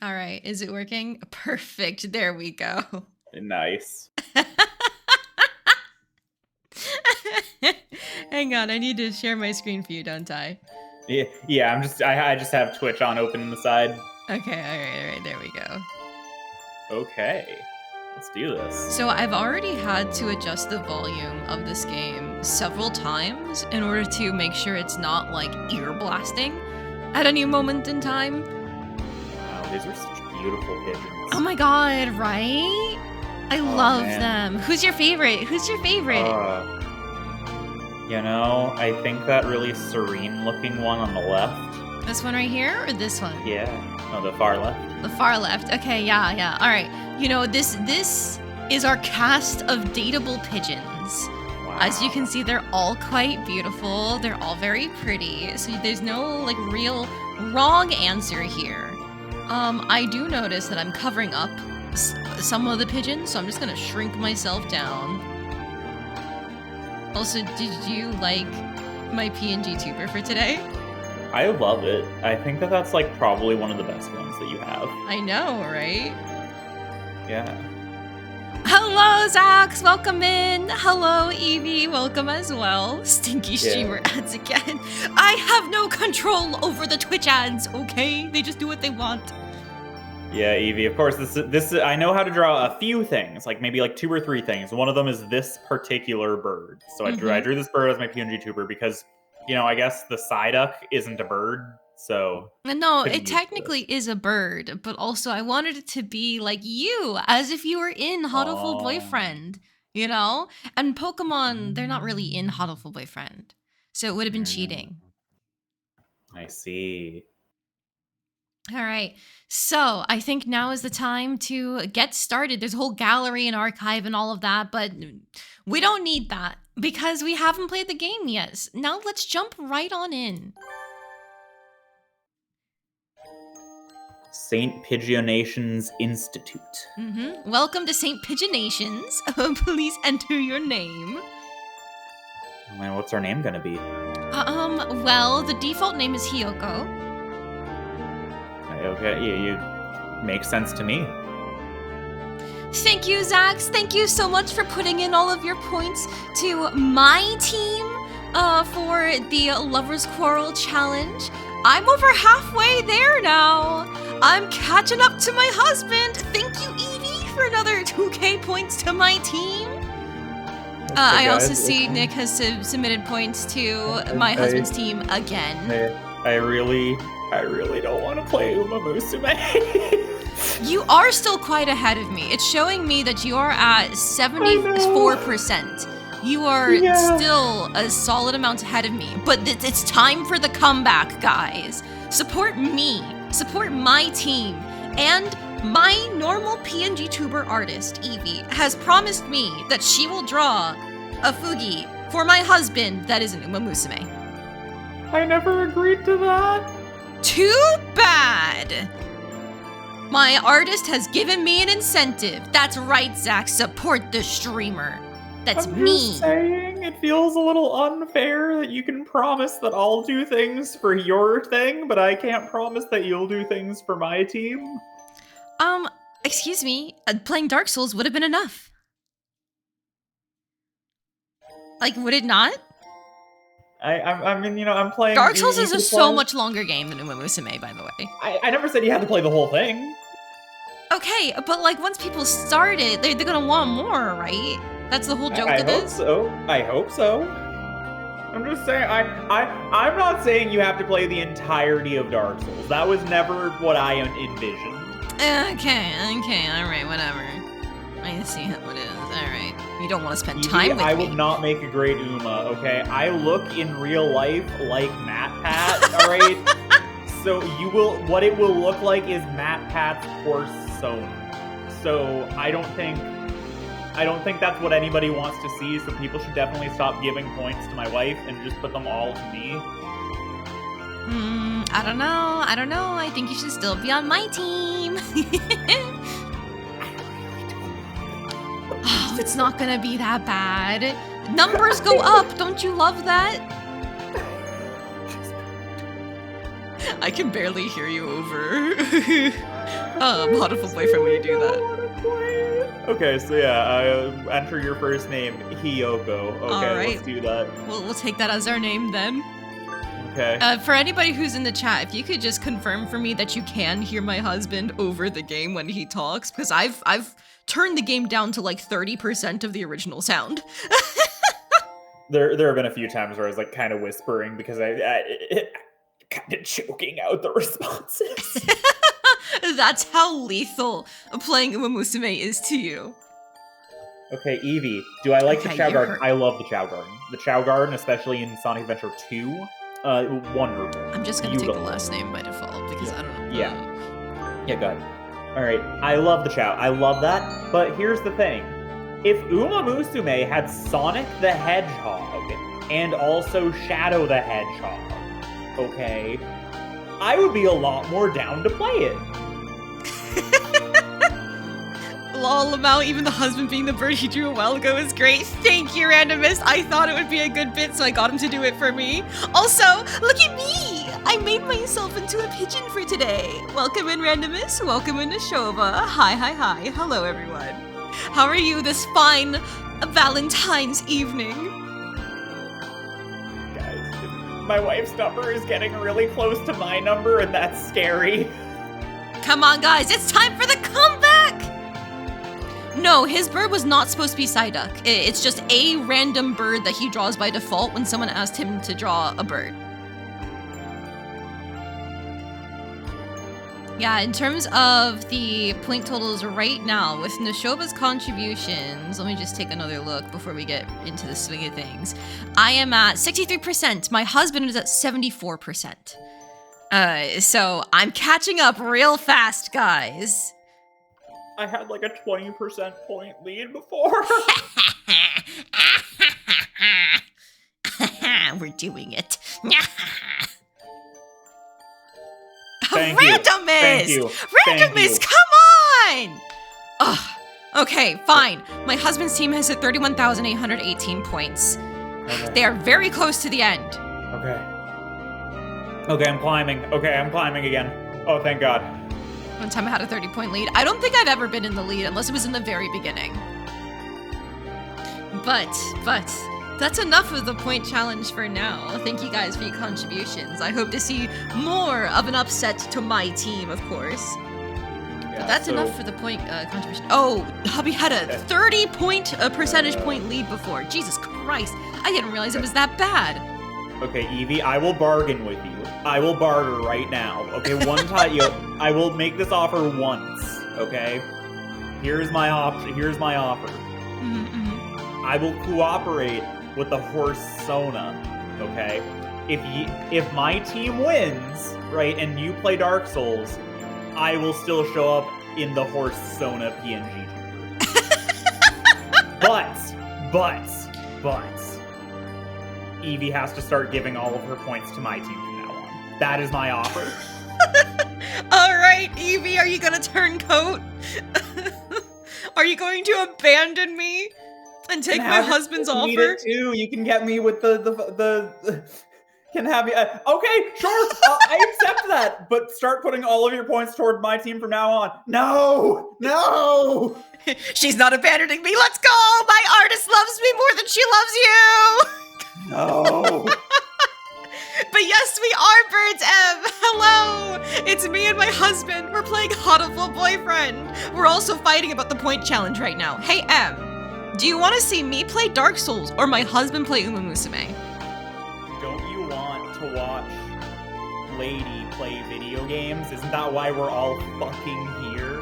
All right, is it working? Perfect. There we go. Nice. Hang on, I need to share my screen for you, don't I? Yeah. I just have Twitch on open in the side. Okay, all right, there we go. Okay, let's do this. So I've already had to adjust the volume of this game several times in order to make sure it's not like ear blasting at any moment in time. Wow, these are such beautiful pigeons. Oh my god, right? I love them. Who's your favorite? Who's your favorite? You know, I think that really serene looking one on the left. This one right here or this one? Yeah. No, the far left. The far left. Okay, yeah. All right. You know, this is our cast of dateable pigeons. Wow. As you can see, they're all quite beautiful. They're all very pretty. So there's no like real wrong answer here. I do notice that I'm covering up some of the pigeons, so I'm just gonna shrink myself down. Also, did you like my PNG tuber for today? I love it. I think that that's like probably one of the best ones that you have. I know, right? Yeah. Hello, Zax. Welcome in. Hello, Evie. Welcome as well. Stinky streamer ads again. I have no control over the Twitch ads, okay? They just do what they want. Yeah, Evie, of course, this I know how to draw a few things, like maybe like 2 or 3 things. One of them is this particular bird. So I drew this bird as my PNG tuber because, you know, I guess the Psyduck isn't a bird, so... No, it technically is a bird, but also I wanted it to be like you, as if you were in Hatoful Boyfriend, you know? And Pokemon, they're not really in Hatoful Boyfriend, so it would have been cheating. I see. All right, so I think now is the time to get started. There's a whole gallery and archive and all of that, but we don't need that because we haven't played the game yet. Now let's jump right on in. St. Pigeonations Institute. Welcome to St. Pigeonations. Please enter your name. Man, what's our name gonna be? Well, the default name is Hiyoko. Okay, you makes sense to me. Thank you, Zax. Thank you so much for putting in all of your points to my team for the Lover's Quarrel Challenge. I'm over halfway there now. I'm catching up to my husband. Thank you, Evie, for another 2k points to my team. I also see Nick has submitted points to my husband's team again. I really don't want to play Uma Musume. You are still quite ahead of me. It's showing me that you are at 74%. You are still a solid amount ahead of me. But it's time for the comeback, guys. Support me. Support my team. And my normal PNG tuber artist, Evie, has promised me that she will draw a Fugi for my husband that is an Uma Musume. I never agreed to that. Too bad! My artist has given me an incentive. That's right, Zach. Support the streamer. That's me. I'm just saying, it feels a little unfair that you can promise that I'll do things for your thing, but I can't promise that you'll do things for my team. Excuse me. Playing Dark Souls would have been enough. Like, would it not? I mean, you know, I'm playing... Dark Souls is a so much longer game than Uma Musume, by the way. I never said you had to play the whole thing. Okay, but like, once people start it, they're gonna want more, right? That's the whole joke of this? I hope so. I'm just saying, I'm not saying you have to play the entirety of Dark Souls. That was never what I envisioned. Okay, alright, whatever. I see what it is, alright. You don't want to spend time with me. I would not make a great Uma, okay? I look in real life like MatPat, alright? So what it will look like is MatPat's persona. So I don't think that's what anybody wants to see, so people should definitely stop giving points to my wife and just put them all to me. I don't know. I think you should still be on my team. Oh, it's not gonna be that bad. Numbers go up. Don't you love that? I can barely hear you over. Hatoful Boyfriend when you do that. Okay, so yeah, enter your first name, Hiyoko. Okay, Alright. let's do that. We'll take that as our name then. Okay. For anybody who's in the chat, if you could just confirm for me that you can hear my husband over the game when he talks, because I've turned the game down to like 30% of the original sound. There have been a few times where I was like kind of whispering because I kind of choking out the responses. That's how lethal playing Uma Musume is to you. Okay, Evie, do I like the Okay, Chow you Garden? heard- I love the Chow Garden. The Chow Garden, especially in Sonic Adventure 2, wonderful. I'm just gonna take the Beautiful. last name by default because I don't know. Yeah, go ahead. Alright, I love the Chow. I love that, but here's the thing. If Uma Musume had Sonic the Hedgehog and also Shadow the Hedgehog, okay, I would be a lot more down to play it. Lol about even the husband being the bird he drew a while ago is great. Thank you, Randomist. I thought it would be a good bit, so I got him to do it for me. Also, look at me! I made myself into a pigeon for today. Welcome in, Randomist. Welcome in, Shova. Hi. Hello, everyone. How are you this fine Valentine's evening? Guys, my wife's number is getting really close to my number, and that's scary. Come on, guys. It's time for the comeback! No, his bird was not supposed to be Psyduck. It's just a random bird that he draws by default when someone asked him to draw a bird. Yeah, in terms of the point totals right now, with Nashoba's contributions, let me just take another look before we get into the swing of things. I am at 63%. My husband is at 74%. So I'm catching up real fast, guys. I had like a 20% point lead before. We're doing it. Thank you. Randomist! Randomist, come on! Ugh. Okay, fine. My husband's team has hit 31,818 points. Okay. They are very close to the end. Okay, I'm climbing. Okay, I'm climbing again. Oh, thank God. One time I had a 30-point lead. I don't think I've ever been in the lead unless it was in the very beginning. But, that's enough of the point challenge for now. Thank you guys for your contributions. I hope to see more of an upset to my team, of course. Yeah, But that's enough for the point contribution. Oh, hubby had a 30-point percentage point lead before. Jesus Christ. I didn't realize it was that bad. Okay, Evie, I will bargain with you. I will barter right now. Okay, one time, I will make this offer once. Okay, here's my option. Here's my offer. I will cooperate with the horse Sona. Okay, if my team wins, right, and you play Dark Souls, I will still show up in the horse Sona PNG. but. Evie has to start giving all of her points to my team from now on. That is my offer. Alright, Evie, are you gonna turn coat? Are you going to abandon me and take my husband's offer? Need it too. You can get me with the can have you. Okay, sure. I accept that. But start putting all of your points toward my team from now on. No. She's not abandoning me. Let's go. My artist loves me more than she loves you. No. But yes, we are Birds M. Hello. It's me and my husband. We're playing Hatoful Boyfriend. We're also fighting about the point challenge right now. Hey, M. Do you want to see me play Dark Souls or my husband play Uma Musume? Don't you want to watch Lady play video games? Isn't that why we're all fucking here?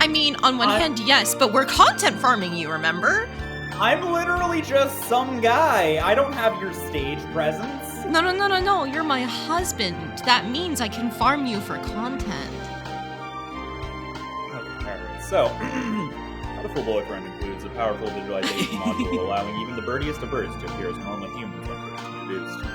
I mean, on one hand, yes, but we're content farming you, remember? I'm literally just some guy. I don't have your stage presence. No. You're my husband. That means I can farm you for content. Okay, alright. So, Hatoful Boyfriend includes a powerful visualization module allowing even the birdiest of birds to appear as normal humans when first introduced.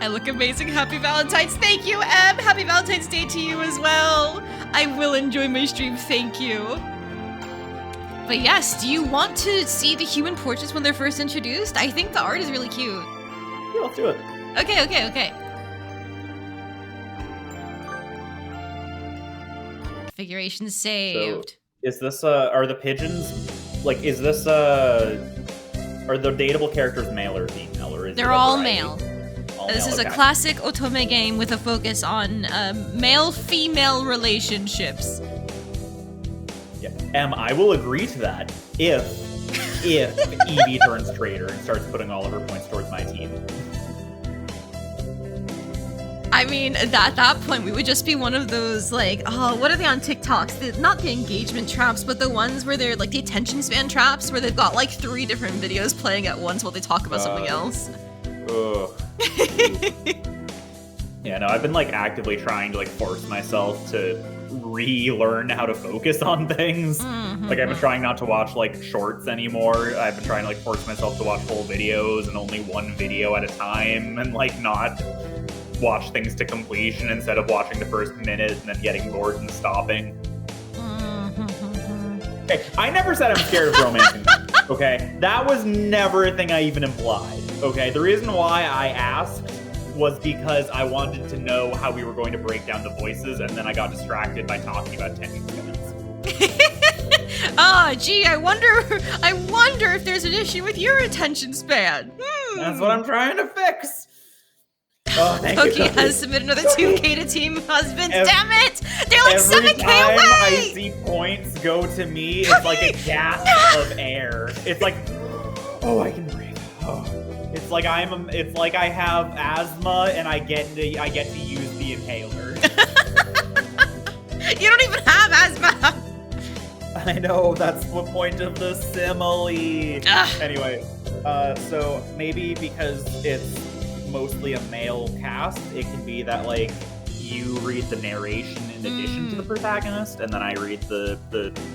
I look amazing. Happy Valentine's. Thank you, Em. Happy Valentine's Day to you as well. I will enjoy my stream. Thank you. But yes, do you want to see the human portraits when they're first introduced? I think the art is really cute. Yeah, let's do it. Okay. Configuration So, saved. is this, are the pigeons, like, is this, are the dateable characters male or female, or is They're it a all variety? male. All This male, is a okay. classic otome game with a focus on male-female relationships. Yeah. I will agree to that if Evie turns traitor and starts putting all of her points towards my team. I mean, at that point, we would just be one of those, like, oh, what are they on TikToks? Not the engagement traps, but the ones where they're, like, the attention span traps, where they've got, like, 3 different videos playing at once while they talk about something else. Ugh. Yeah, no, I've been, like, actively trying to, like, force myself to relearn how to focus on things. Mm-hmm. Like, I've been trying not to watch, like, shorts anymore. I've been trying to, like, force myself to watch whole videos and only one video at a time, and, like, not watch things to completion instead of watching the first minute and then getting bored and stopping. Okay, I never said I'm scared of romancing. Okay, that was never a thing I even implied. Okay, the reason why I asked was because I wanted to know how we were going to break down the voices, and then I got distracted by talking about 10 minutes. Oh, gee, I wonder if there's an issue with your attention span. That's what I'm trying to fix. Oh, thank Cookie you. has submitted another 2K to Team Husbands. Damn it! They're like Every 7K time away! I see points go to me, it's like a gasp of air. It's like, oh, I can breathe. Oh. It's like I have asthma and I get to use the inhaler. You don't even have asthma. I know, that's the point of the simile. Anyway, so maybe because it's mostly a male cast, it can be that, like, you read the narration in addition to the protagonist, and then I read the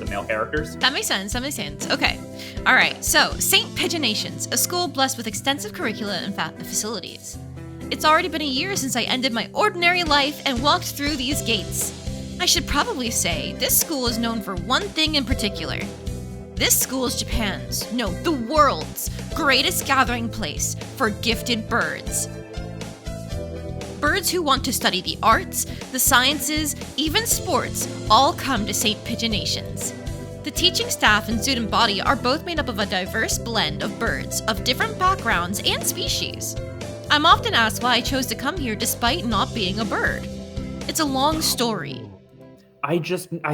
male characters. That makes sense. Okay. All right. So, St. Pigeonations, a school blessed with extensive curricula and facilities. It's already been a year since I ended my ordinary life and walked through these gates. I should probably say this school is known for one thing in particular. This school is Japan's, no, the world's greatest gathering place for gifted birds. Birds who want to study the arts, the sciences, even sports, all come to St. Pigeonations. The teaching staff and student body are both made up of a diverse blend of birds of different backgrounds and species. I'm often asked why I chose to come here despite not being a bird. It's a long story. I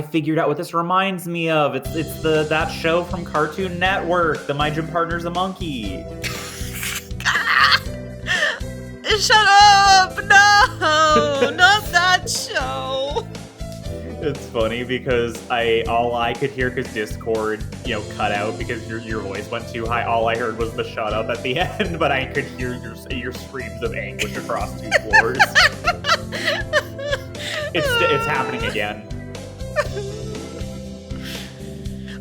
figured out what this reminds me of. It's that show from Cartoon Network, the My Gym Partner's a Monkey. Shut up! No, not that show. It's funny because all I could hear, because Discord, cut out because your voice went too high. All I heard was the shut up at the end, but I could hear your screams of anguish across 2 floors. It's happening again.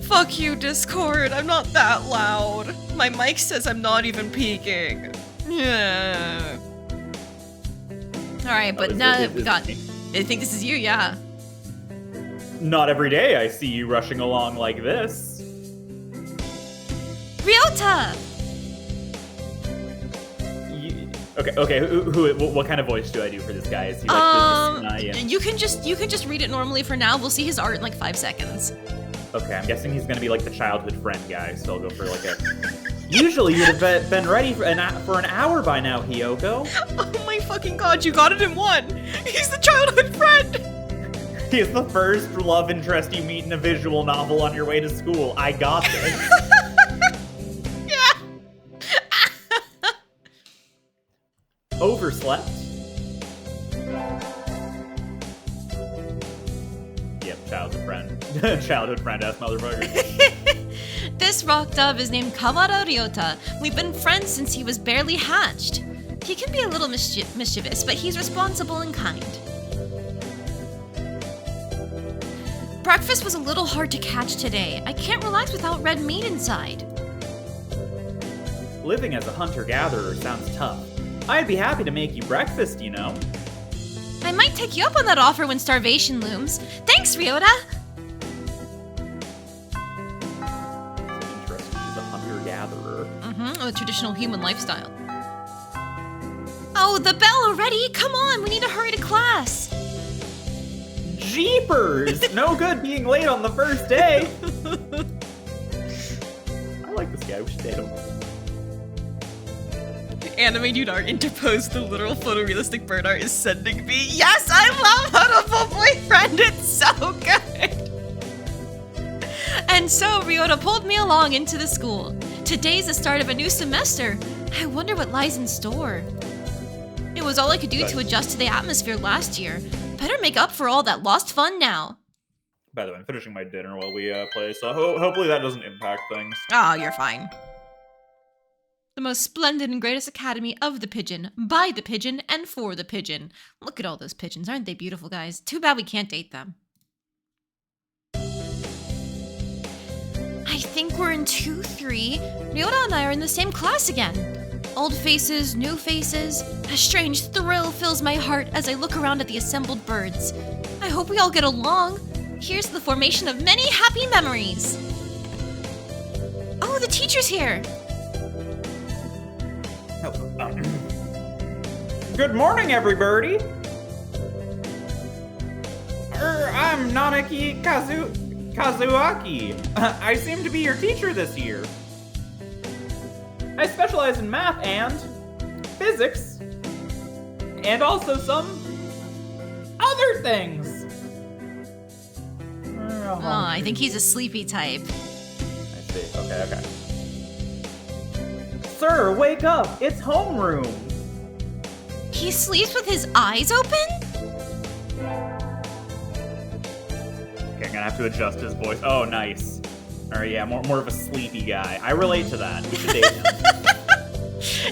Fuck you, Discord. I'm not that loud. My mic says I'm not even peaking. Yeah. Alright, but now that we got... I think this is you, yeah. Not every day I see you rushing along like this. Ryota! Okay. What kind of voice do I do for this guy? Is he like you can just read it normally for now. We'll see his art in like 5 seconds. Okay, I'm guessing he's gonna be like the childhood friend guy, so I'll go for like a... Usually you'd have been ready for an hour by now, Hiyoko. Oh my fucking god, you got it in one! He's the childhood friend! He's the first love interest you meet in a visual novel on your way to school. I got this. Yeah! Overslept? Yep, childhood friend. Childhood friend-ass motherfucker. This rock dove is named Kawara Ryota. We've been friends since he was barely hatched. He can be a little mischievous, but he's responsible and kind. Breakfast was a little hard to catch today. I can't relax without red meat inside. Living as a hunter-gatherer sounds tough. I'd be happy to make you breakfast, I might take you up on that offer when starvation looms. Thanks, Ryota! Interesting, he's a hunter-gatherer. A traditional human lifestyle. Oh, the bell already! Come on, we need to hurry to class! jeepers! No good being late on the first day. I like this guy. We should date him. Anime dude art interposed the literal photorealistic bird art is sending me. Yes, I love Hatoful Boyfriend. It's so good. And so Ryota pulled me along into the school. Today's the start of a new semester. I wonder what lies in store. It was all I could do to adjust to the atmosphere last year. Better make up for all that lost fun now. By the way, I'm finishing my dinner while we play, so hopefully that doesn't impact things. Ah, you're fine. The most splendid and greatest academy of the pigeon, by the pigeon, and for the pigeon. Look at all those pigeons. Aren't they beautiful, guys? Too bad we can't date them. I think we're in 2-3. Ryota and I are in the same class again. Old faces, new faces. A strange thrill fills my heart as I look around at the assembled birds. I hope we all get along. Here's the formation of many happy memories. Oh, the teacher's here. Good morning, everybody. I'm Nanaki Kazuaki. I seem to be your teacher this year. I specialize in math and physics, and also some other things. Oh, I think he's a sleepy type. I see. Okay. Sir, wake up! It's homeroom! He sleeps with his eyes open? Okay, I'm gonna have to adjust his voice. Oh, nice. Alright, yeah, more of a sleepy guy. I relate to that. We should date him.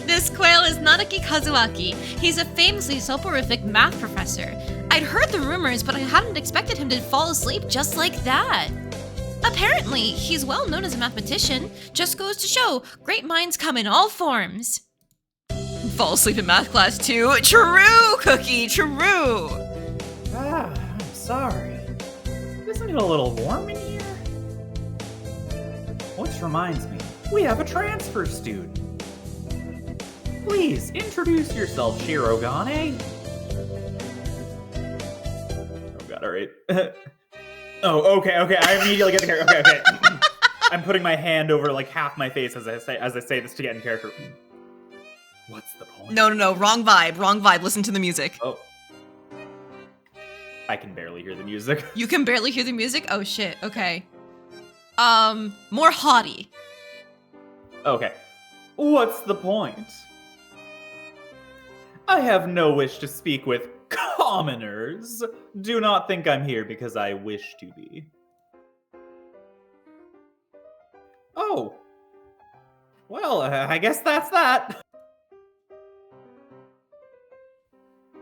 This quail is Nanaki Kazuaki. He's a famously soporific math professor. I'd heard the rumors, but I hadn't expected him to fall asleep just like that. Apparently, he's well known as a mathematician. Just goes to show, great minds come in all forms. Fall asleep in math class too? True, Cookie, true! I'm sorry. Isn't it a little warm in here? Which reminds me, we have a transfer student. Please, introduce yourself, Shirogane. Oh god, alright. Oh, okay, I immediately get the character. Okay. I'm putting my hand over like half my face as I say this to get in character. What's the point? No, wrong vibe, listen to the music. Oh. I can barely hear the music. You can barely hear the music? Oh shit, okay. More haughty. Okay. What's the point? I have no wish to speak with commoners. Do not think I'm here because I wish to be. Oh. Well, I guess that's that.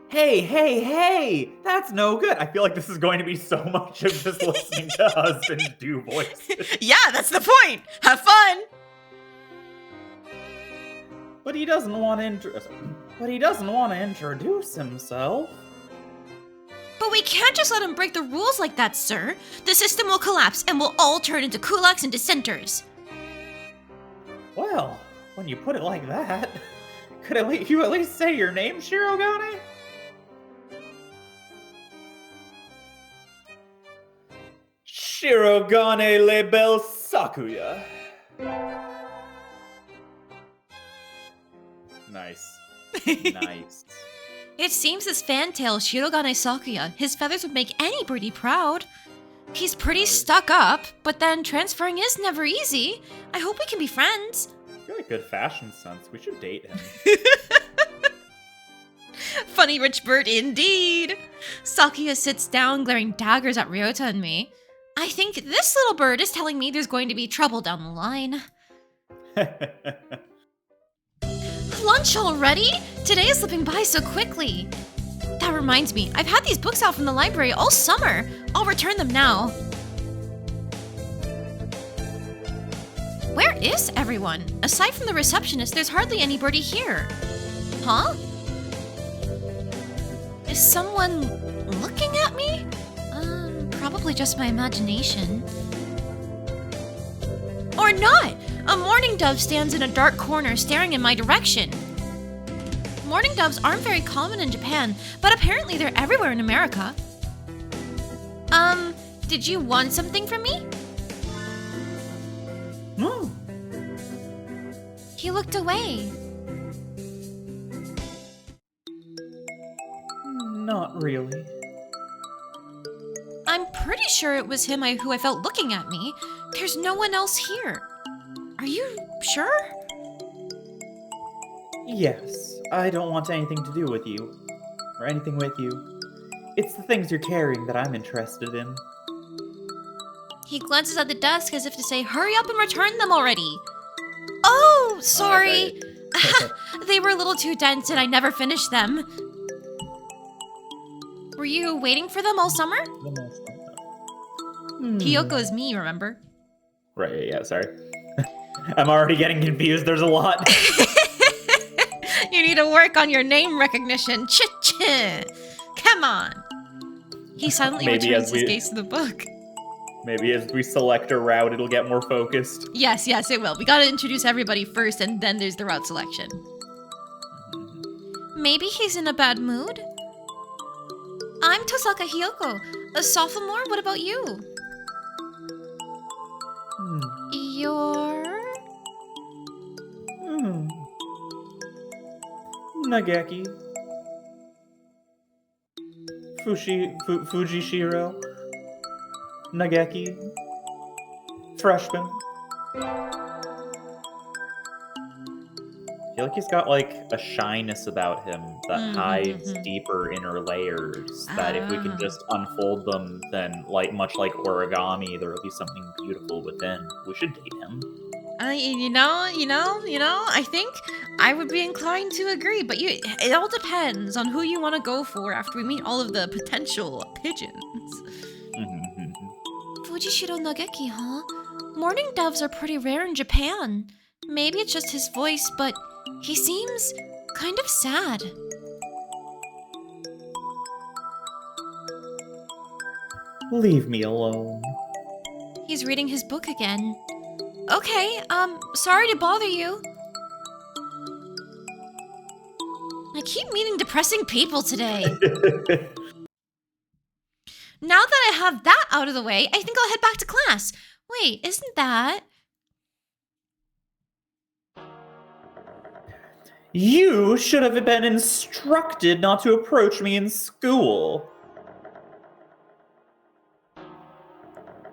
Hey! That's no good. I feel like this is going to be so much of just listening to husbands do voices. Yeah, that's the point. Have fun. But he doesn't want to introduce himself. But we can't just let him break the rules like that, sir. The system will collapse and we'll all turn into kulaks and dissenters. Well, when you put it like that, could you at least say your name, Shirogane? Shirogane Lebel Sakuya. Nice. Nice. It seems this fantail Shirogane Sakuya, his feathers would make any birdie proud. He's pretty stuck up, but then transferring is never easy. I hope we can be friends. He's got a good fashion sense. We should date him. Funny rich bird indeed. Sakuya sits down, glaring daggers at Ryota and me. I think this little bird is telling me there's going to be trouble down the line. Lunch already? Today is slipping by so quickly. That reminds me, I've had these books out from the library all summer. I'll return them now. Where is everyone? Aside from the receptionist, there's hardly anybody here. Huh? Is someone looking at me? Probably just my imagination. Or not! A mourning dove stands in a dark corner staring in my direction. Mourning doves aren't very common in Japan, but apparently they're everywhere in America. Did you want something from me? Hmm. He looked away. Not really. I'm pretty sure it was him who I felt looking at me. There's no one else here. Are you sure? Yes, I don't want anything to do with you. Or anything with you. It's the things you're carrying that I'm interested in. He glances at the desk as if to say, hurry up and return them already. Oh, sorry. They were a little too dense and I never finished them. Were you waiting for them all summer? Hiyoko is me, remember? Right, yeah, sorry. I'm already getting confused, there's a lot. You need to work on your name recognition. Ch-ch. Come on. He silently returns his gaze to the book. Maybe as we select a route, it'll get more focused. Yes, it will. We gotta introduce everybody first, and then there's the route selection. Maybe he's in a bad mood? I'm Tosaka Hiyoko, a sophomore. What about you? You're... Nageki. Fujishiro. Nageki. Freshman. I feel like he's got like a shyness about him that hides deeper inner layers. That if we can just unfold them, then much like origami, there will be something beautiful within. We should date him. I think I would be inclined to agree, but it all depends on who you want to go for after we meet all of the potential pigeons. Fujishiro Nageki, huh? Mourning doves are pretty rare in Japan. Maybe it's just his voice, but he seems kind of sad. Leave me alone. He's reading his book again. Okay, sorry to bother you. I keep meeting depressing people today. Now that I have that out of the way, I think I'll head back to class. Wait, isn't that... You should have been instructed not to approach me in school.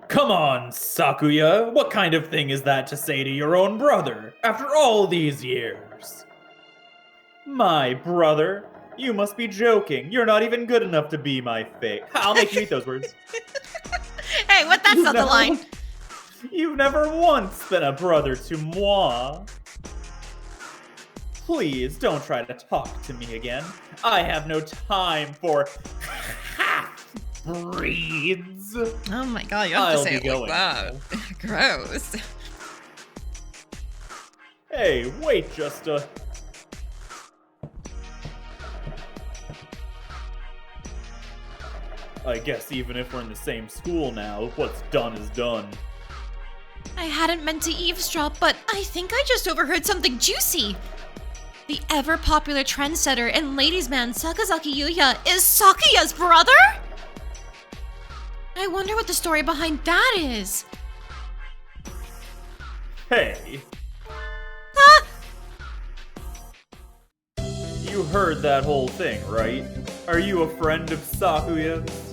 Come on, Sakuya. What kind of thing is that to say to your own brother, after all these years? My brother? You must be joking. You're not even good enough to be my fate. I'll make you eat those words. Hey, that's not the line. You've never once been a brother to moi. Please, don't try to talk to me again. I have no time for half-breeds. Oh my god, you have to say it like that. Gross. Hey, wait just a... I guess even if we're in the same school now, what's done is done. I hadn't meant to eavesdrop, but I think I just overheard something juicy. The ever-popular trendsetter and ladies' man Sakazaki Yuya is Sakuya's brother? I wonder what the story behind that is. Hey. Ah! You heard that whole thing, right? Are you a friend of Sakuya's?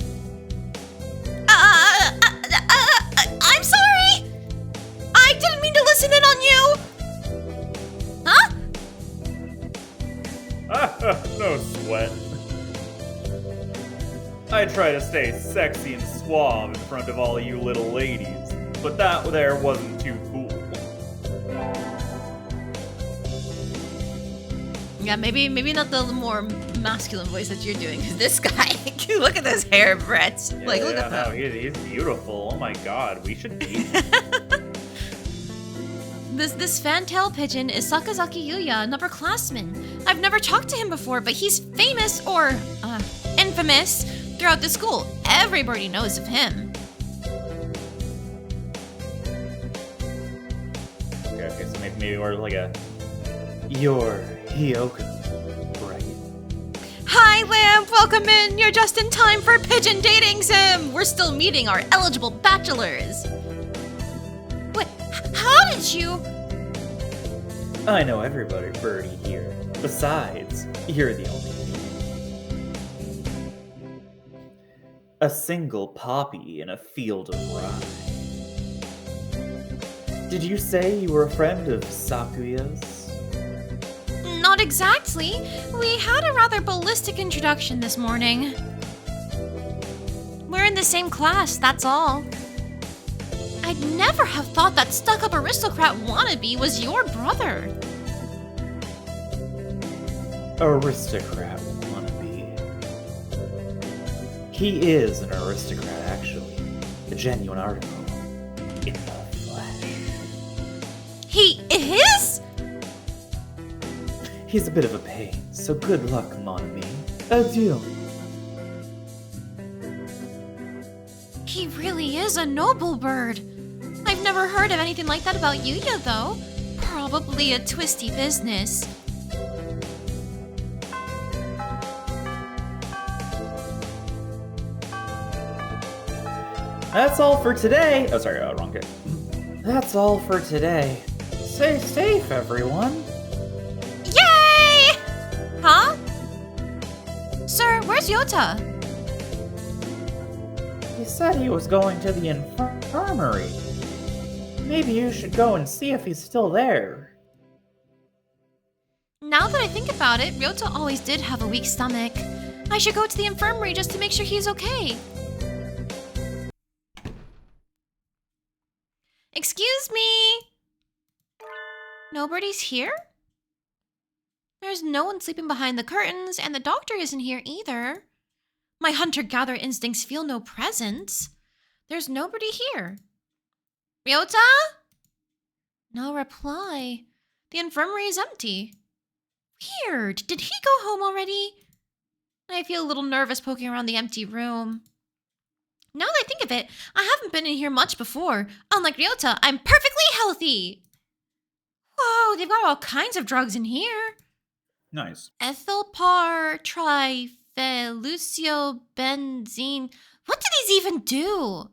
I'm sorry! I didn't mean to listen in on you! Huh? No sweat. I try to stay sexy and suave in front of all you little ladies, but that there wasn't too cool. Yeah, maybe not the more masculine voice that you're doing, because this guy, look at this hair, Brett. Yeah, look at that. No, he's beautiful. Oh my god, we should date him. This fantail pigeon is Sakazaki Yuya, an upperclassman. I've never talked to him before, but he's famous, or, infamous, throughout the school. Everybody knows of him. Okay, so maybe we're like a... You're Hiyoko, right? Hi, Hi, Lamp! Welcome in! You're just in time for Pigeon Dating Sim! We're still meeting our eligible bachelors! Wait, how did you... I know everybody, Birdie, here. Besides, you're the only one. A single poppy in a field of rye. Did you say you were a friend of Sakuya's? Not exactly. We had a rather ballistic introduction this morning. We're in the same class, that's all. I'd never have thought that stuck-up aristocrat wannabe was your brother. Aristocrat wannabe. He is an aristocrat, actually. A genuine article. In the flesh. He is? He's a bit of a pain, so good luck, mon ami. Adieu. He really is a noble bird. I've never heard of anything like that about Yuya, though. Probably a twisty business. That's all for today. Oh, sorry, wrong kid. That's all for today. Stay safe, everyone. Yay! Huh? Sir, where's Yota? He said he was going to the infirmary. Maybe you should go and see if he's still there. Now that I think about it, Ryota always did have a weak stomach. I should go to the infirmary just to make sure he's okay. Excuse me? Nobody's here? There's no one sleeping behind the curtains, and the doctor isn't here either. My hunter-gatherer instincts feel no presence. There's nobody here. Ryota? No reply. The infirmary is empty. Weird. Did he go home already? I feel a little nervous poking around the empty room. Now that I think of it, I haven't been in here much before. Unlike Ryota, I'm perfectly healthy. Whoa, they've got all kinds of drugs in here. Nice. Ethylpar, triflucobenzene. What do these even do?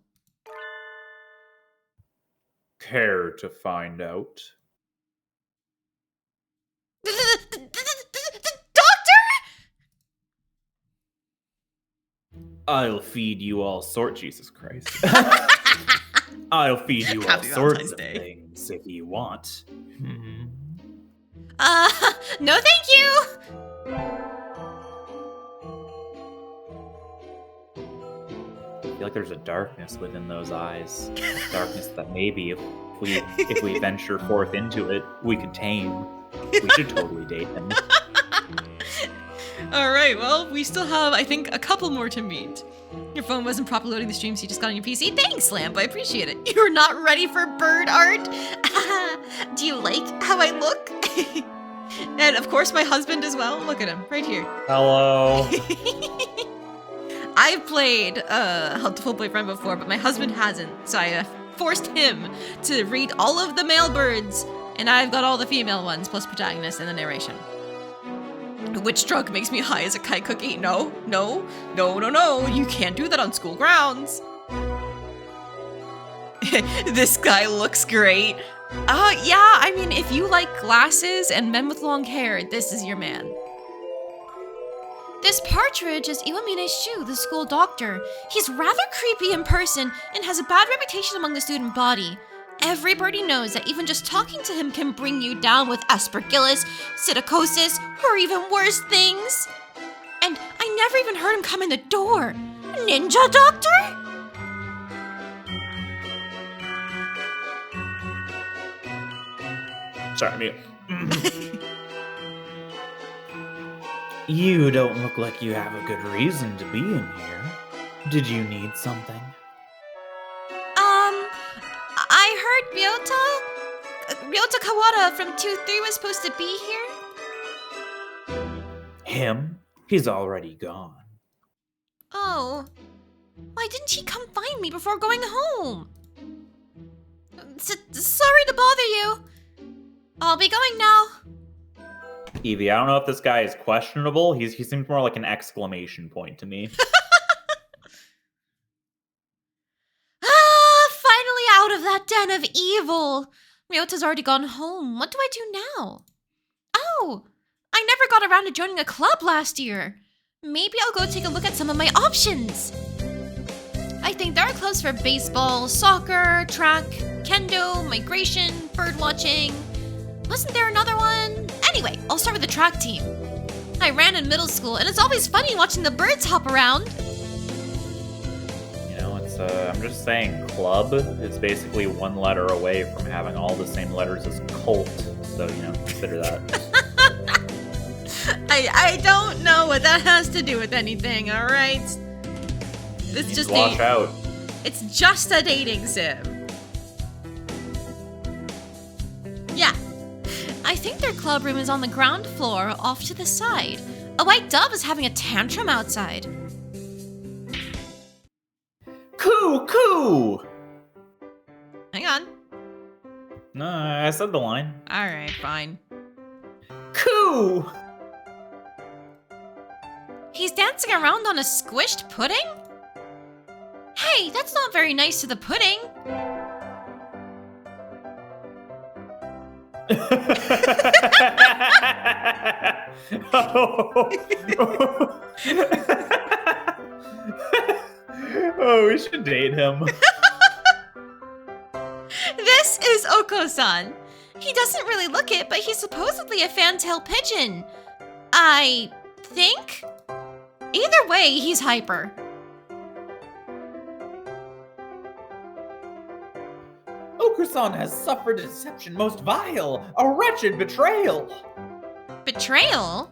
Care to find out? Doctor? I'll feed you all sorts. Jesus Christ. I'll feed you all Happy sorts Valentine's of Day. things if you want. No thank you! I feel like there's a darkness within those eyes. Darkness that maybe if we venture forth into it, we could tame. We should totally date him. Alright, well, we still have, I think, a couple more to meet. Your phone wasn't properly loading the stream, so you just got on your PC. Thanks, Lamp, I appreciate it. You're not ready for bird art? Do you like how I look? And of course my husband as well. Look at him, right here. Hello. I've played Hatoful Boyfriend before, but my husband hasn't, so I forced him to read all of the male birds, and I've got all the female ones, plus protagonist and the narration. Which drug makes me high as a kite cookie? No, no, no, no, no. You can't do that on school grounds. This guy looks great. Yeah, I mean, if you like glasses and men with long hair, this is your man. This partridge is Iwamine Shu, the school doctor. He's rather creepy in person and has a bad reputation among the student body. Everybody knows that even just talking to him can bring you down with aspergillus, psittacosis, or even worse things. And I never even heard him come in the door. Ninja doctor? Sorry, mute. You don't look like you have a good reason to be in here. Did you need something? I heard Ryota Kawada from 2-3 was supposed to be here. Him? He's already gone. Oh. Why didn't he come find me before going home? Sorry to bother you. I'll be going now. Evie, I don't know if this guy is questionable. He seems more like an exclamation point to me. Finally out of that den of evil. Ryota's already gone home. What do I do now? Oh, I never got around to joining a club last year. Maybe I'll go take a look at some of my options. I think there are clubs for baseball, soccer, track, kendo, migration, bird watching. Wasn't there another one? Anyway, I'll start with the track team. I ran in middle school, and it's always funny watching the birds hop around. You know, I'm just saying, club is basically one letter away from having all the same letters as cult. So, consider that. I don't know what that has to do with anything, alright? It's just watch out. It's just a dating sim. Yeah. I think their club room is on the ground floor, off to the side. A white dove is having a tantrum outside. Coo! Hang on. No, I said the line. Alright, fine. Coo! He's dancing around on a squished pudding? Hey, that's not very nice to the pudding. Oh, we should date him. This is Oko-san. He doesn't really look it, but he's supposedly a fantail pigeon. I think? Either way, he's hyper. Oko-san has suffered a deception most vile, a wretched betrayal. Betrayal?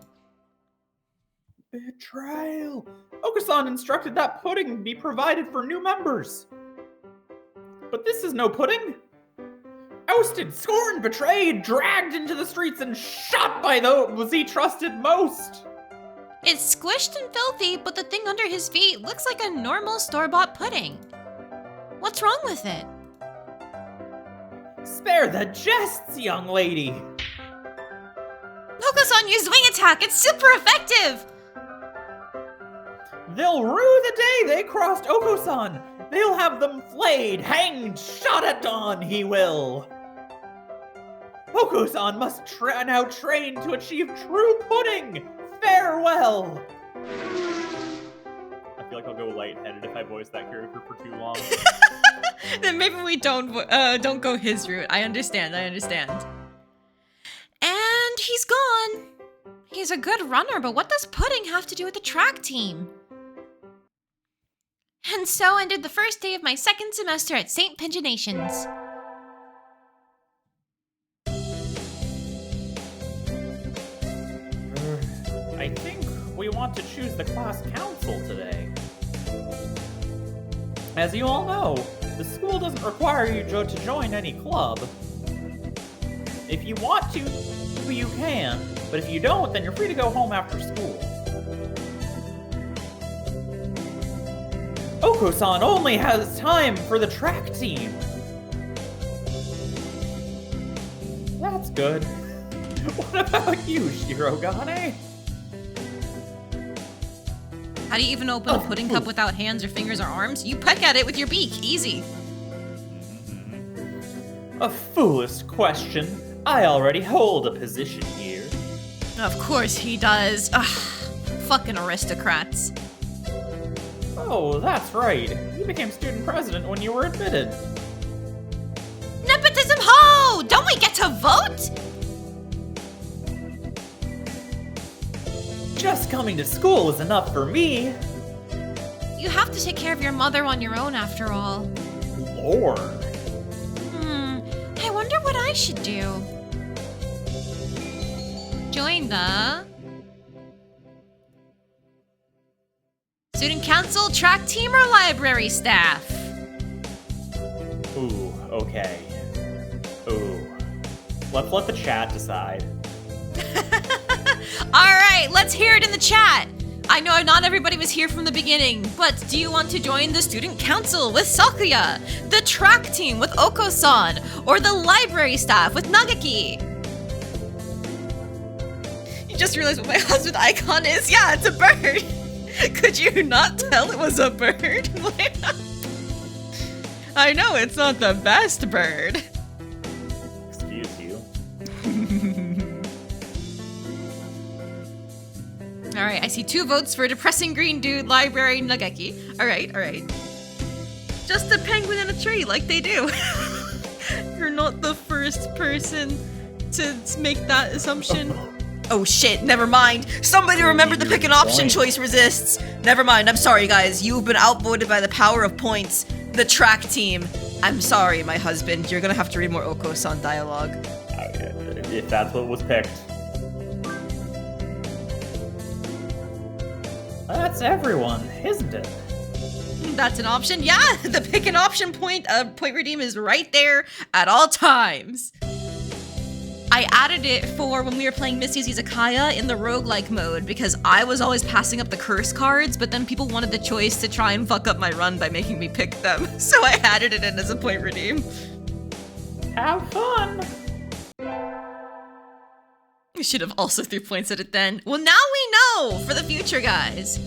Betrayal. Oko-san instructed that pudding be provided for new members. But this is no pudding. Ousted, scorned, betrayed, dragged into the streets and shot by those he trusted most. It's squished and filthy, but the thing under his feet looks like a normal store-bought pudding. What's wrong with it? Spare the jests, young lady. Oko-san used wing attack. It's super effective. They'll rue the day they crossed Oko-san. They'll have them flayed, hanged, shot at dawn, he will. Oko-san must now train to achieve true pudding. Farewell. I feel like I'll go lightheaded if I voice that character for too long. Then maybe we don't go his route. I understand. And he's gone. He's a good runner, but what does pudding have to do with the track team? And so ended the first day of my second semester at St. Pigeonations. I think we want to choose the class council today. As you all know, the school doesn't require you to join any club. If you want to, you can, but if you don't, then you're free to go home after school. Oko-san only has time for the track team. That's good. What about you, Shirogane? How do you even open a pudding cup without hands or fingers or arms? You peck at it with your beak. Easy. A foolish question. I already hold a position here. Of course he does. Ugh, fucking aristocrats. Oh, that's right. You became student president when you were admitted. Nepotism ho! Don't we get to vote? Just coming to school is enough for me. You have to take care of your mother on your own after all. Lord. I wonder what I should do. Join the student council, track team, or library staff? Ooh, okay. Ooh. Let's let the chat decide. Alright, let's hear it in the chat. I know not everybody was here from the beginning, but do you want to join the student council with Sakuya, the track team with Oko-san, or the library staff with Nagaki? just realized what my husband icon is. Yeah, it's a bird. Could you not tell it was a bird? I know it's not the best bird. Excuse you. All right, I see 2 votes for depressing green dude, library, Nageki. All right. Just a penguin in a tree, like they do. You're not the first person to make that assumption. Oh shit, never mind. Somebody remember the pick an option choice resists. Never mind, I'm sorry guys. You've been outvoted by the power of points. The track team. I'm sorry, my husband. You're gonna have to read more Oko-san dialogue. If that's what was picked. That's everyone, isn't it? That's an option. Yeah, the pick an option point redeem is right there at all times. I added it for when we were playing Misty's Izakaya in the roguelike mode because I was always passing up the curse cards, but then people wanted the choice to try and fuck up my run by making me pick them. So I added it in as a point redeem. Have fun! We should have also threw points at it then. Well, now we know for the future, guys.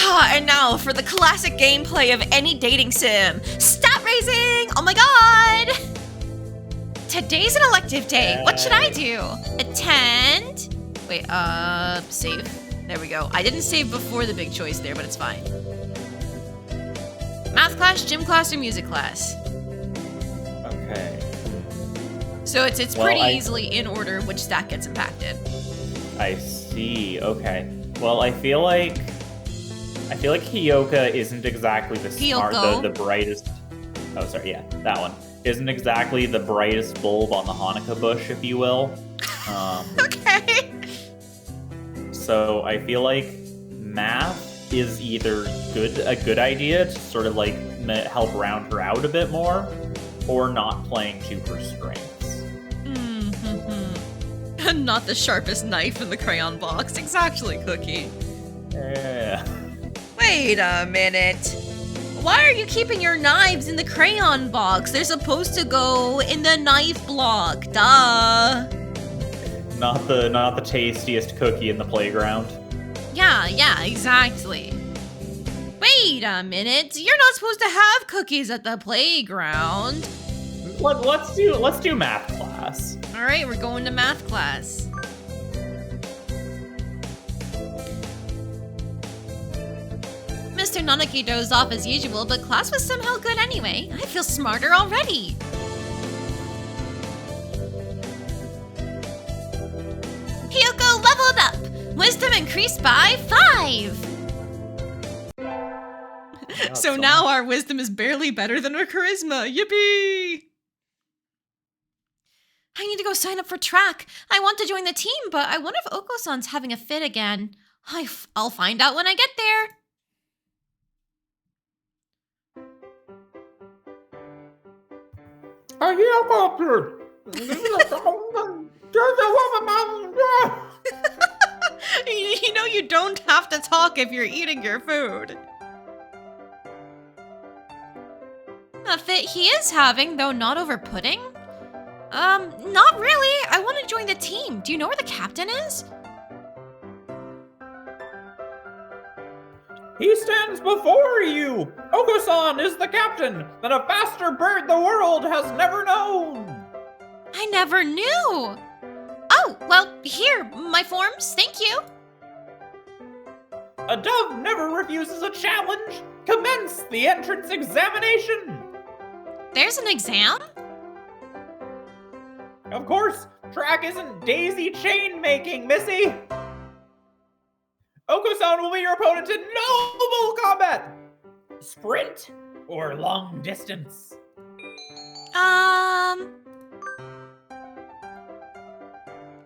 And now for the classic gameplay of any dating sim. Stat raising! Oh my god! Today's an elective day. What should I do? Attend? Wait, save. There we go. I didn't save before the big choice there, but it's fine. Math class, gym class, or music class? Okay. So it's pretty easily in order which stat gets impacted. I see. Okay. Well, I feel like Hyoka isn't exactly the brightest. Oh, sorry. Yeah, that one isn't exactly the brightest bulb on the Hanukkah bush, if you will. Okay. So I feel like math is either a good idea to sort of like help round her out a bit more, or not playing to her strengths. Not the sharpest knife in the crayon box. Exactly, Cookie. Yeah. Wait a minute. Why are you keeping your knives in the crayon box? They're supposed to go in the knife block. Duh. Not the tastiest cookie in the playground. Yeah, exactly. Wait a minute. You're not supposed to have cookies at the playground. Let's do math class. All right, we're going to math class. Mr. Nanaki dozed off as usual, but class was somehow good anyway. I feel smarter already. Hyoko leveled up! Wisdom increased by 5! So now our wisdom is barely better than our charisma. Yippee! I need to go sign up for track. I want to join the team, but I wonder if Oko-san's having a fit again. I'll find out when I get there. You know you don't have to talk if you're eating your food. A fit he is having, though not over pudding? Not really. I want to join the team. Do you know where the captain is? He stands before you! Oko-san is the captain, and a faster bird the world has never known! I never knew! Oh, well, here, my forms, thank you. A dove never refuses a challenge! Commence the entrance examination! There's an exam? Of course, track isn't daisy chain making, Missy! Oko-san will be your opponent in noble combat! Sprint or long distance?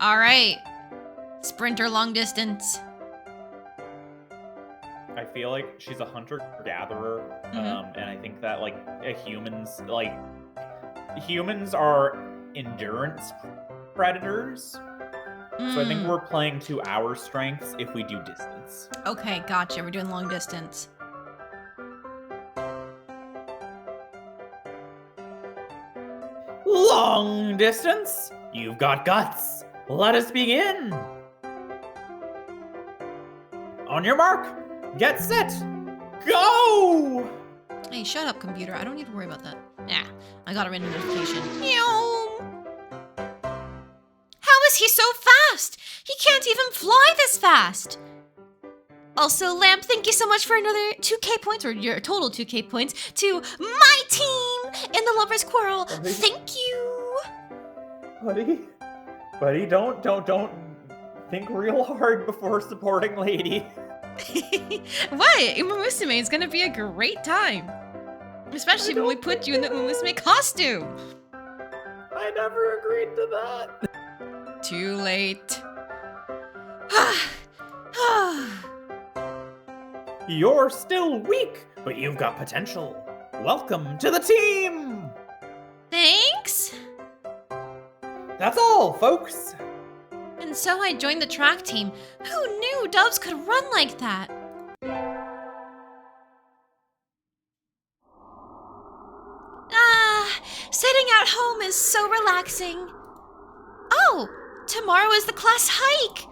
Alright. Sprint or long distance? I feel like she's a hunter-gatherer, and I think that, like, humans are endurance predators. So I think we're playing to our strengths if we do distance. Okay, gotcha. We're doing long distance. Long distance? You've got guts. Let us begin. On your mark, get set, go! Hey, shut up, computer. I don't need to worry about that. Yeah, I got a random notification. Meow. How is he so fast? He can't even fly this fast. Also, Lamp, thank you so much for another 2K points, or your total 2K points, to my team in the Lover's Quarrel. Buddy. Thank you. Buddy, don't think real hard before supporting Lady. What? Uma Musume is gonna be a great time. Especially when we put you in the Uma Musume costume. I never agreed to that. Too late. You're still weak, but you've got potential. Welcome to the team! Thanks. That's all, folks. And so I joined the track team. Who knew doves could run like that? Sitting at home is so relaxing. Oh, tomorrow is the class hike.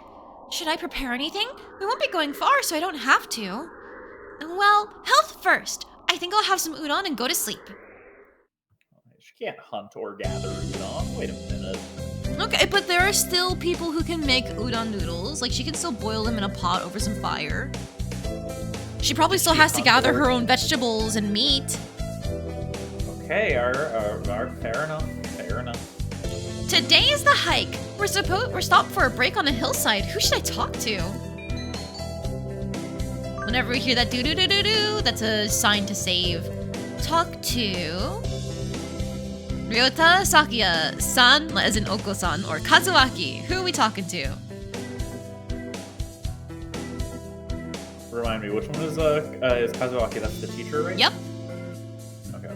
Should I prepare anything? We won't be going far, so I don't have to. Well, health first. I think I'll have some udon and go to sleep. She can't hunt or gather udon. Wait a minute. Okay, but there are still people who can make udon noodles. Like, she can still boil them in a pot over some fire. She probably still has to gather her own vegetables and meat. Okay, fair enough. Today is the hike. We're stopped for a break on a hillside. Who should I talk to? Whenever we hear that do-do-do-do-do, that's a sign to save. Talk to Ryota Sakuya-san, as in Oko-san, or Kazuaki. Who are we talking to? Remind me, which one is Kazuaki? That's the teacher, right? Yep. Okay.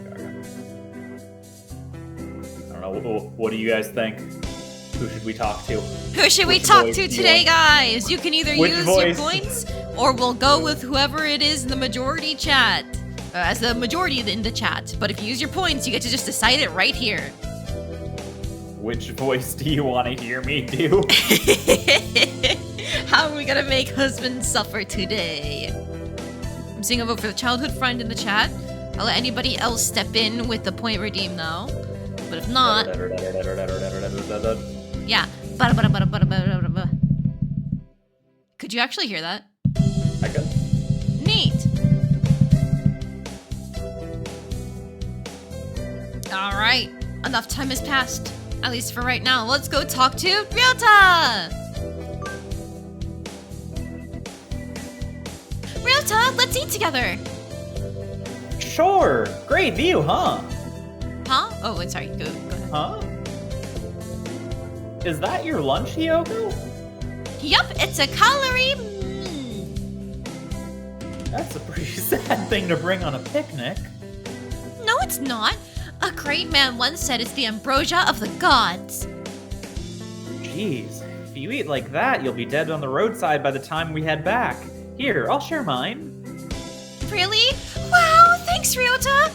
I don't know. What do you guys think? Who should we talk to? Who should we talk to today, guys? You can either use your points, or we'll go with whoever it is in the majority chat. As the majority in the chat. But if you use your points, you get to just decide it right here. Which voice do you want to hear me do? How are we gonna make husbands suffer today? I'm seeing a vote for the childhood friend in the chat. I'll let anybody else step in with the point redeem though. But if not... Yeah. Could you actually hear that? I could. Neat. Alright, enough time has passed. At least for right now. Let's go talk to Ryota! Ryota, let's eat together! Sure! Great view, huh? Huh? Oh, wait, sorry. Go ahead. Huh? Is that your lunch, Hiyoko? Yup, it's a calorie... That's a pretty sad thing to bring on a picnic. No, it's not. A great man once said it's the ambrosia of the gods. Jeez, if you eat like that, you'll be dead on the roadside by the time we head back. Here, I'll share mine. Really? Wow, thanks, Ryota!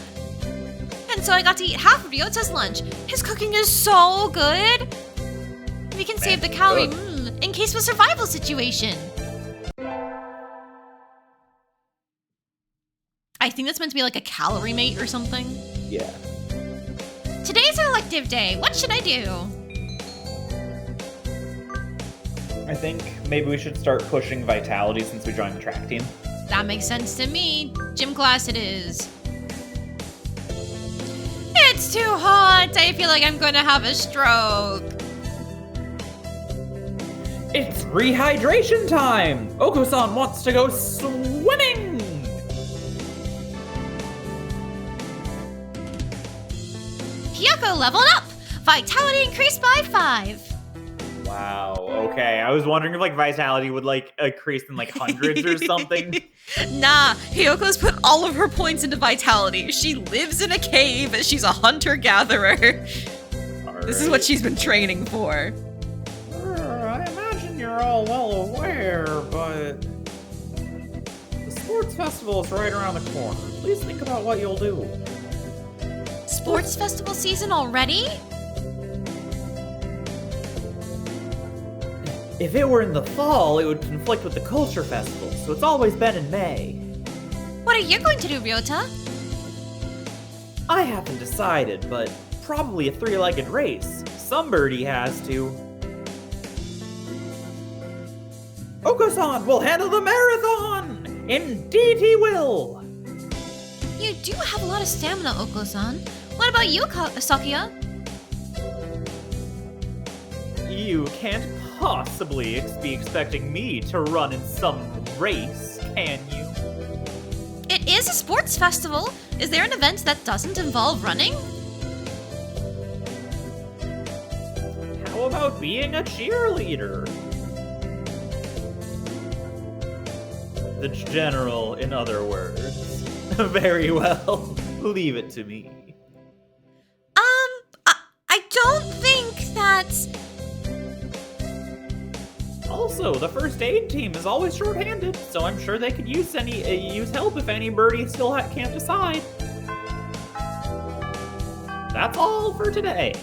And so I got to eat half of Ryota's lunch. His cooking is so good. We can save the calorie in case of a survival situation. I think that's meant to be like a calorie mate or something. Yeah. Today's our elective day. What should I do? I think maybe we should start pushing vitality since we joined the track team. That makes sense to me. Gym class it is. It's too hot. I feel like I'm gonna have a stroke. It's rehydration time! Oko-san wants to go swimming! Hiyoko leveled up! Vitality increased by 5. Wow, okay. I was wondering if, like, vitality would, like, increase in, like, hundreds or something. Nah, Hiyoko's put all of her points into vitality. She lives in a cave, she's a hunter-gatherer. This is what she's been training for. I imagine you're all well aware, but... the sports festival is right around the corner. Please think about what you'll do. Sports festival season already? If it were in the fall, it would conflict with the culture festival, so it's always been in May. What are you going to do, Ryota? I haven't decided, but probably a three-legged race. Somebody has to. Oko-san will handle the marathon! Indeed he will! You do have a lot of stamina, Oko-san. What about you, Sakuya? You can't possibly be expecting me to run in some race, can you? It is a sports festival. Is there an event that doesn't involve running? How about being a cheerleader? The general, in other words. Very well. Leave it to me. I don't think that's... Also, the first aid team is always short-handed, so I'm sure they could use help if anybody still can't decide. That's all for today.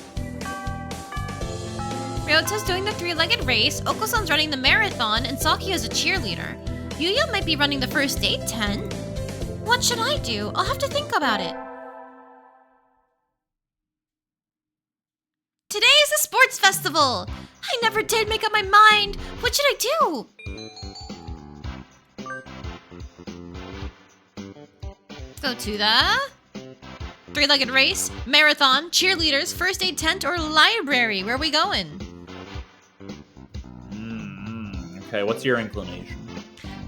Ryota's doing the three-legged race, Oko-san's running the marathon, and Sakuya's a cheerleader. Yuya might be running the first aid tent. What should I do? I'll have to think about it. Today is a sports festival! I never did make up my mind! What should I do? Go to the... three-legged race, marathon, cheerleaders, first aid tent, or library. Where are we going? Okay, what's your inclination?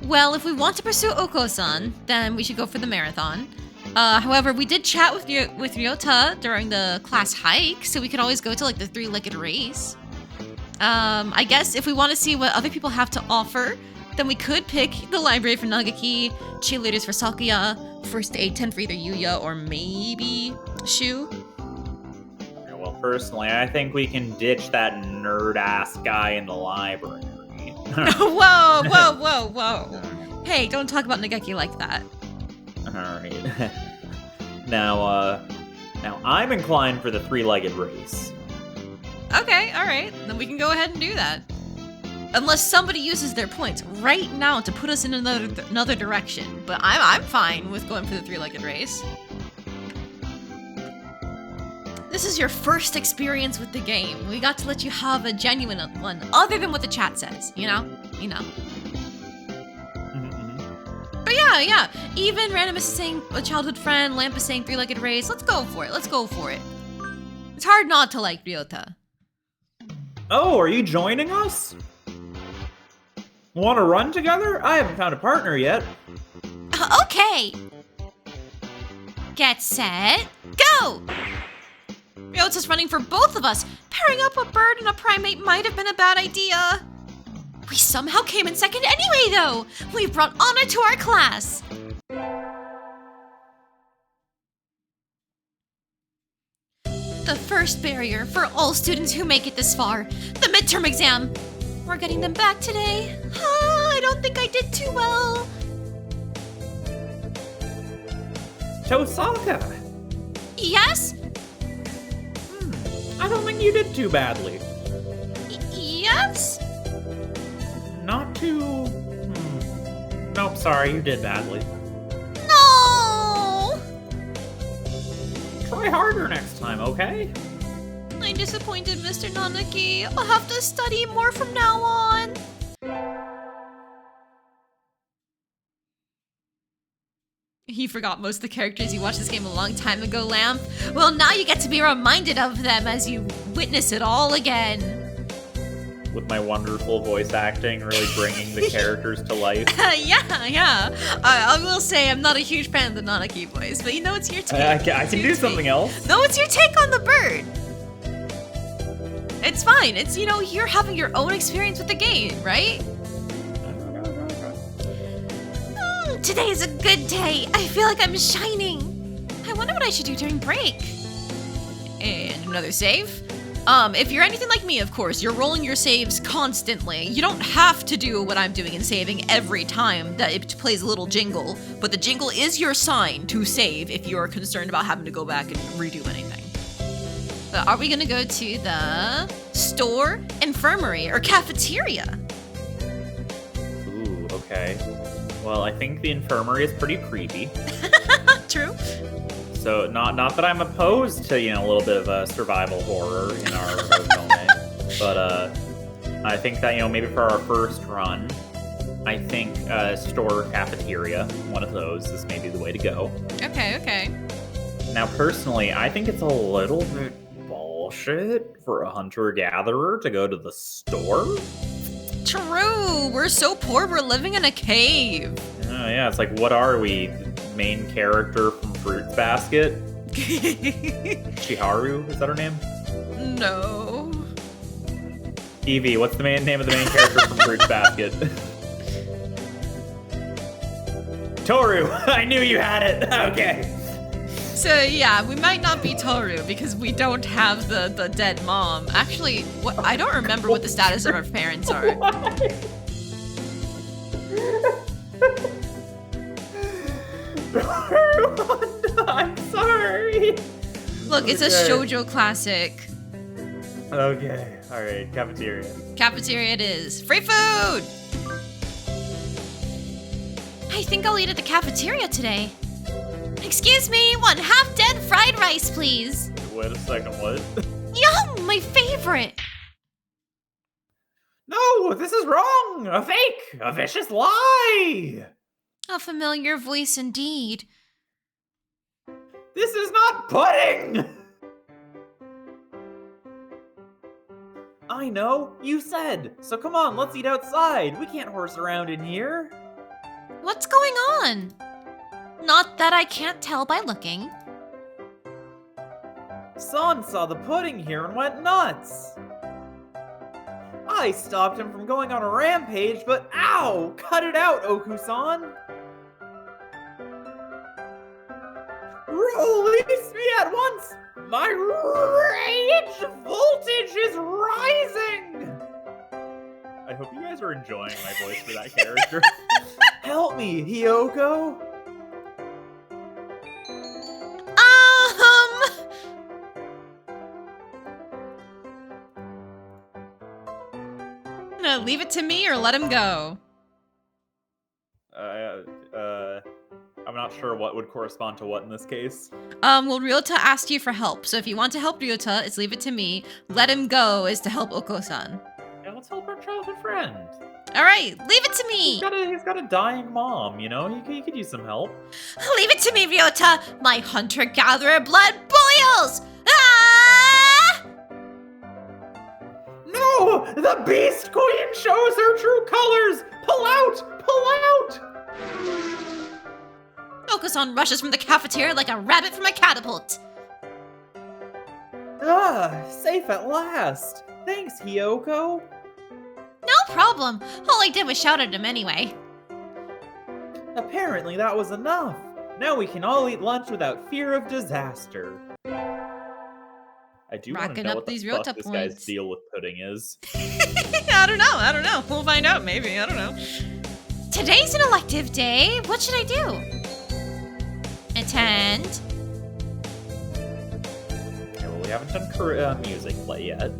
Well, if we want to pursue Oko-san, then we should go for the marathon. However, we did chat with Ryota during the class hike, so we could always go to like the three-legged race. I guess if we want to see what other people have to offer, then we could pick the library for Nagaki, cheerleaders for Sakuya, first aid tent for either Yuya or maybe Shu. Yeah, well, personally, I think we can ditch that nerd-ass guy in the library. Whoa, whoa, whoa, whoa. Hey, don't talk about Nagaki like that. Alright. Now I'm inclined for the three-legged race. Okay, alright. Then we can go ahead and do that. Unless somebody uses their points right now to put us in another direction. But I'm fine with going for the three-legged race. This is your first experience with the game. We got to let you have a genuine one, other than what the chat says, you know? You know. But yeah. Even Random is saying a childhood friend, Lamp is saying three-legged race. Let's go for it. It's hard not to like Ryota. Oh, are you joining us? Want to run together? I haven't found a partner yet. Okay. Get set, go! Ryota's running for both of us. Pairing up a bird and a primate might have been a bad idea. We somehow came in second anyway, though. We've brought honor to our class. The first barrier for all students who make it this far, the midterm exam. We're getting them back today. I don't think I did too well. Tosaka! Yes? I don't think you did too badly. Yes? Not too... Nope, sorry, you did badly. No! Try harder next time, okay? I'm disappointed, Mr. Nanaki. I'll have to study more from now on. He forgot most of the characters. You watched this game a long time ago, Lamp. Well, now you get to be reminded of them as you witness it all again. With my wonderful voice acting, really bringing the characters to life. Yeah. I will say I'm not a huge fan of the Nanaki voice, but you know, it's your take. I can do something else. No, it's your take on the bird. It's fine. It's, you know, you're having your own experience with the game, right? Today is a good day. I feel like I'm shining. I wonder what I should do during break. And another save. If you're anything like me, of course, you're rolling your saves constantly. You don't have to do what I'm doing and saving every time that it plays a little jingle, but the jingle is your sign to save if you're concerned about having to go back and redo anything. But are we gonna go to the store, infirmary, or cafeteria. Ooh, okay. Well, I think the infirmary is pretty creepy. True. So not that I'm opposed to, a little bit of a survival horror in our moment, but I think that, maybe for our first run, I think store cafeteria, one of those is maybe the way to go. Okay. Now, personally, I think it's a little bit bullshit for a hunter-gatherer to go to the store. True. We're so poor, we're living in a cave. Oh, yeah, it's like, what are we? Main character from Fruits Basket? Chiharu, is that her name? No. Evie, what's the name of the main character from Fruits Basket? Toru! I knew you had it! Okay. So yeah, we might not be Toru because we don't have the dead mom. Actually, I don't remember what the status of our parents are. I'm sorry. Look, it's a shoujo classic. Okay, alright, cafeteria. Cafeteria it is. Free food! I think I'll eat at the cafeteria today. Excuse me, 1 half-dead fried rice, please. Wait a second, what? Yum, my favorite. No, this is wrong! A fake! A vicious lie! A familiar voice indeed. This is not pudding! I know, you said. So come on, let's eat outside. We can't horse around in here. What's going on? Not that I can't tell by looking. Son saw the pudding here and went nuts. I stopped him from going on a rampage, but ow! Cut it out, Oku-san! Release me at once! My rage voltage is rising! I hope you guys are enjoying my voice for that character. Help me, Hiyoko! Leave it to me or let him go. I'm not sure what would correspond to what in this case. Well, Ryota asked you for help, so if you want to help Ryota, it's leave it to me. Let him go is to help Oko-san. Yeah, let's help our childhood friend. All right, leave it to me. He's got a dying mom, He could use some help. Leave it to me, Ryota. My hunter-gatherer blood boils. Ah! No! The Beast Queen shows her true colors! Pull out! Pull out! Oko-san rushes from the cafeteria like a rabbit from a catapult. Ah, safe at last. Thanks, Hiyoko. No problem. All I did was shout at him anyway. Apparently that was enough. Now we can all eat lunch without fear of disaster. I do want to know what the fuck this guy's deal with pudding is. I don't know. We'll find out, maybe. I don't know. Today's an elective day. What should I do? Attend. Yeah, well, we haven't done music play yet.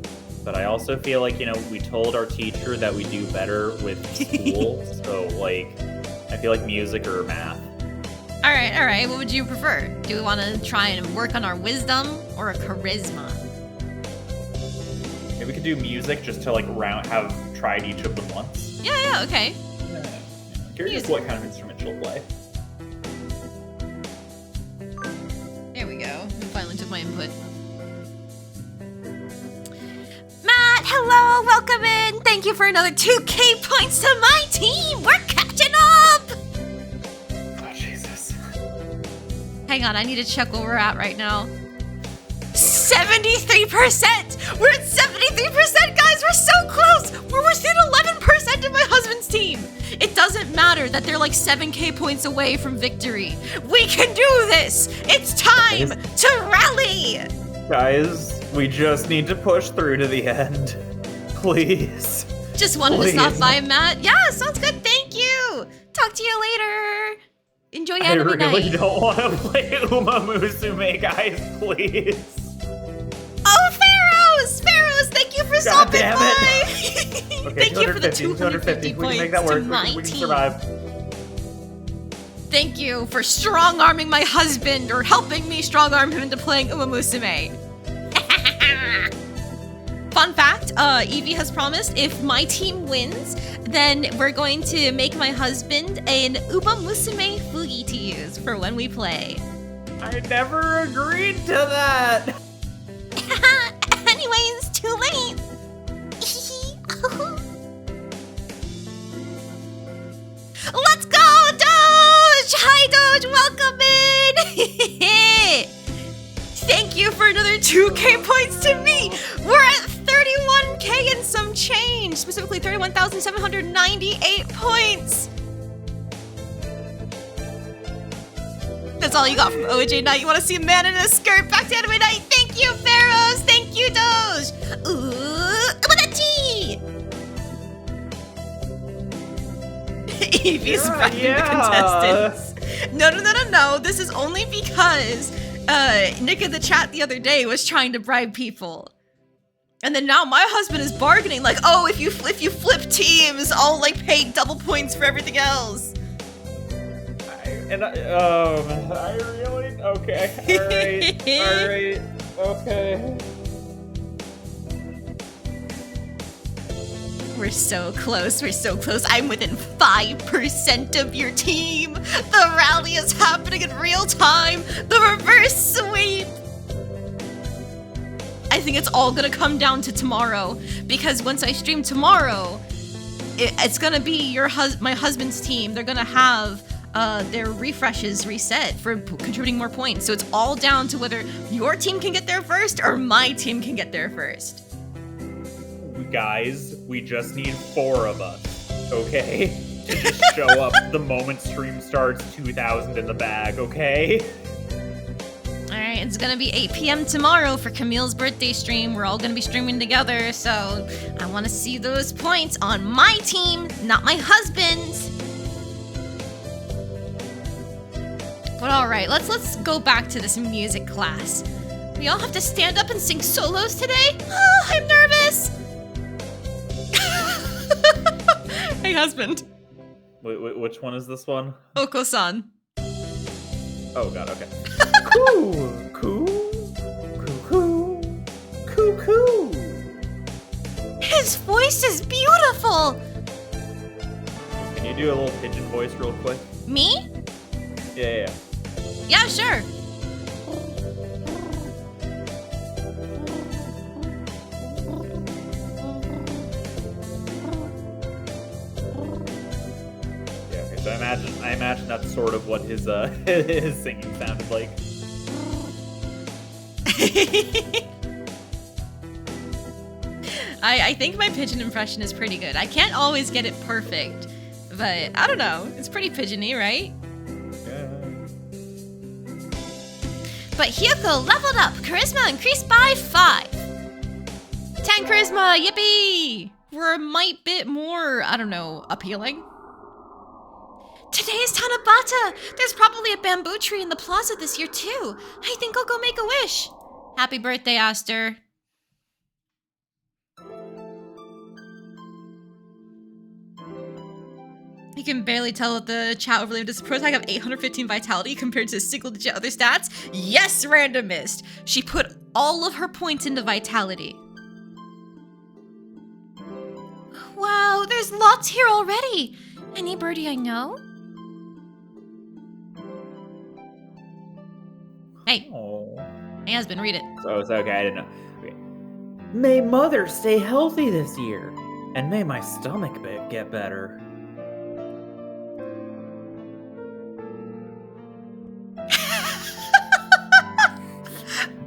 But I also feel like, we told our teacher that we do better with school. So, I feel like music or math. All right. What would you prefer? Do we want to try and work on our wisdom or a charisma? Maybe we could do music just to have tried each of them once. Yeah, okay. Curious what kind of instrument she'll play. There we go. We finally took my input. Matt, hello, welcome in. Thank you for another 2K points to my team. We're catching up. Oh, Jesus. Hang on, I need to check where we're at right now. 73%! We're at 73%, guys! We're so close! We're within 11% of my husband's team! It doesn't matter that they're 7K points away from victory. We can do this! It's time to rally! Guys, we just need to push through to the end. Please. Just wanted to stop by, Matt. Yeah, sounds good. Thank you! Talk to you later! Enjoy anime night. I really don't want to play Uma Musume, guys, please. Oh, Pharaohs! Pharaohs, thank you for for God stopping damn by. it. Okay, Thank you for the 250 We can points make that work. to my We can team. survive. Thank you for strong-arming my husband, or helping me strong-arm him into playing Uma Musume. Fun fact, Evie has promised if my team wins, then we're going to make my husband an Uma Musume Fugi to use for when we play. I never agreed to that. Anyways, too late. Let's go, Doge! Hi, Doge, welcome in! Thank you for another 2k points to me! We're at 31k and some change, specifically 31,798 points! That's all you got from OJ Knight. You want to see a man in a skirt? Back to Anime Night. Thank you, Pharaohs. Thank you, Doge. Ooh, Umanechi. Evie's bribing the contestants. No. This is only because Nick in the chat the other day was trying to bribe people. And then now my husband is bargaining like, oh, if you flip teams, I'll like pay double points for everything else. I really? Okay. Alright. Okay. We're so close. I'm within 5% of your team. The rally is happening in real time. The reverse sweep. I think it's all gonna come down to tomorrow, because once I stream tomorrow, it's gonna be my husband's team. They're gonna have their refreshes reset for contributing more points. So it's all down to whether your team can get there first or my team can get there first. Guys, we just need 4 of us, okay? To just show up the moment stream starts, 2,000 in the bag, okay? Alright, it's gonna be 8 p.m. tomorrow for Camille's birthday stream. We're all gonna be streaming together, so I wanna see those points on my team, not my husband's. But alright, let's go back to this music class. We all have to stand up and sing solos today? Oh, I'm nervous! Hey, husband. Wait, which one is this one? Oko-san. Oh god, okay. Coo. His voice is beautiful! Can you do a little pigeon voice real quick? Me? Yeah. Yeah, sure. So I imagine that's sort of what his his singing sounded like. I think my pigeon impression is pretty good. I can't always get it perfect, but I don't know. It's pretty pigeony, right? Yeah. But Hyuko leveled up. Charisma increased by 5. 10 charisma, yippee! We're a mite bit more, I don't know, appealing. Today is Tanabata! There's probably a bamboo tree in the plaza this year too. I think I'll go make a wish. Happy birthday, Aster. You can barely tell that the chat overlay does pro tag have 815 vitality compared to single-digit other stats. Yes, randomist! She put all of her points into vitality. Wow, there's lots here already. Any birdie I know? Hey. Oh. My husband, read it. So it's okay, I didn't know. Okay. May mother stay healthy this year, and may my stomach get better.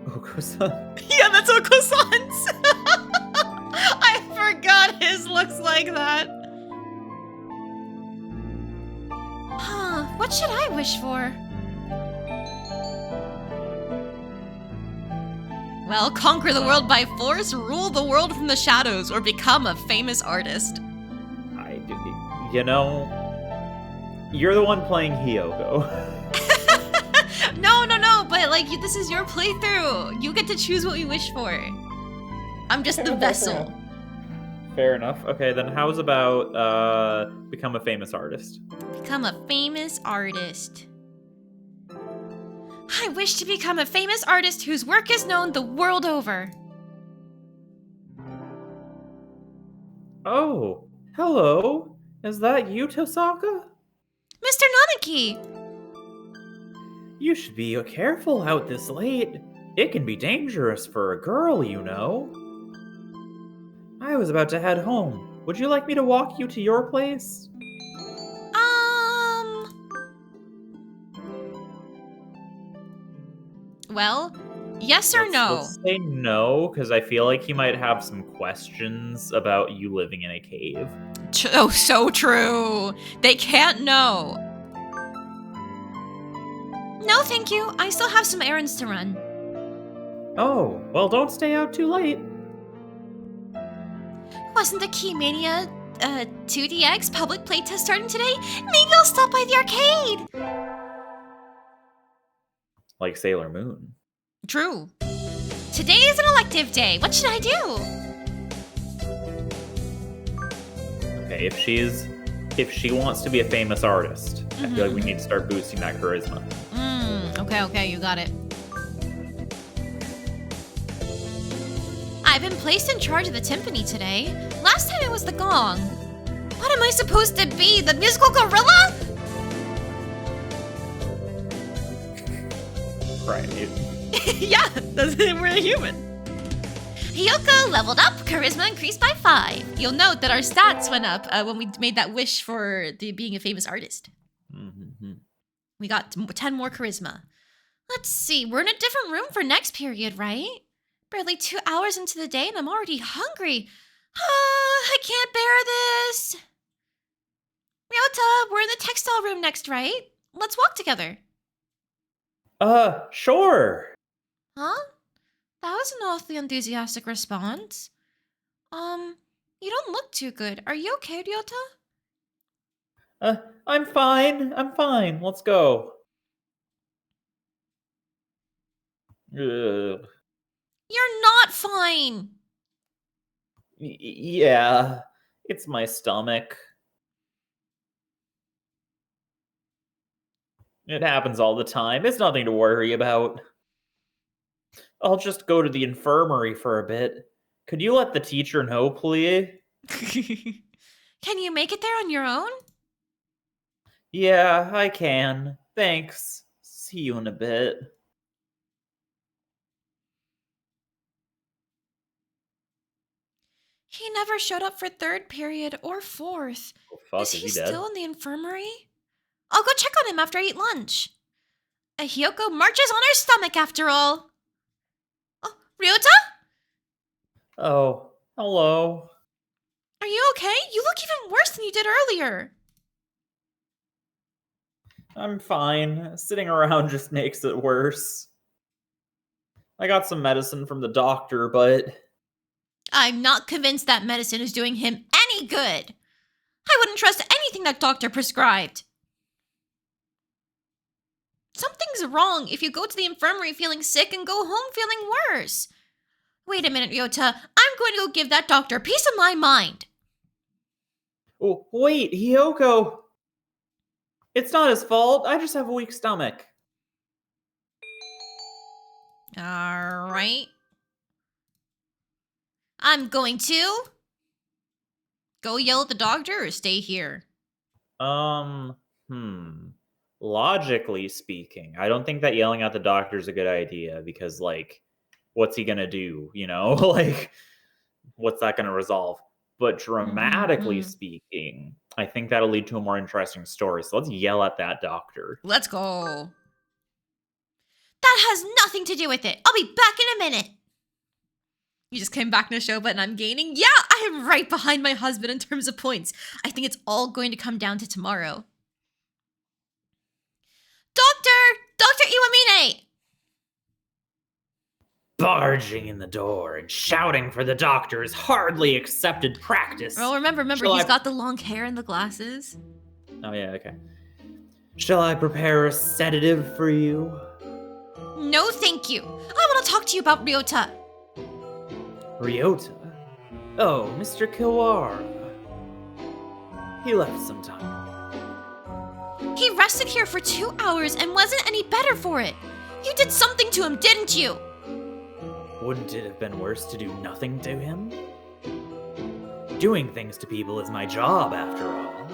Oko-san. Yeah, that's Oko-san's. I forgot his looks like that. Huh, what should I wish for? Well, conquer the world by force, rule the world from the shadows, or become a famous artist. You know, you're the one playing Hyoko. No, but like, this is your playthrough. You get to choose what you wish for. I'm just the vessel. Fair enough. Okay, then how's about become a famous artist? Become a famous artist. I wish to become a famous artist whose work is known the world over. Oh, hello. Is that you, Tosaka? Mr. Nanaki! You should be careful out this late. It can be dangerous for a girl, you know. I was about to head home. Would you like me to walk you to your place? Well, yes or no? Let's say no, because I feel like he might have some questions about you living in a cave. Oh, so true. They can't know. No, thank you. I still have some errands to run. Oh, well, don't stay out too late. Wasn't the Keymania 2DX public playtest starting today? Maybe I'll stop by the arcade. Like Sailor Moon. True. Today is an elective day. What should I do? Okay, if she wants to be a famous artist, I feel like we need to start boosting that charisma. Okay, you got it. I've been placed in charge of the timpani today. Last time it was the gong. What am I supposed to be, the musical gorilla? Right. Yeah, we're a human. Hyoko leveled up, charisma increased by 5. You'll note that our stats went up when we made that wish for being a famous artist. Mm-hmm. We got 10 more charisma. Let's see, we're in a different room for next period, right? Barely 2 hours into the day and I'm already hungry. I can't bear this. Ryota, we're in the textile room next, right? Let's walk together. Sure. Huh? That was an awfully enthusiastic response. You don't look too good. Are you okay, Ryota? I'm fine. Let's go. Ugh. You're not fine. Yeah, it's my stomach. It happens all the time. It's nothing to worry about. I'll just go to the infirmary for a bit. Could you let the teacher know, please? Can you make it there on your own? Yeah, I can. Thanks. See you in a bit. He never showed up for 3rd period or 4th. Oh, fuck, Is he dead? still in the infirmary? I'll go check on him after I eat lunch. Hyoko marches on her stomach after all. Oh, Ryota? Oh, hello. Are you okay? You look even worse than you did earlier. I'm fine. Sitting around just makes it worse. I got some medicine from the doctor, but... I'm not convinced that medicine is doing him any good. I wouldn't trust anything that doctor prescribed. Something's wrong if you go to the infirmary feeling sick and go home feeling worse. Wait a minute, Ryota. I'm going to go give that doctor a piece of my mind. Oh, wait, Hyoko! It's not his fault. I just have a weak stomach. Alright. I'm going to go yell at the doctor or stay here. Logically speaking, I don't think that yelling at the doctor is a good idea because, like, what's he gonna do? You know, like, what's that gonna resolve? But dramatically speaking, I think that'll lead to a more interesting story. So let's yell at that doctor. Let's go. That has nothing to do with it. I'll be back in a minute. You just came back in a show, but I'm gaining? Yeah, I am right behind my husband in terms of points. I think it's all going to come down to tomorrow. Dr. Iwamine! Barging in the door and shouting for the doctor is hardly accepted practice. Oh, remember, he's got the long hair and the glasses. Oh, yeah, okay. Shall I prepare a sedative for you? No, thank you. I want to talk to you about Ryota. Ryota? Oh, Mr. Kiwara. He left some time. He rested here for 2 hours and wasn't any better for it. You did something to him, didn't you? Wouldn't it have been worse to do nothing to him? Doing things to people is my job, after all.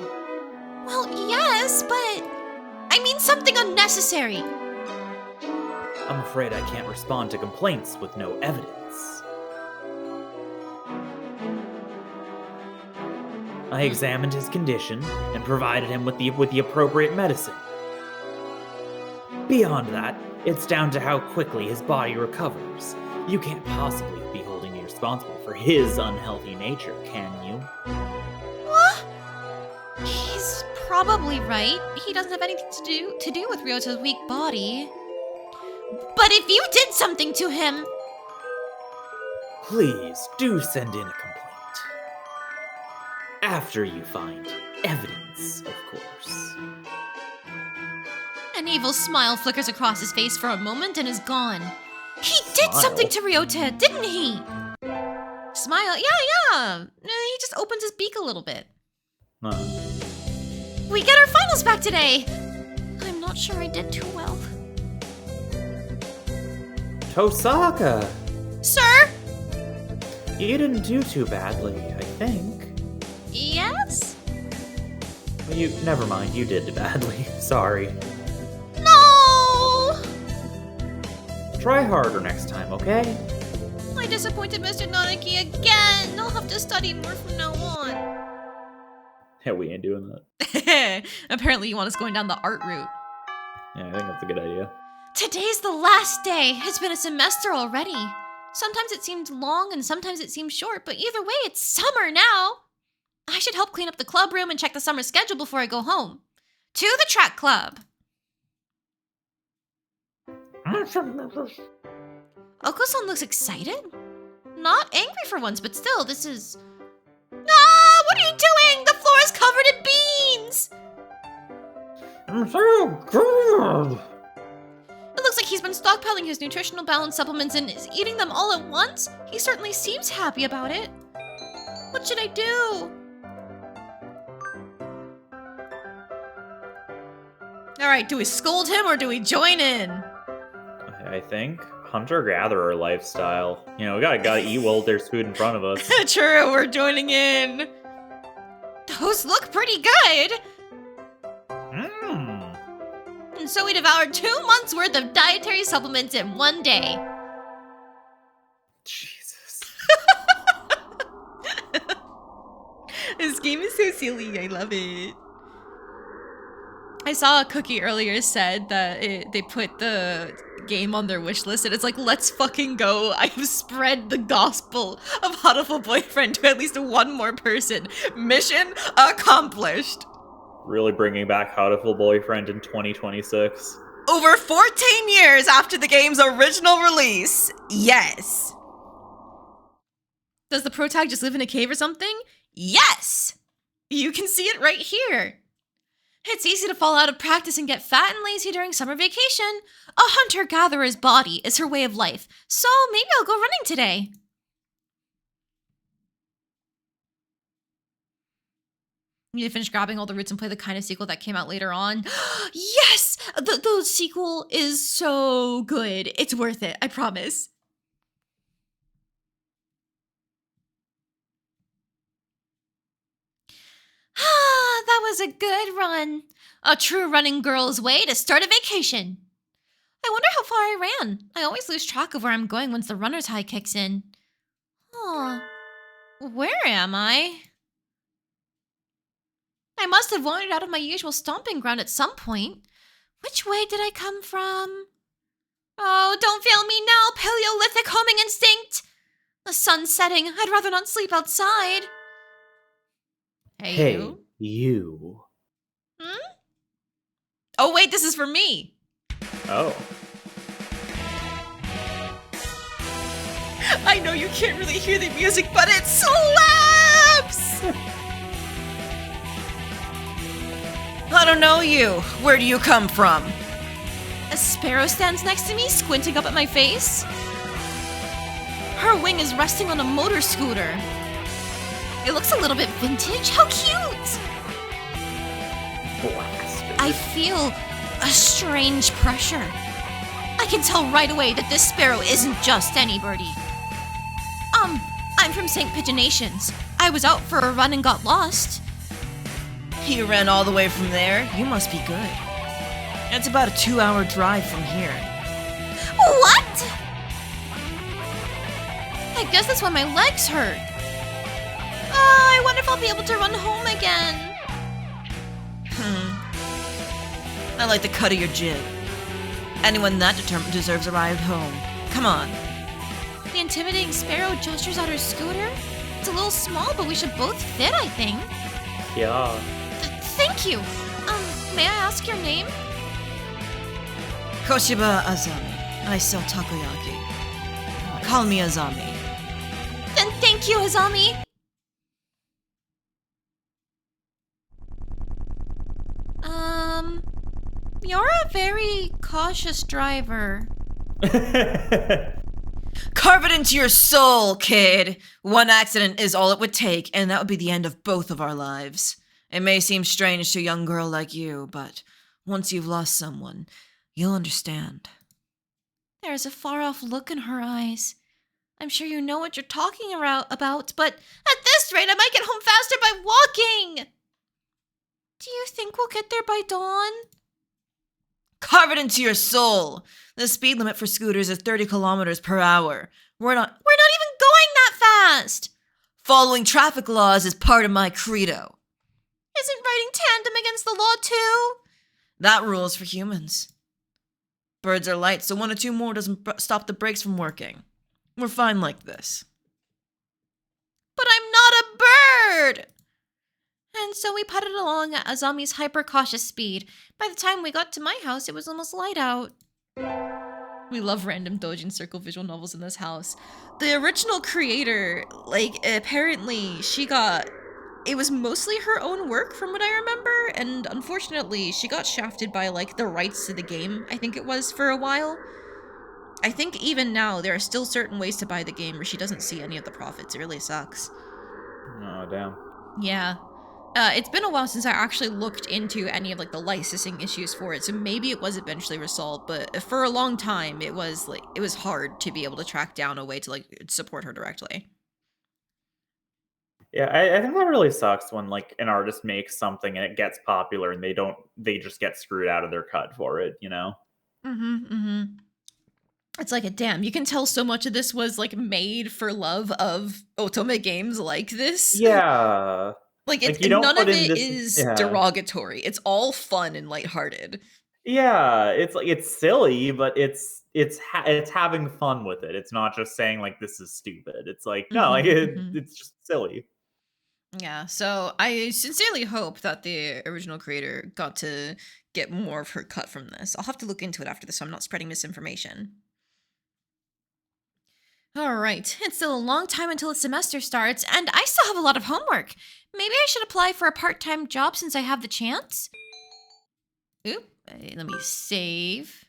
Well, yes, but I mean something unnecessary. I'm afraid I can't respond to complaints with no evidence. I examined his condition and provided him with the appropriate medicine. Beyond that, it's down to how quickly his body recovers. You can't possibly be holding me responsible for his unhealthy nature, can you? What? He's probably right. He doesn't have anything to do with Ryota's weak body. But if you did something to him... Please, do send in a complaint. After you find evidence, of course. An evil smile flickers across his face for a moment and is gone. He did Smile? something to Ryota, didn't he? Smile? Yeah. He just opens his beak a little bit. We get our finals back today. I'm not sure I did too well. Tosaka! Sir? You didn't do too badly, I think. Yes? Never mind, you did badly. Sorry. No! Try harder next time, okay? I disappointed Mr. Nanaki again. I'll have to study more from now on. Yeah, we ain't doing that. Apparently you want us going down the art route. Yeah, I think that's a good idea. Today's the last day. It's been a semester already. Sometimes it seemed long and sometimes it seemed short, but either way, it's summer now. I should help clean up the club room and check the summer schedule before I go home. To the track club. Oko-san looks excited. Not angry for once, but still, this is... Ah! What are you doing? The floor is covered in beans! I'm so good! It looks like he's been stockpiling his nutritional balance supplements and is eating them all at once. He certainly seems happy about it. What should I do? Alright, do we scold him or do we join in? I think hunter-gatherer lifestyle. You know, we gotta eat while there's food in front of us. True, we're joining in. Those look pretty good. And so we devoured 2 months worth of dietary supplements in one day. Jesus. This game is so silly, I love it. I saw a cookie earlier said that they put the game on their wish list and it's like, let's fucking go. I have spread the gospel of Hatoful Boyfriend to at least one more person. Mission accomplished. Really bringing back Hatoful Boyfriend in 2026. Over 14 years after the game's original release. Yes. Does the protag just live in a cave or something? Yes. You can see it right here. It's easy to fall out of practice and get fat and lazy during summer vacation. A hunter-gatherer's body is her way of life, so maybe I'll go running today. You need to finish grabbing all the roots and play the kind of sequel that came out later on. Yes! The sequel is so good. It's worth it, I promise. That was a good run. A true running girl's way to start a vacation. I wonder how far I ran. I always lose track of where I'm going once the runner's high kicks in. Oh, where am I? I must have wandered out of my usual stomping ground at some point. Which way did I come from? Oh, don't fail me now, Paleolithic homing instinct! The sun's setting. I'd rather not sleep outside. Hey, you. Oh, wait, this is for me. Oh. I know you can't really hear the music, but it slaps! I don't know you. Where do you come from? A sparrow stands next to me, squinting up at my face. Her wing is resting on a motor scooter. It looks a little bit vintage. How cute! Blasted. I feel a strange pressure. I can tell right away that this sparrow isn't just any birdie. I'm from St. Pigeonations. I was out for a run and got lost. You ran all the way from there? You must be good. It's about a 2-hour drive from here. What? I guess that's why my legs hurt. I wonder if I'll be able to run home again. I like the cut of your jib. Anyone that determined deserves a ride home. Come on. The intimidating sparrow gestures at her scooter. It's a little small, but we should both fit, I think. Yeah. Thank you. May I ask your name? Koshiba Azami. I sell takoyaki. Call me Azami. Then thank you, Azami. You're a very cautious driver. Carve it into your soul, kid. One accident is all it would take, and that would be the end of both of our lives. It may seem strange to a young girl like you, but once you've lost someone, you'll understand. There's a far-off look in her eyes. I'm sure you know what you're talking about, but at this rate, I might get home faster by walking. Do you think we'll get there by dawn? Carve it into your soul. The speed limit for scooters is 30 kilometers per hour. We're not even going that fast. Following traffic laws is part of my credo. Isn't riding tandem against the law too? That rule is for humans. Birds are light, so 1 or 2 more doesn't stop the brakes from working. We're fine like this. But I'm not a bird! And so we putted along at Azami's hyper-cautious speed. By the time we got to my house, it was almost light out. We love random doujin circle visual novels in this house. The original creator, apparently it was mostly her own work from what I remember, and unfortunately, she got shafted by, the rights to the game, I think it was, for a while. I think even now, there are still certain ways to buy the game where she doesn't see any of the profits. It really sucks. Oh, damn. Yeah. It's been a while since I actually looked into any of, the licensing issues for it, so maybe it was eventually resolved, but for a long time, it was hard to be able to track down a way to, support her directly. Yeah, I think that really sucks when, an artist makes something and it gets popular and they just get screwed out of their cut for it, you know? It's damn, you can tell so much of this was, made for love of otome games like this. Yeah. None of it is derogatory. It's all fun and lighthearted. Yeah, it's silly, but it's having fun with it. It's not just saying this is stupid. It's it's just silly. Yeah, so I sincerely hope that the original creator got to get more of her cut from this. I'll have to look into it after this so I'm not spreading misinformation. Alright, it's still a long time until the semester starts, and I still have a lot of homework. Maybe I should apply for a part-time job since I have the chance? Oop, let me save.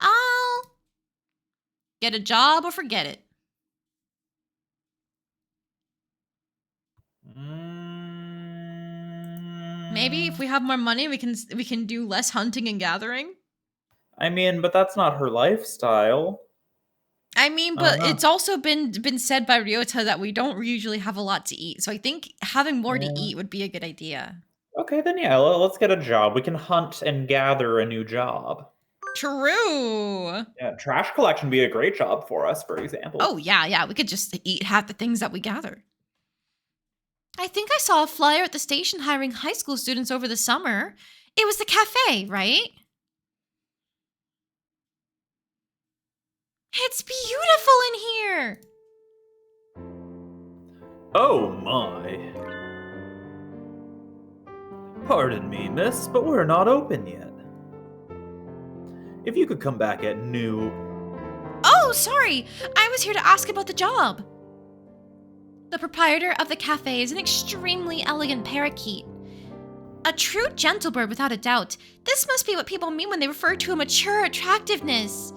I'll get a job or forget it. Maybe if we have more money, we can do less hunting and gathering. I mean, but that's not her lifestyle. I mean, but it's also been said by Ryota that we don't usually have a lot to eat. So I think having more to eat would be a good idea. Okay, then yeah, let's get a job. We can hunt and gather a new job. True. Yeah, trash collection would be a great job for us, for example. Oh, yeah. We could just eat half the things that we gather. I think I saw a flyer at the station hiring high school students over the summer. It was the cafe, right? It's beautiful in here! Oh my. Pardon me, miss, but we're not open yet. If you could come back at noon. Oh, sorry! I was here to ask about the job. The proprietor of the cafe is an extremely elegant parakeet. A true gentlebird without a doubt. This must be what people mean when they refer to a mature attractiveness.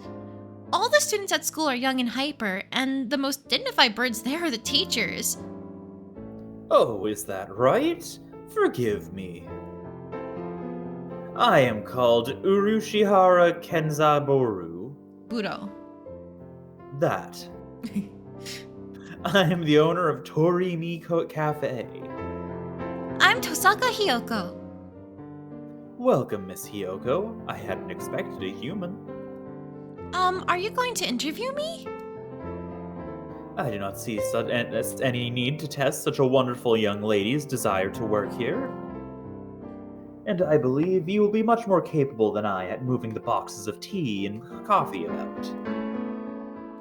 All the students at school are young and hyper, and the most dignified birds there are the teachers. Oh, is that right? Forgive me. I am called Urushihara Kenzaboru. Budo. That. I am the owner of Torimi Cafe. I'm Tosaka Hiyoko. Welcome, Miss Hiyoko. I hadn't expected a human. Are you going to interview me? I do not see any need to test such a wonderful young lady's desire to work here. And I believe you will be much more capable than I at moving the boxes of tea and coffee about.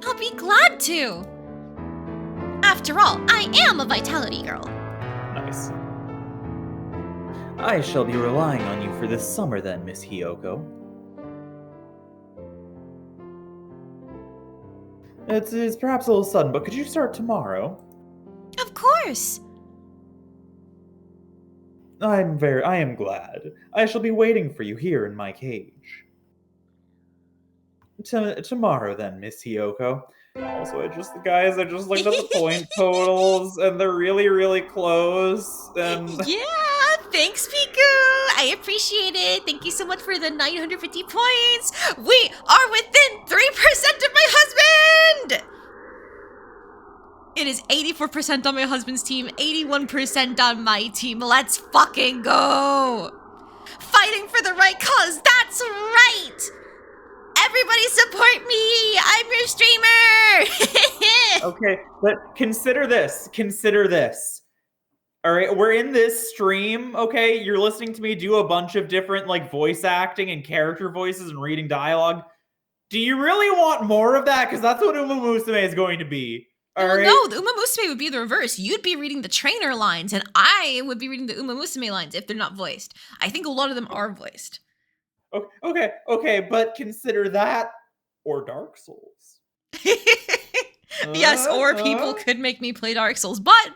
I'll be glad to. After all, I am a vitality girl. Nice. I shall be relying on you for this summer then, Miss Hiyoko. It's perhaps a little sudden, but could you start tomorrow? Of course. I am glad. I shall be waiting for you here in my cage. Tomorrow then, Miss Hiyoko. Also, I just looked at the point totals, and they're really, really close, and... Yeah, thanks, Piku. I appreciate it. Thank you so much for the 950 points. We are within 3% of my husband! It is 84% on my husband's team, 81% on my team. Let's fucking go! Fighting for the right cause, that's right! Everybody support me! I'm your streamer! Okay, but consider this. Alright, we're in this stream, okay? You're listening to me do a bunch of different, like, voice acting and character voices and reading dialogue. Do you really want more of that? Because that's what Uma Musume is going to be. Well, no, the Uma Musume would be the reverse. You'd be reading the trainer lines, and I would be reading the Uma Musume lines if they're not voiced. I think a lot of them are voiced. Okay, but consider that or Dark Souls. Yes, or people could make me play Dark Souls, but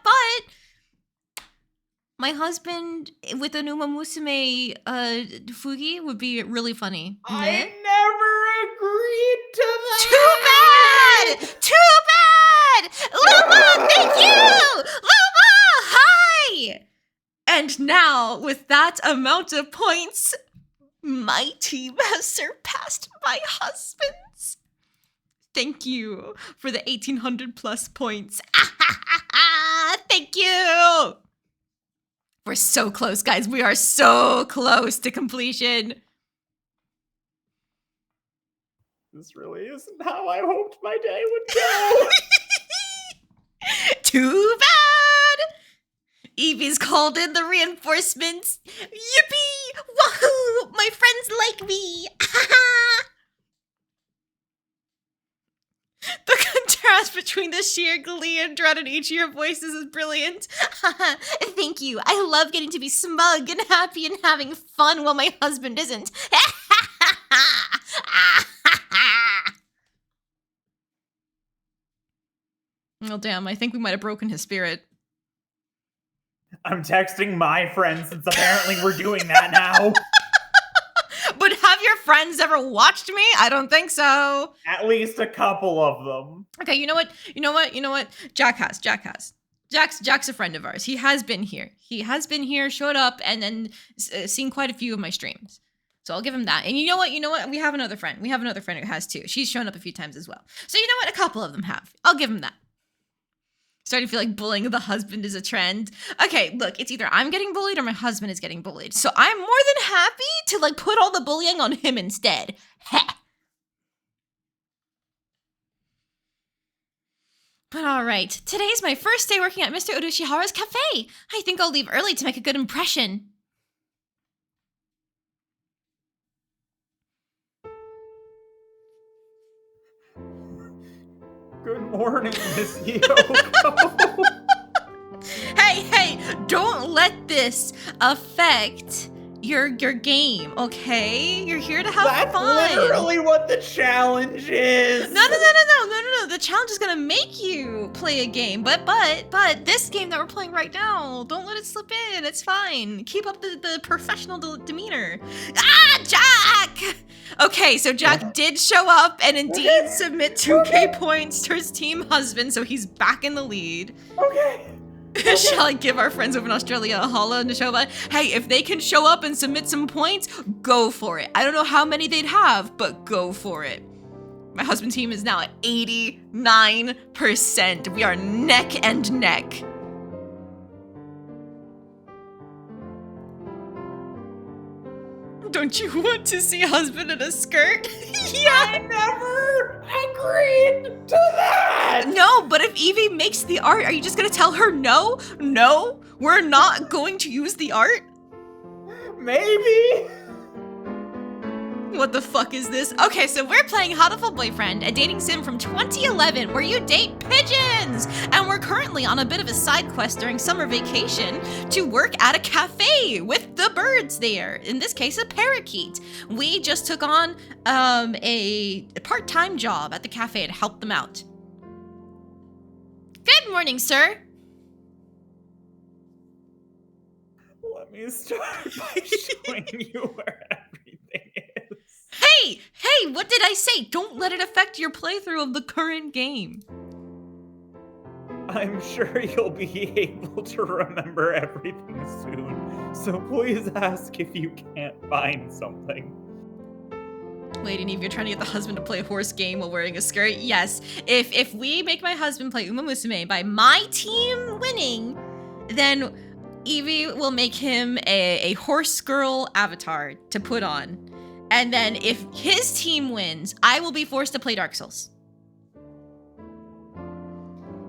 my husband with an Uma Musume Fugi would be really funny. I never agreed to that. Too bad! Luma, thank you! Luma, hi! And now, with that amount of points, my team has surpassed my husband's. Thank you for the 1,800 plus points. Thank you! We're so close, guys. We are so close to completion. This really isn't how I hoped my day would go. Too bad! Evie's called in the reinforcements. Yippee! Wahoo! My friends like me! The contrast between the sheer glee and dread in each of your voices is brilliant. Thank you. I love getting to be smug and happy and having fun while my husband isn't. Oh, damn. I think we might have broken his spirit. I'm texting my friends since apparently we're doing that now. But have your friends ever watched me? I don't think so. At least a couple of them. Okay, you know what? Jack has. Jack's a friend of ours. He has been here, showed up, and then seen quite a few of my streams. So I'll give him that. And you know what? We have another friend. who has too. She's shown up a few times as well. So you know what? A couple of them have. I'll give him that. Starting to feel like bullying the husband is a trend. Okay, look, it's either I'm getting bullied or my husband is getting bullied. So I'm more than happy to like put all the bullying on him instead. Heh. But all right, today's my first day working at Mr. Urushihara's cafe. I think I'll leave early to make a good impression. Good morning, Miss Hiyoko. Hey, don't let this affect your game, okay? You're here to have fun. That's literally what the challenge is. No. The challenge is gonna make you play a game, but this game that we're playing right now, don't let it slip in. It's fine. Keep up the professional demeanor. Jack! Okay, so Jack did show up and indeed submit 2K points to his team husband, so he's back in the lead. Okay. Shall I give our friends over in Australia a holla, Neshoba? Hey, if they can show up and submit some points, go for it. I don't know how many they'd have, but go for it. My husband's team is now at 89%. We are neck and neck. Don't you want to see husband in a skirt? Yeah. I never agreed to that. No, but if Evie makes the art, are you just gonna tell her no? No, we're not going to use the art? Maybe. What the fuck is this? Okay, so we're playing Hatoful Boyfriend, a dating sim from 2011 where you date pigeons! And we're currently on a bit of a side quest during summer vacation to work at a cafe with the birds there. In this case, a parakeet. We just took on a part-time job at the cafe to help them out. Good morning, sir. Let me start by showing you where everything is. Hey, what did I say? Don't let it affect your playthrough of the current game. I'm sure you'll be able to remember everything soon, so please ask if you can't find something. Wait, and if you're trying to get the husband to play a horse game while wearing a skirt, yes. If we make my husband play Uma Musume by my team winning, then Evie will make him a horse girl avatar to put on. And then if his team wins, I will be forced to play Dark Souls.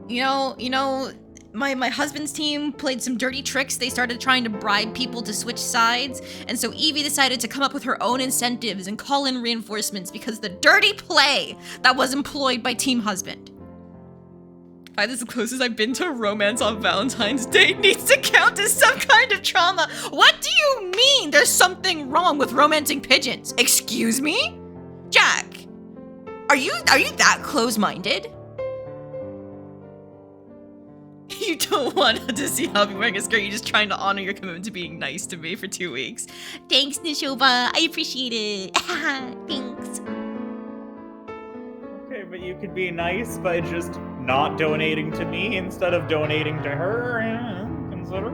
You know, my husband's team played some dirty tricks. They started trying to bribe people to switch sides. And so Evie decided to come up with her own incentives and call in reinforcements because the dirty play that was employed by Team Husband. If this is the closest I've been to romance on Valentine's Day needs to count as some kind of trauma. What do you mean there's something wrong with romancing pigeons? Excuse me? Jack, are you that close-minded? You don't want to see how I'm wearing a skirt. You're just trying to honor your commitment to being nice to me for 2 weeks. Thanks, Nishoba. I appreciate it. Thanks. Okay, but you could be nice by just not donating to me instead of donating to her. Consider.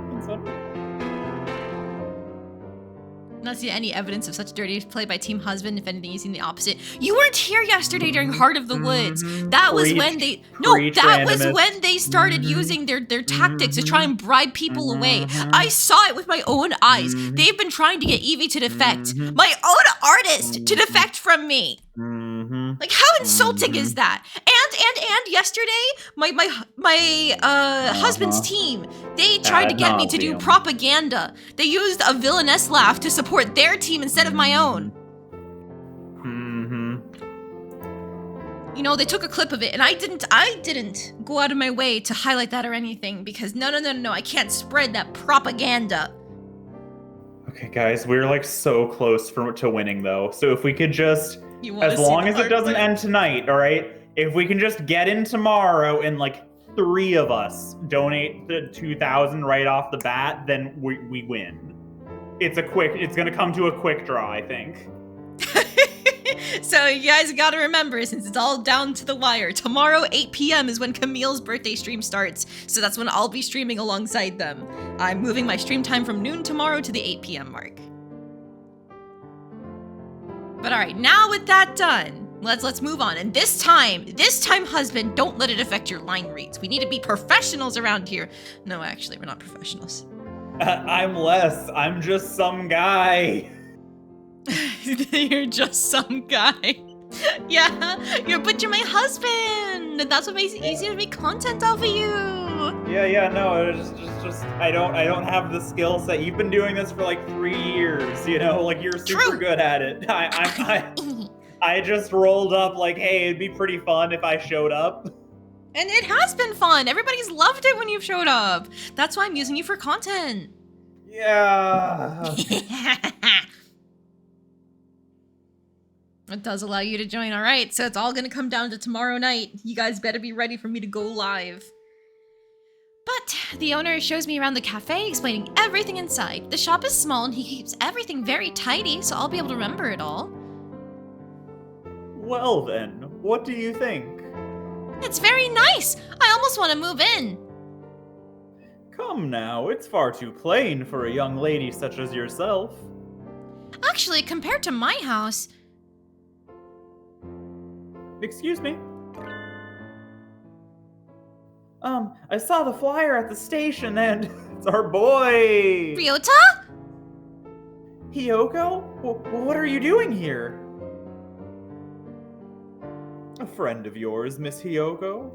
Not seen any evidence of such dirty play by Team Husband. If anything, you've seen the opposite. You weren't here yesterday during Heart of the Woods. That was when they when they started using their tactics to try and bribe people away. I saw it with my own eyes. They've been trying to get Evie to defect. My own artist to defect from me. Like, how insulting is that? And yesterday, my husband's team, they tried to get me to do propaganda. They used a villainess laugh to support their team instead of my own. You know, they took a clip of it, and I didn't go out of my way to highlight that or anything, because no, I can't spread that propaganda. Okay, guys, we're like so close to winning, though. So if we could just, as long as it doesn't end tonight, all right? If we can just get in tomorrow and like 3 of us donate the 2,000 right off the bat, then we win. It's gonna come to a quick draw, I think. So you guys gotta remember, since it's all down to the wire, tomorrow 8 p.m. is when Camille's birthday stream starts. So that's when I'll be streaming alongside them. I'm moving my stream time from noon tomorrow to the 8 p.m. mark. But all right, now with that done, let's move on. And this time, husband, don't let it affect your line reads. We need to be professionals around here. No, actually, we're not professionals. I'm less. I'm just some guy. You're just some guy. Yeah, but you're my husband. That's what makes it easier to make content off of you. Yeah, no, it's just I don't have the skill set. You've been doing this for like 3 years, you know, like you're super good at it. I just rolled up like, hey, it'd be pretty fun if I showed up. And it has been fun. Everybody's loved it when you've showed up. That's why I'm using you for content. Yeah. It does allow you to join. All right, so it's all going to come down to tomorrow night. You guys better be ready for me to go live. But the owner shows me around the cafe, explaining everything inside. The shop is small and he keeps everything very tidy, so I'll be able to remember it all. Well then, what do you think? It's very nice. I almost want to move in. Come now, it's far too plain for a young lady such as yourself. Actually, compared to my house... Excuse me? I saw the flyer at the station and it's our boy! Ryota? Hiyoko? What are you doing here? A friend of yours, Miss Hiyoko?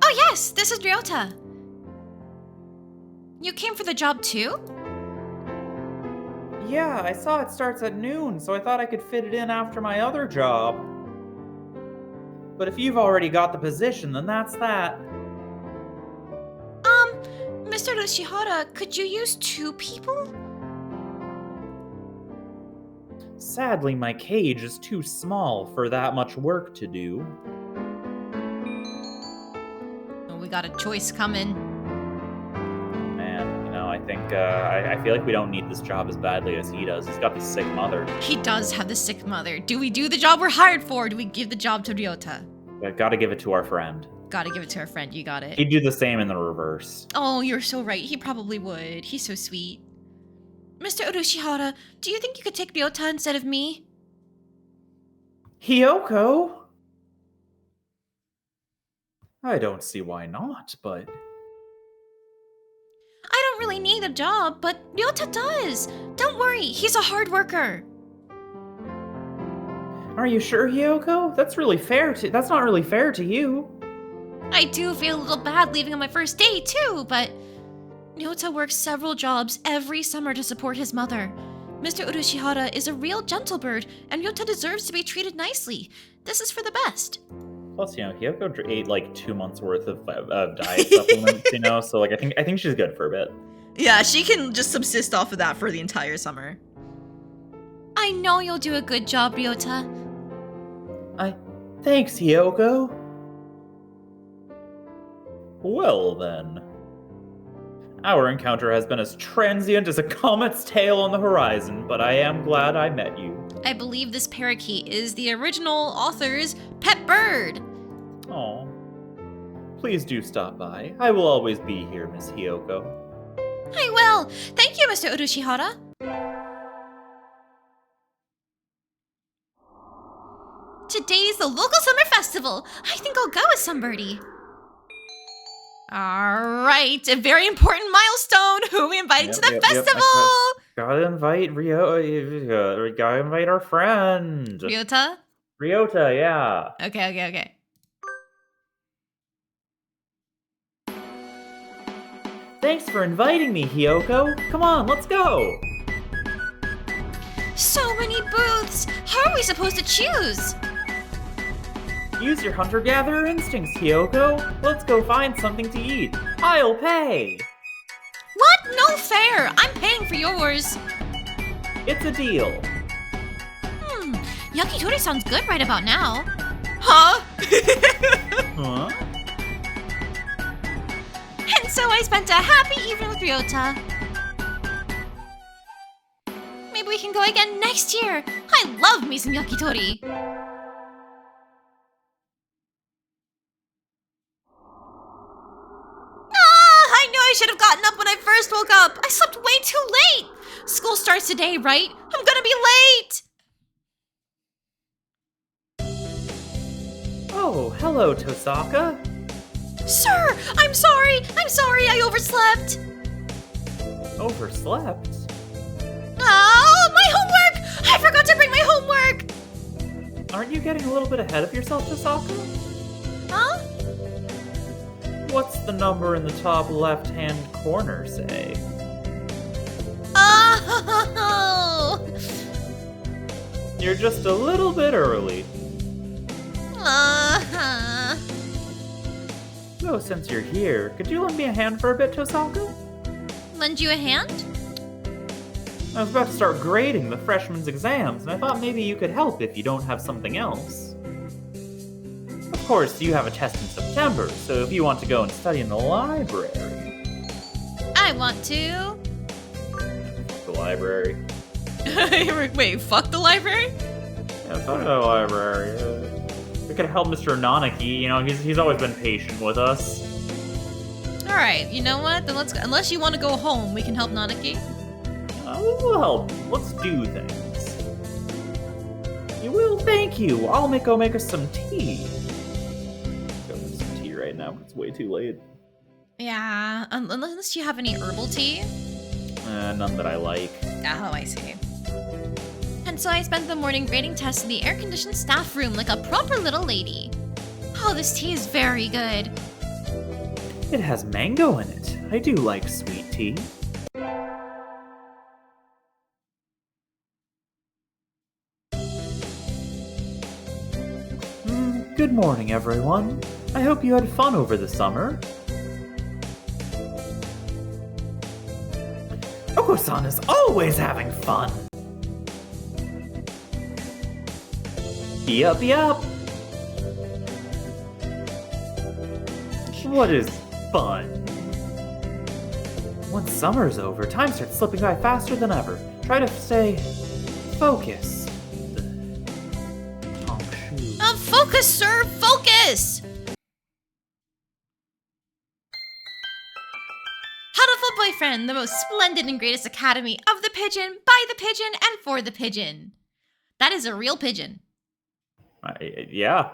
Oh yes, this is Ryota. You came for the job too? Yeah, I saw it starts at noon, so I thought I could fit it in after my other job. But if you've already got the position, then that's that. Mr. Yoshihara, could you use 2 people? Sadly, my cage is too small for that much work to do. Oh, we got a choice coming. Man, I think, I feel like we don't need this job as badly as he does. He's got the sick mother. He does have the sick mother. Do we do the job we're hired for, or do we give the job to Ryota? But gotta give it to our friend. Gotta give it to our friend, you got it. He'd do the same in the reverse. Oh, you're so right. He probably would. He's so sweet. Mr. Urushihara, do you think you could take Ryota instead of me? Hiyoko? I don't see why not, but... I don't really need a job, but Ryota does. Don't worry, he's a hard worker. Are you sure, Hiyoko? That's not really fair to you. I do feel a little bad leaving on my first day, too, but Ryota works several jobs every summer to support his mother. Mr. Urushihara is a real gentle bird, and Ryota deserves to be treated nicely. This is for the best. Plus, Hiyoko ate like 2 months worth of diet supplements, so like I think she's good for a bit. Yeah, she can just subsist off of that for the entire summer. I know you'll do a good job, Ryota. Thanks, Hiyoko. Well then. Our encounter has been as transient as a comet's tail on the horizon, but I am glad I met you. I believe this parakeet is the original author's pet bird. Aw. Please do stop by. I will always be here, Miss Hiyoko. I will. Thank you, Mr. Urushihara. Today's the local summer festival. I think I'll go with somebody. All right, a very important milestone. Who we invited to the festival? Gotta invite we gotta invite our friend. Ryota? Ryota, yeah. Okay. Thanks for inviting me, Hiyoko. Come on, let's go. So many booths. How are we supposed to choose? Use your hunter-gatherer instincts, Hiyoko. Let's go find something to eat. I'll pay. What? No fair. I'm paying for yours. It's a deal. Yakitori sounds good right about now. Huh? Huh? And so I spent a happy evening with Ryota. Maybe we can go again next year. I love me some yakitori. I knew I should have gotten up when I first woke up. I slept way too late. School starts today, right? I'm gonna be late. Oh, hello, Tosaka. Sir, I'm sorry. I overslept. Overslept? Oh, my homework! I forgot to bring my homework. Aren't you getting a little bit ahead of yourself, Tosaka? Huh? What's the number in the top left-hand corner say? Oh! You're just a little bit early. Uh-huh. So, since you're here, could you lend me a hand for a bit, Tosaka? Lend you a hand? I was about to start grading the freshmen's exams, and I thought maybe you could help if you don't have something else. Of course, you have a test in September, so if you want to go and study in the library... I want to. The library? Wait, fuck the library? Yeah, fuck the library. We could help Mr. Nanaki, he's always been patient with us. Alright, you know what? Then let's go. Unless you want to go home, we can help Nanaki. We'll help. Let's do things. You will? Thank you. I'll go make us some tea. Go make some tea right now. It's way too late. Yeah, unless you have any herbal tea. None that I like. Oh, I see. And so I spent the morning grading tests in the air-conditioned staff room like a proper little lady. Oh, this tea is very good. It has mango in it. I do like sweet tea. Good morning, everyone. I hope you had fun over the summer. Oko-san is always having fun. Yup, yup. What is fun? Once summer's over, time starts slipping by faster than ever. Try to stay focused. Focus, sir! Focus! Hatoful Boyfriend, the most splendid and greatest academy of the pigeon, by the pigeon, and for the pigeon. That is a real pigeon. Yeah.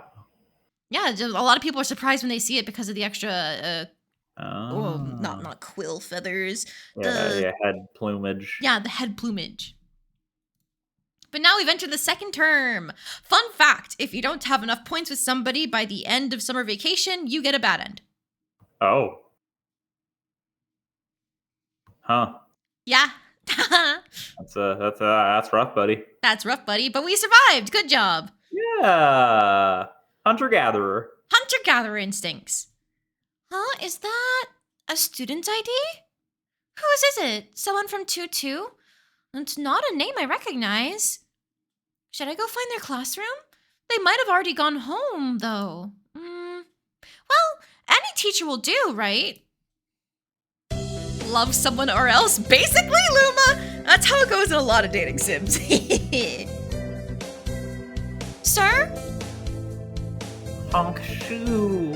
Yeah, a lot of people are surprised when they see it because of the extra, not quill feathers. Yeah, head plumage. Yeah, the head plumage. But now we've entered the second term. Fun fact, if you don't have enough points with somebody by the end of summer vacation, you get a bad end. Oh. Huh. Yeah. That's rough, buddy. That's rough, buddy, but we survived. Good job. Yeah. Hunter-gatherer. Hunter-gatherer instincts. Huh? Is that a student's ID? Whose is it? Someone from 2-2? It's not a name I recognize. Should I go find their classroom? They might have already gone home, though. Well, any teacher will do, right? Love someone or else, basically, Luma! That's how it goes in a lot of dating sims. Sir? Honk shoe.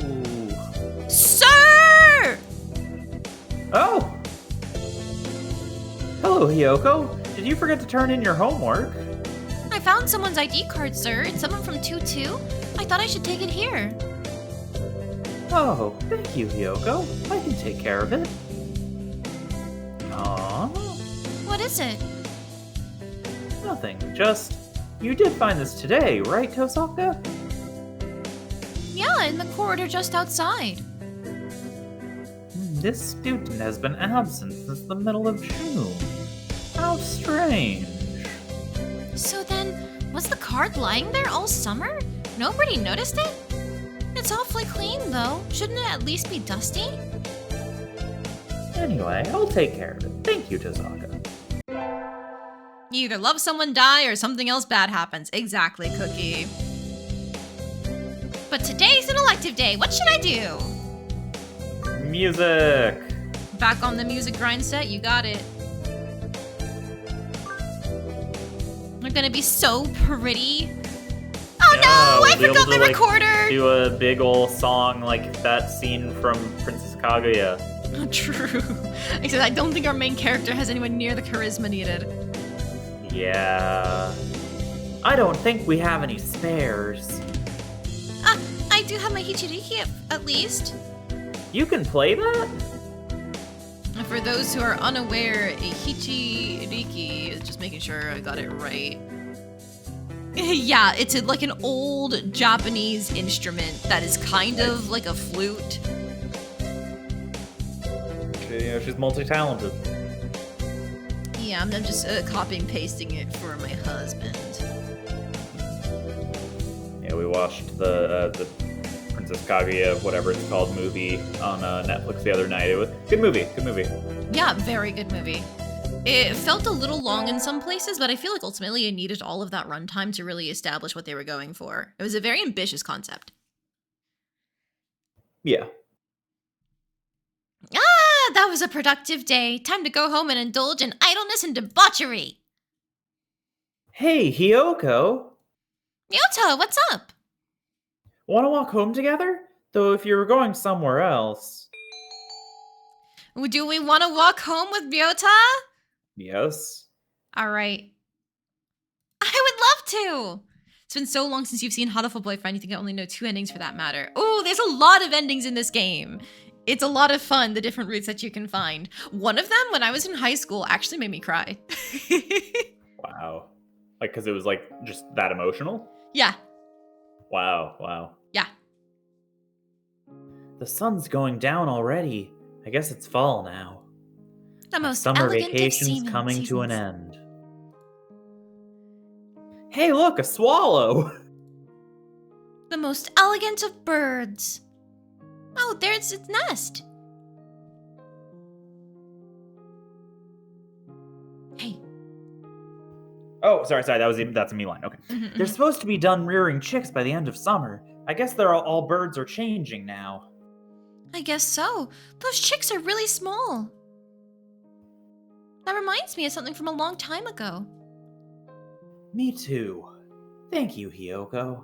Sir! Oh! Hello, Hiyoko. Did you forget to turn in your homework? I found someone's ID card, sir. It's someone from 2-2. I thought I should take it here. Oh, thank you, Hiyoko. I can take care of it. Aww. What is it? Nothing. Just, you did find this today, right, Tosaka? Yeah, in the corridor just outside. This student has been absent since the middle of June. How strange. So then, was the card lying there all summer? Nobody noticed it? It's awfully clean, though. Shouldn't it at least be dusty? Anyway, I'll take care of it. Thank you, Tosaka. You either love someone, die, or something else bad happens. Exactly, Cookie. But today's an elective day. What should I do? Music! Back on the music grind set, you got it. They're gonna be so pretty. Oh no, I forgot the recorder! Do a big ol' song like that scene from Princess Kaguya. Oh, true. Except I don't think our main character has anyone near the charisma needed. Yeah. I don't think we have any spares. I do have my Hichiriki at least. You can play that? For those who are unaware, a Hichiriki, just making sure I got it right. Yeah, it's like an old Japanese instrument that is kind of like a flute. She's multi-talented. Yeah, I'm just copying and pasting it for my husband. Yeah, we watched the Princess Kaguya, whatever it's called, movie on Netflix the other night. It was good movie. Yeah, very good movie. It felt a little long in some places, but I feel like ultimately it needed all of that runtime to really establish what they were going for. It was a very ambitious concept. Yeah. That was a productive day. Time to go home and indulge in idleness and debauchery. Hey, Hiyoko. Ryota, what's up? Want to walk home together? Though if you were going somewhere else. Do we want to walk home with Ryota? Yes. All right. I would love to. It's been so long since you've seen Hatoful Boyfriend. You think I only know 2 endings for that matter. Oh, there's a lot of endings in this game. It's a lot of fun, the different routes that you can find. One of them, when I was in high school, actually made me cry. Wow. Like, because it was, like, just that emotional? Yeah. Wow. Yeah. The sun's going down already. I guess it's fall now. The most Summer elegant vacation's of coming to an seasons. end. Hey, look, a swallow! The most elegant of birds. Oh, there's its nest. Hey. Oh, sorry, that's a me line. Okay. They're supposed to be done rearing chicks by the end of summer. I guess all birds are changing now. I guess so. Those chicks are really small. That reminds me of something from a long time ago. Me too. Thank you, Hiyoko.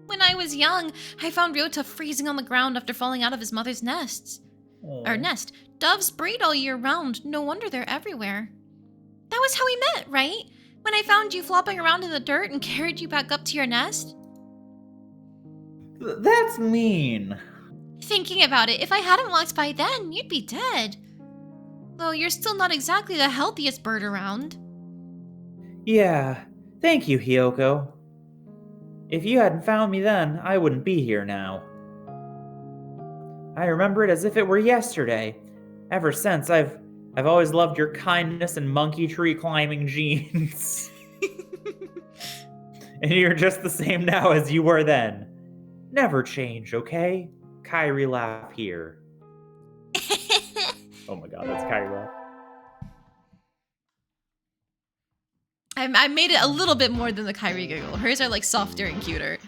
When I was young, I found Ryota freezing on the ground after falling out of his mother's nest. Nest. Doves breed all year round. No wonder they're everywhere. That was how we met, right? When I found you flopping around in the dirt and carried you back up to your nest? That's mean. Thinking about it, if I hadn't walked by then, you'd be dead. Though you're still not exactly the healthiest bird around. Yeah, thank you, Hiyoko. If you hadn't found me then, I wouldn't be here now. I remember it as if it were yesterday. Ever since, I've always loved your kindness and monkey tree climbing genes. And you're just the same now as you were then. Never change, okay? Kyrie laugh here. Oh my god, that's Kyrie laugh. I made it a little bit more than the Kyrie giggle. Hers are like softer and cuter.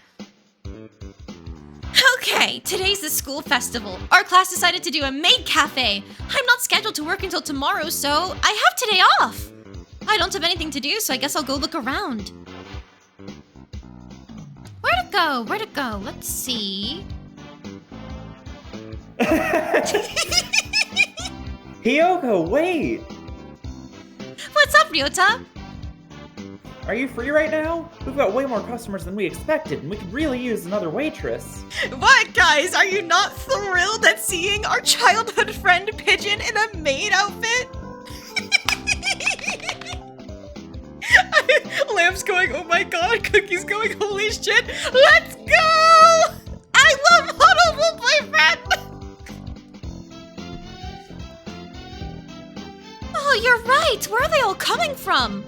Okay, today's the school festival. Our class decided to do a maid cafe. I'm not scheduled to work until tomorrow, so I have today off. I don't have anything to do, so I guess I'll go look around. Where'd it go? Where'd it go? Let's see. Hiyoko, wait! What's up, Ryota? Are you free right now? We've got way more customers than we expected, and we could really use another waitress. What, guys? Are you not thrilled at seeing our childhood friend Pigeon in a maid outfit? Lamb's going, oh my god. Cookie's going, holy shit. Let's go! I love Hatoful Boyfriend! Oh, you're right. Where are they all coming from?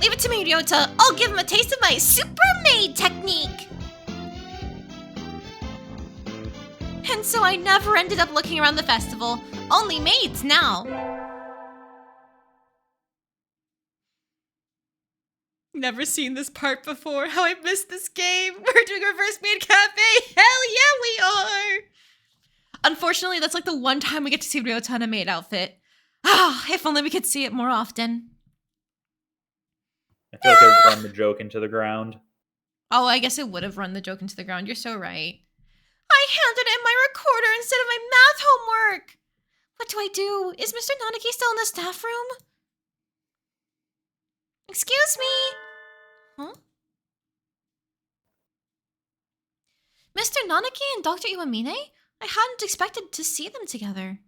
Leave it to me, Ryota. I'll give him a taste of my super maid technique. And so I never ended up looking around the festival. Only maids now. Never seen this part before. How I missed this game. We're doing reverse maid cafe. Hell yeah, we are. Unfortunately, that's like the one time we get to see Ryota in a maid outfit. Ah, if only we could see it more often. I feel like I've run the joke into the ground. Oh, I guess it would have run the joke into the ground. You're so right. I handed in my recorder instead of my math homework. What do I do? Is Mr. Nanaki still in the staff room? Excuse me? Huh? Mr. Nanaki and Dr. Iwamine? I hadn't expected to see them together.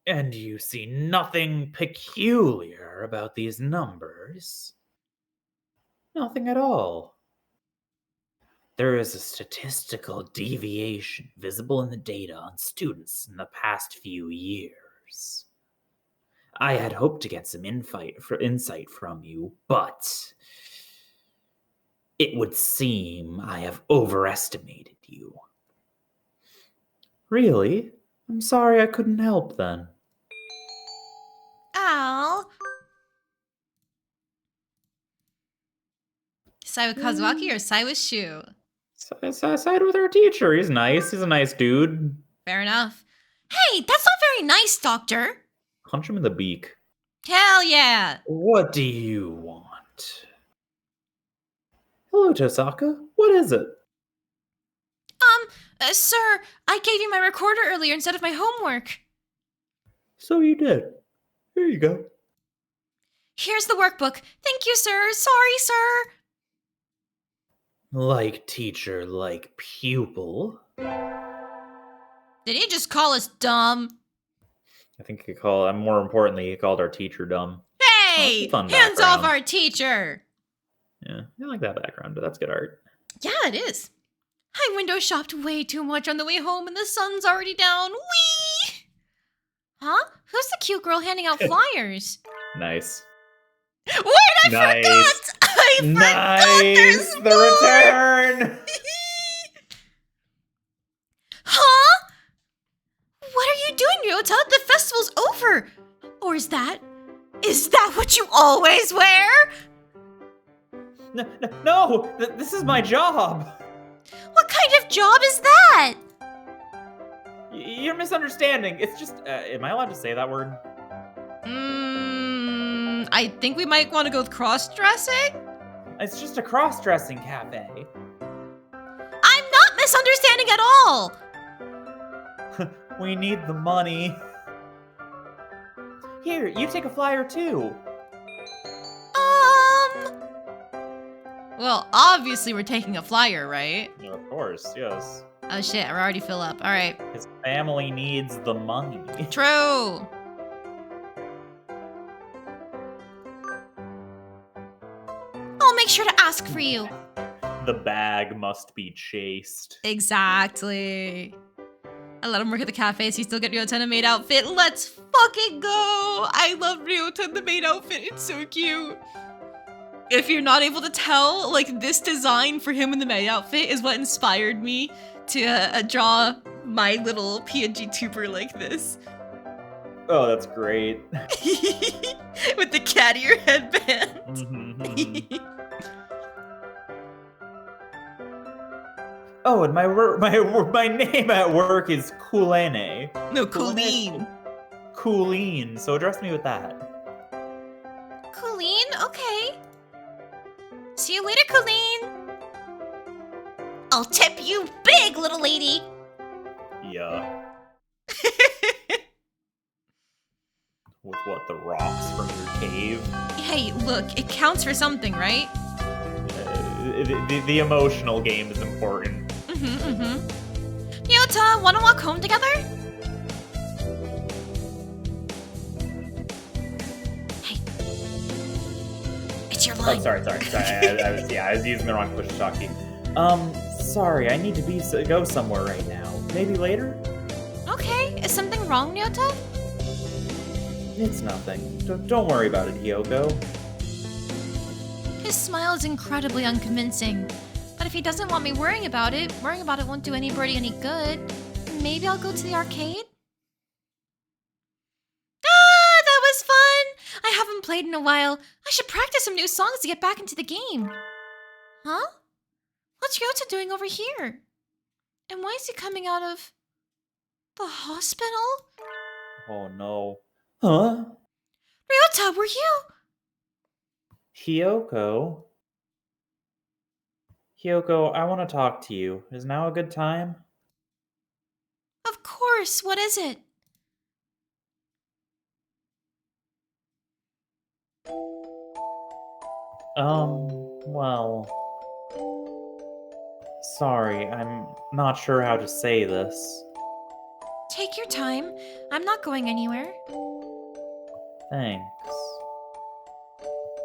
And you see nothing peculiar about these numbers? Nothing at all. There is a statistical deviation visible in the data on students in the past few years. I had hoped to get some insight from you, but it would seem I have overestimated you. Really? I'm sorry I couldn't help then. Ow. Side with Kazuaki or side with Shu? Side with our teacher. He's nice. He's a nice dude. Fair enough. Hey, that's not very nice, Doctor. Punch him in the beak. Hell yeah. What do you want? Hello, Tosaka. What is it? Sir, I gave you my recorder earlier instead of my homework. So you did. Here you go. Here's the workbook. Thank you, sir. Sorry, sir. Like teacher, like pupil. Did he just call us dumb? I think he called, more importantly, he called our teacher dumb. Hey! Fun Hands background. off our teacher! Yeah, I like that background, but that's good art. Yeah, it is. I window shopped way too much on the way home and the sun's already down. Whee! Huh? Who's the cute girl handing out flyers? Nice. Wait, I Nice. forgot! I forgot there's The more! return! Huh? What are you doing, Ryota? The festival's over! Or is that what you always wear? No, this is my job. What kind of job is that? You're misunderstanding. It's just, am I allowed to say that word? I think we might want to go with cross-dressing? It's just a cross-dressing cafe. I'm not misunderstanding at all! We need the money. Here, you take a flyer too. Well, obviously we're taking a flyer, right? Of course, yes. Oh shit, we're already fill up. Alright. His family needs the money. True! I'll make sure to ask for you. The bag must be chased. Exactly. I let him work at the cafe so he still get Ryota in a maid outfit. Let's fucking go! I love Ryota in the maid outfit. It's so cute. If you're not able to tell, like, this design for him in the maid outfit is what inspired me to draw my little PNG tuber like this. Oh, that's great. With the cat ear headband. Oh, and my name at work is Kulene. No, Colleen. Colleen, so address me with that. Colleen? Okay. See you later, Colleen. I'll tip you big, little lady. Yeah. With what, the rocks from your cave? Hey, look, it counts for something, right? The emotional game is important. Ryota, wanna walk home together? Hey. It's your line. Oh, sorry. I was using the wrong push to talk to you. Sorry, I need to go somewhere right now. Maybe later? Okay, is something wrong, Ryota? It's nothing. Don't worry about it, Hyoko. His smile is incredibly unconvincing. But if he doesn't want me worrying about it won't do anybody any good. Maybe I'll go to the arcade? Ah, that was fun! I haven't played in a while. I should practice some new songs to get back into the game. Huh? What's Ryota doing over here? And why is he coming out of the hospital? Oh no. Huh? Ryota, were you? Hyoko? Hyoko, I want to talk to you. Is now a good time? Of course, what is it? Well... Sorry, I'm not sure how to say this. Take your time. I'm not going anywhere. Thanks.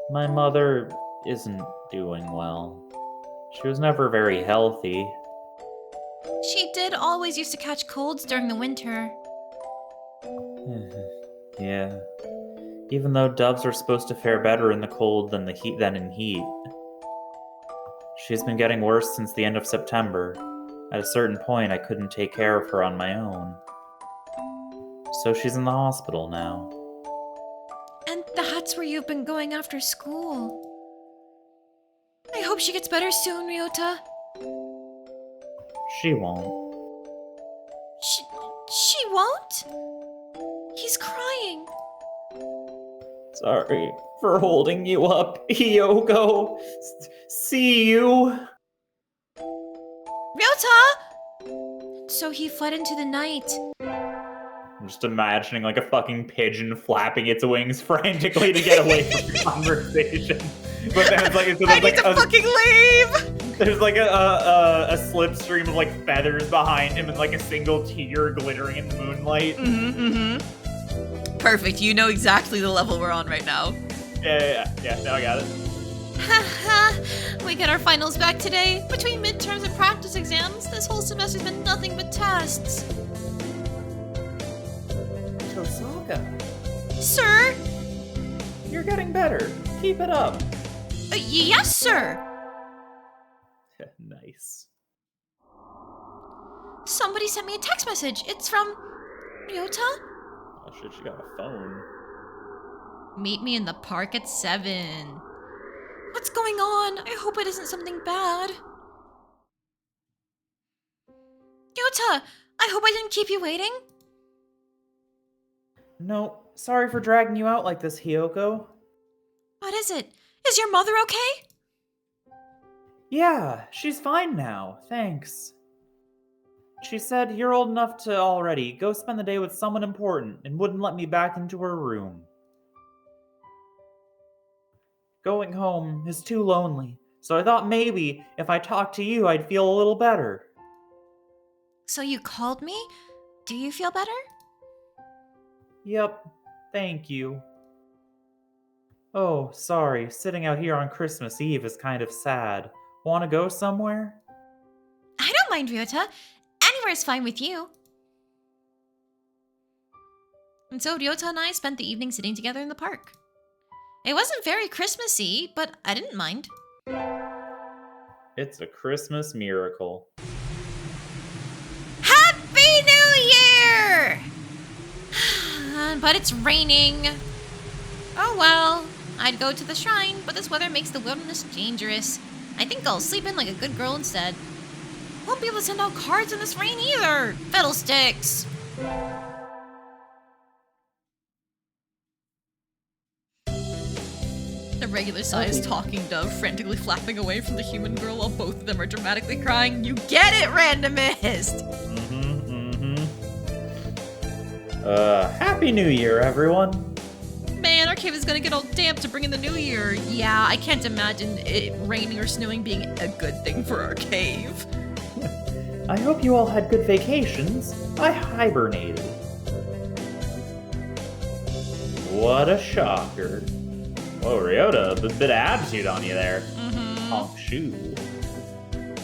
My mother isn't doing well. She was never very healthy. She did always used to catch colds during the winter. Yeah. Even though doves are supposed to fare better in the cold than in heat. She's been getting worse since the end of September. At a certain point, I couldn't take care of her on my own. So she's in the hospital now. And that's where you've been going after school. I hope she gets better soon, Ryota. She won't. She won't? He's crying. Sorry for holding you up, Hyoko. See you. Ryota! So he fled into the night. I'm just imagining like a fucking pigeon flapping its wings frantically to get away from the conversation. But then it's like, I need to fucking leave! there's like a slipstream of like feathers behind him and like a single tear glittering in the moonlight. Perfect. You know exactly the level we're on right now. Yeah, now I got it. Haha, we get our finals back today. Between midterms and practice exams, this whole semester's been nothing but tests. Tosaka, Sir? you're getting better. Keep it up. Yes, sir. Nice. Somebody sent me a text message. It's from Ryota. Oh shit, she got a phone. Meet me in the park at 7. What's going on? I hope it isn't something bad. Ryota, I hope I didn't keep you waiting. No, sorry for dragging you out like this, Hiyoko. What is it? Is your mother okay? Yeah, she's fine now, thanks. She said you're old enough to already go spend the day with someone important and wouldn't let me back into her room. Going home is too lonely, so I thought maybe if I talked to you I'd feel a little better. So you called me? Do you feel better? Yep, thank you. Oh, sorry, sitting out here on Christmas Eve is kind of sad. Want to go somewhere? I don't mind, Ryota. Anywhere's fine with you. And so Ryota and I spent the evening sitting together in the park. It wasn't very Christmassy, but I didn't mind. It's a Christmas miracle. Happy New Year! But it's raining. Oh well, I'd go to the shrine, but this weather makes the wilderness dangerous. I think I'll sleep in like a good girl instead. Won't be able to send out cards in this rain either. Fiddlesticks. The regular sized talking dove frantically flapping away from the human girl while both of them are dramatically crying. You get it, randomist! Happy New Year, everyone. Man, our cave is gonna get all damp to bring in the new year. Yeah, I can't imagine it raining or snowing being a good thing for our cave. I hope you all had good vacations. I hibernated. What a shocker. Whoa, Ryota, a bit of attitude on you there. Honk shoe.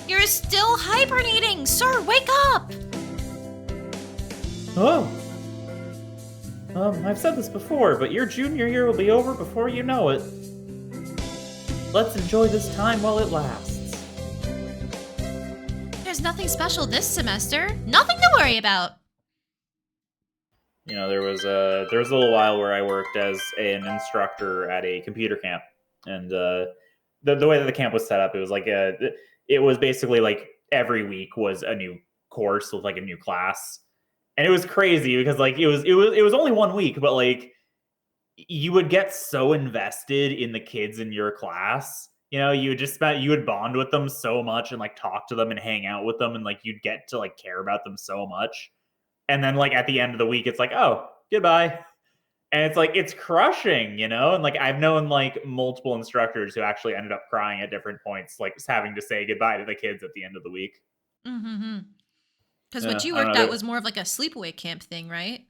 You're still hibernating! Sir, wake up! Oh. I've said this before, but your junior year will be over before you know it. Let's enjoy this time while it lasts. There's nothing special this semester. Nothing to worry about. You know, there was a little while where I worked as an instructor at a computer camp, and the way that the camp was set up, it was like it was basically like every week was a new course with like a new class, and it was crazy because like it was only 1 week, but like you would get so invested in the kids in your class. You know, you would bond with them so much and like talk to them and hang out with them, and like you'd get to like care about them so much. And then like at the end of the week, it's like, oh, goodbye. And it's like, it's crushing, you know? And like, I've known like multiple instructors who actually ended up crying at different points, like having to say goodbye to the kids at the end of the week. Because what you worked at was more of like a sleepaway camp thing, right?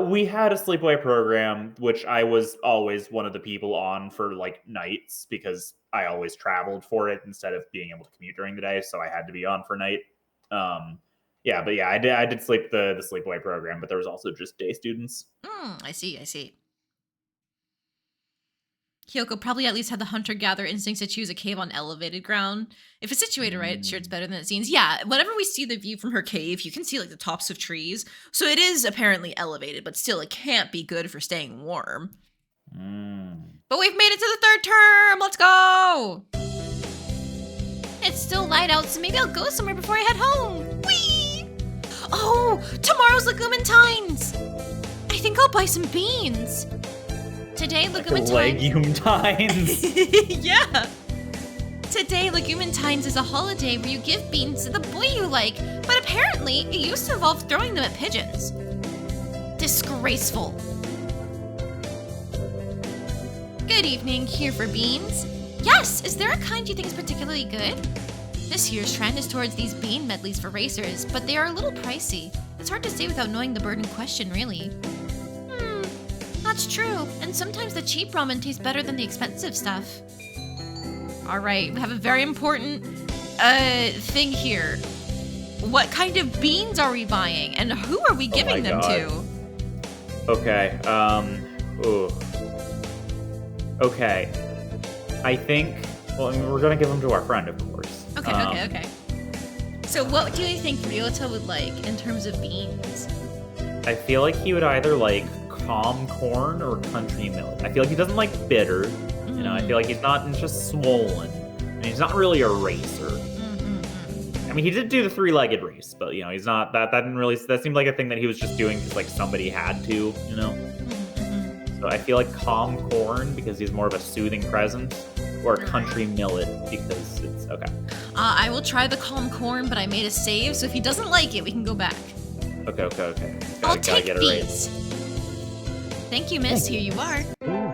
We had a sleepaway program, which I was always one of the people on for like nights because I always traveled for it instead of being able to commute during the day. So I had to be on for night. Yeah, I did the sleepaway program, but there was also just day students. I see. Kyoko probably at least had the hunter-gatherer instincts to choose a cave on elevated ground. If it's situated right, sure, it's better than it seems. Yeah, whenever we see the view from her cave, you can see like the tops of trees. So it is apparently elevated, but still it can't be good for staying warm. But we've made it to the 3rd term! Let's go! It's still light out, so maybe I'll go somewhere before I head home. Whee! Oh, tomorrow's Legumentine's! I think I'll buy some beans. Today, Legumentine's... Legumentine's? Yeah! Today, Legumentine's is a holiday where you give beans to the boy you like, but apparently it used to involve throwing them at pigeons. Disgraceful. Good evening, here for beans. Yes, is there a kind you think is particularly good? This year's trend is towards these bean medleys for racers, but they are a little pricey. It's hard to say without knowing the bird in question, really. That's true, and sometimes the cheap ramen tastes better than the expensive stuff. Alright, we have a very important thing here. What kind of beans are we buying, and who are we giving them to? Okay, ooh. Okay. I think, well, I mean, we're gonna give them to our friend, of course. Okay. So what do you think Ryota would like in terms of beans? I feel like he would either like calm corn or country milk. I feel like he doesn't like bitter. You know, I feel like he's not just swollen. And he's not really a racer. I mean, he did do the three-legged race, but, you know, he's not, that didn't really, that seemed like a thing that he was just doing because, like, somebody had to, you know? So I feel like calm corn because he's more of a soothing presence, or country millet because it's, okay. I will try the calm corn, but I made a save, so if he doesn't like it, we can go back. Okay. I'll Gotta take get it these. Thank you, miss. Here you are. Ooh.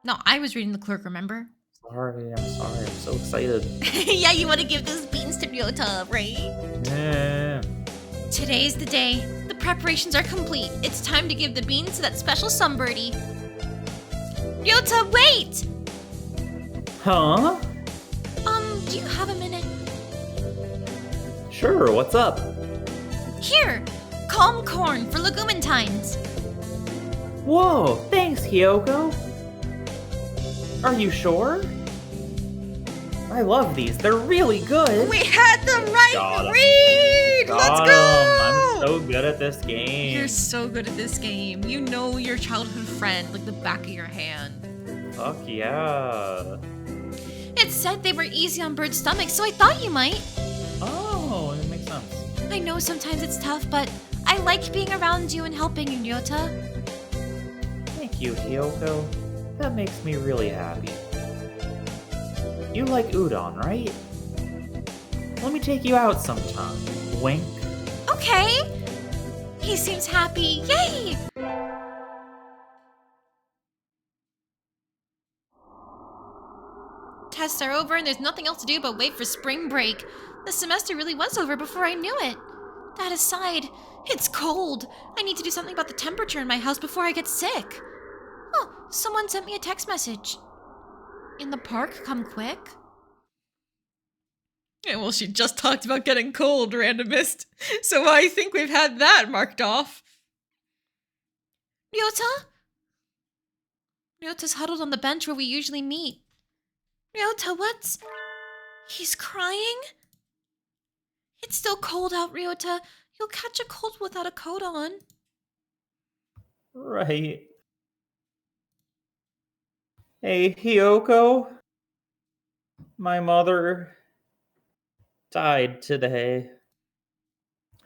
No, I was reading the clerk, remember? Sorry, I'm so excited. Yeah, you want to give those beans to Ryota, right? Yeah. Today's the day. The preparations are complete. It's time to give the beans to that special sunbirdie. Ryota, wait! Huh? Do you have a minute? Sure, what's up? Here, calm corn for Legumentine's. Whoa, thanks, Hyoko. Are you sure? I love these. They're really good. We had the right Got 'em. read! Let's go! I'm so good at this game. You're so good at this game. You know your childhood friend like the back of your hand. Fuck yeah. It said they were easy on birds' stomachs, so I thought you might. Oh, it makes sense. I know sometimes it's tough, but I like being around you and helping you, Ryota. Thank you, Hyoko. That makes me really happy. You like udon, right? Let me take you out sometime. Wink. Okay. He seems happy. Yay! Tests are over and there's nothing else to do but wait for spring break. The semester really was over before I knew it. That aside, it's cold. I need to do something about the temperature in my house before I get sick. Oh, someone sent me a text message. In the park, come quick. Yeah, well, she just talked about getting cold, randomist. So I think we've had that marked off. Ryota? Ryota's huddled on the bench where we usually meet. Ryota, what's... He's crying? It's still cold out, Ryota. You'll catch a cold without a coat on. Right. Hey, Hyoko. My mother died today.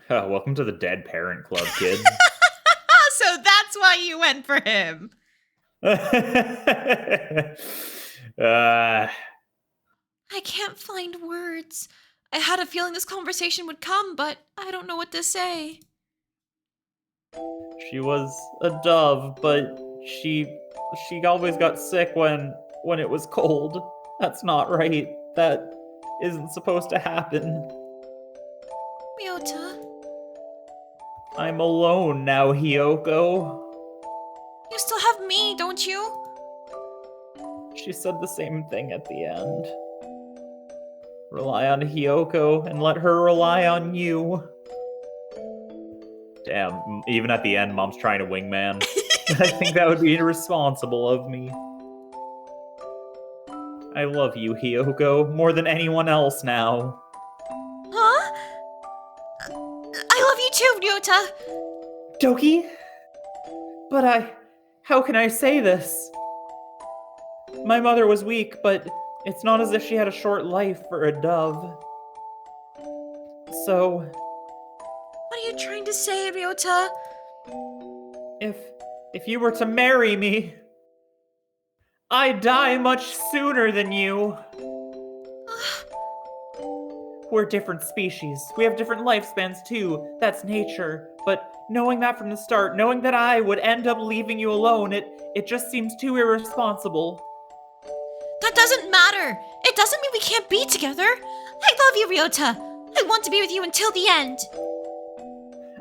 Oh, welcome to the Dead Parent Club, kid. So that's why you went for him. I can't find words. I had a feeling this conversation would come, but I don't know what to say. She was a dove, but she always got sick when it was cold. That's not right. That isn't supposed to happen. Ryota, I'm alone now, Hyoko. you still have me, don't you? She said the same thing at the end. Rely on Hyoko and let her rely on you. Damn, even at the end, Mom's trying to wingman. I think that would be irresponsible of me. I love you, Hyoko, more than anyone else now. Huh? I love you too, Ryota. Doki? But how can I say this? My mother was weak, but it's not as if she had a short life for a dove. So, What are you trying to say, Ryota? if you were to marry me, I'd die much sooner than you. we're different species. We have different lifespans too. That's nature. But knowing that from the start, knowing that I would end up leaving you alone, it just seems too irresponsible. That doesn't matter. It doesn't mean we can't be together. I love you, Ryota. I want to be with you until the end.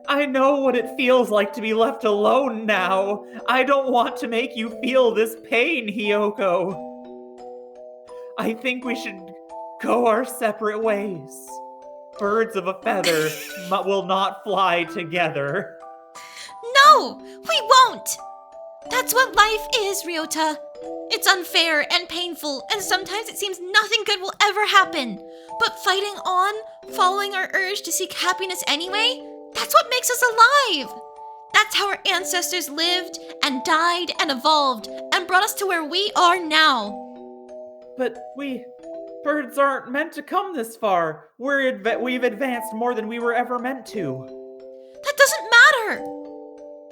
I know what it feels like to be left alone now. I don't want to make you feel this pain, Hiyoko. I think we should go our separate ways. Birds of a feather will not fly together. No, we won't. That's what life is, Ryota. It's unfair and painful, and sometimes it seems nothing good will ever happen. But fighting on, following our urge to seek happiness anyway, that's what makes us alive. That's how our ancestors lived and died and evolved and brought us to where we are now. But birds aren't meant to come this far. We've advanced more than we were ever meant to. That doesn't matter.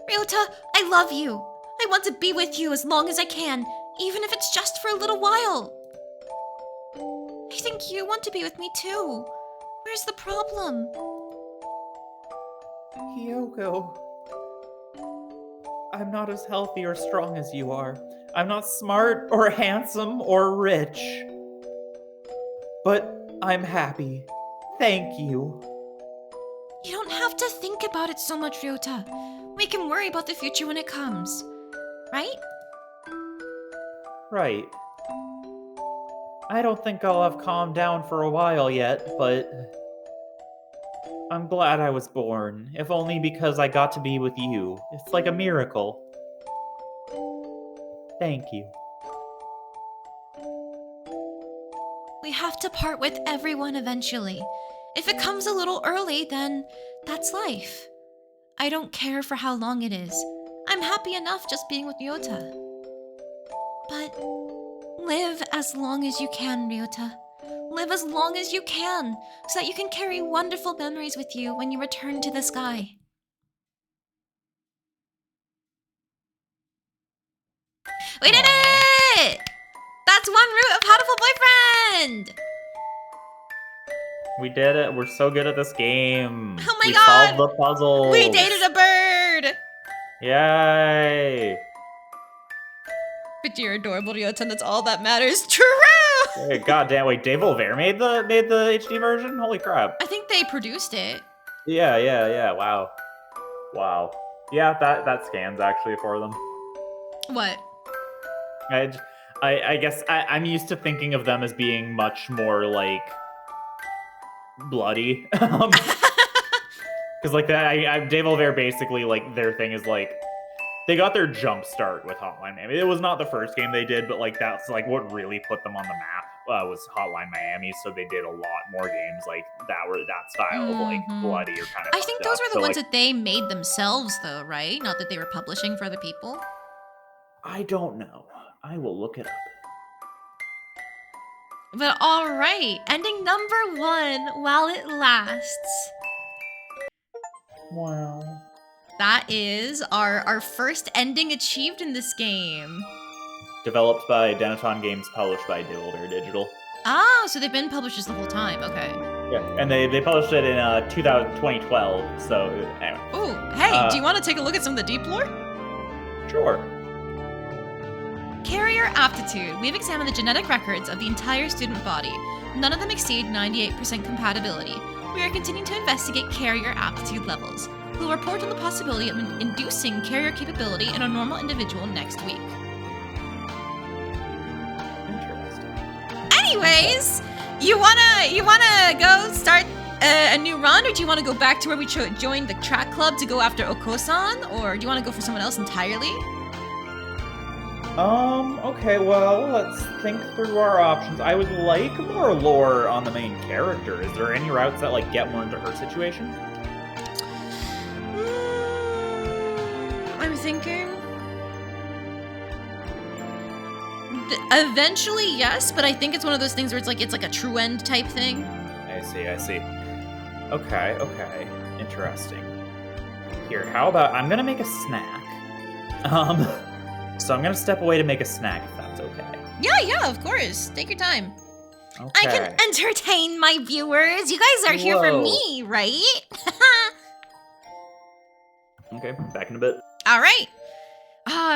Ryota, I love you. I want to be with you as long as I can, even if it's just for a little while. I think you want to be with me too. Where's the problem? Hiyoko, I'm not as healthy or strong as you are. I'm not smart or handsome or rich. But I'm happy. Thank you. You don't have to think about it so much, Ryota. We can worry about the future when it comes. Right? Right. I don't think I'll have calmed down for a while yet, but I'm glad I was born, if only because I got to be with you. It's like a miracle. Thank you. We have to part with everyone eventually. If it comes a little early, then that's life. I don't care for how long it is. I'm happy enough just being with Ryota. But live as long as you can, Ryota. Live as long as you can, so that you can carry wonderful memories with you when you return to the sky. We did it! That's one route of Hatoful Boyfriend! We did it. We're so good at this game. Oh my we god! solved the puzzle. We dated a bird! Yay! But you're adorable, Ryota, and that's all that matters. True! Hey, God damn! Wait, Dave Olvera made the HD version? Holy crap! I think they produced it. Yeah. Wow. Yeah, that scans actually for them. What? I guess I'm used to thinking of them as being much more like bloody. Because like that, Dave Olvera basically like their thing is like they got their jump start with Hotline Miami. It was not the first game they did, but like that's like what really put them on the map was Hotline Miami. So they did a lot more games like that were that style of like bloody or kind of. I think those were the ones that they made themselves, though, right? Not that they were publishing for other people. I don't know. I will look it up. But alright, ending number 1 while it lasts. Wow. That is our first ending achieved in this game. Developed by Denaton Games, published by Dave Olvera Digital. Ah, so they've been publishers the whole time, okay. Yeah, and they published it in 2012, so anyway. Ooh, hey, do you want to take a look at some of the deep lore? Sure. Carrier aptitude. We've examined the genetic records of the entire student body. None of them exceed 98% compatibility. We are continuing to investigate carrier aptitude levels. We'll report on the possibility of inducing carrier capability in a normal individual next week. Interesting. Anyways, you wanna go start a new run, or do you want to go back to where we joined the track club to go after Okosan, or do you want to go for someone else entirely? Okay, well, let's think through our options. I would like more lore on the main character. Is there any routes that, like, get more into her situation? I'm thinking... Eventually, yes, but I think it's one of those things where it's like a true end type thing. I see. Okay. Interesting. Here, how about... I'm gonna make a snack. So I'm gonna step away to make a snack, if that's okay. Yeah, of course. Take your time. I can Okay. entertain my viewers. You guys are here for Whoa. me, right? Okay, back in a bit. All right.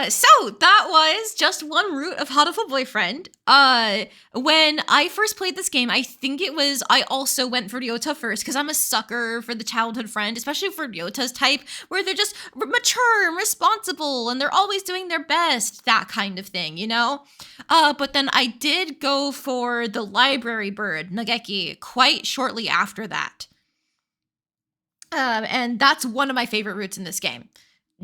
So that was just one route of Hatoful Boyfriend. When I first played this game, I think I also went for Ryota first because I'm a sucker for the childhood friend, especially for Ryota's type, where they're just mature and responsible and they're always doing their best, that kind of thing, you know? But then I did go for the library bird, Nageki, quite shortly after that. And that's one of my favorite routes in this game.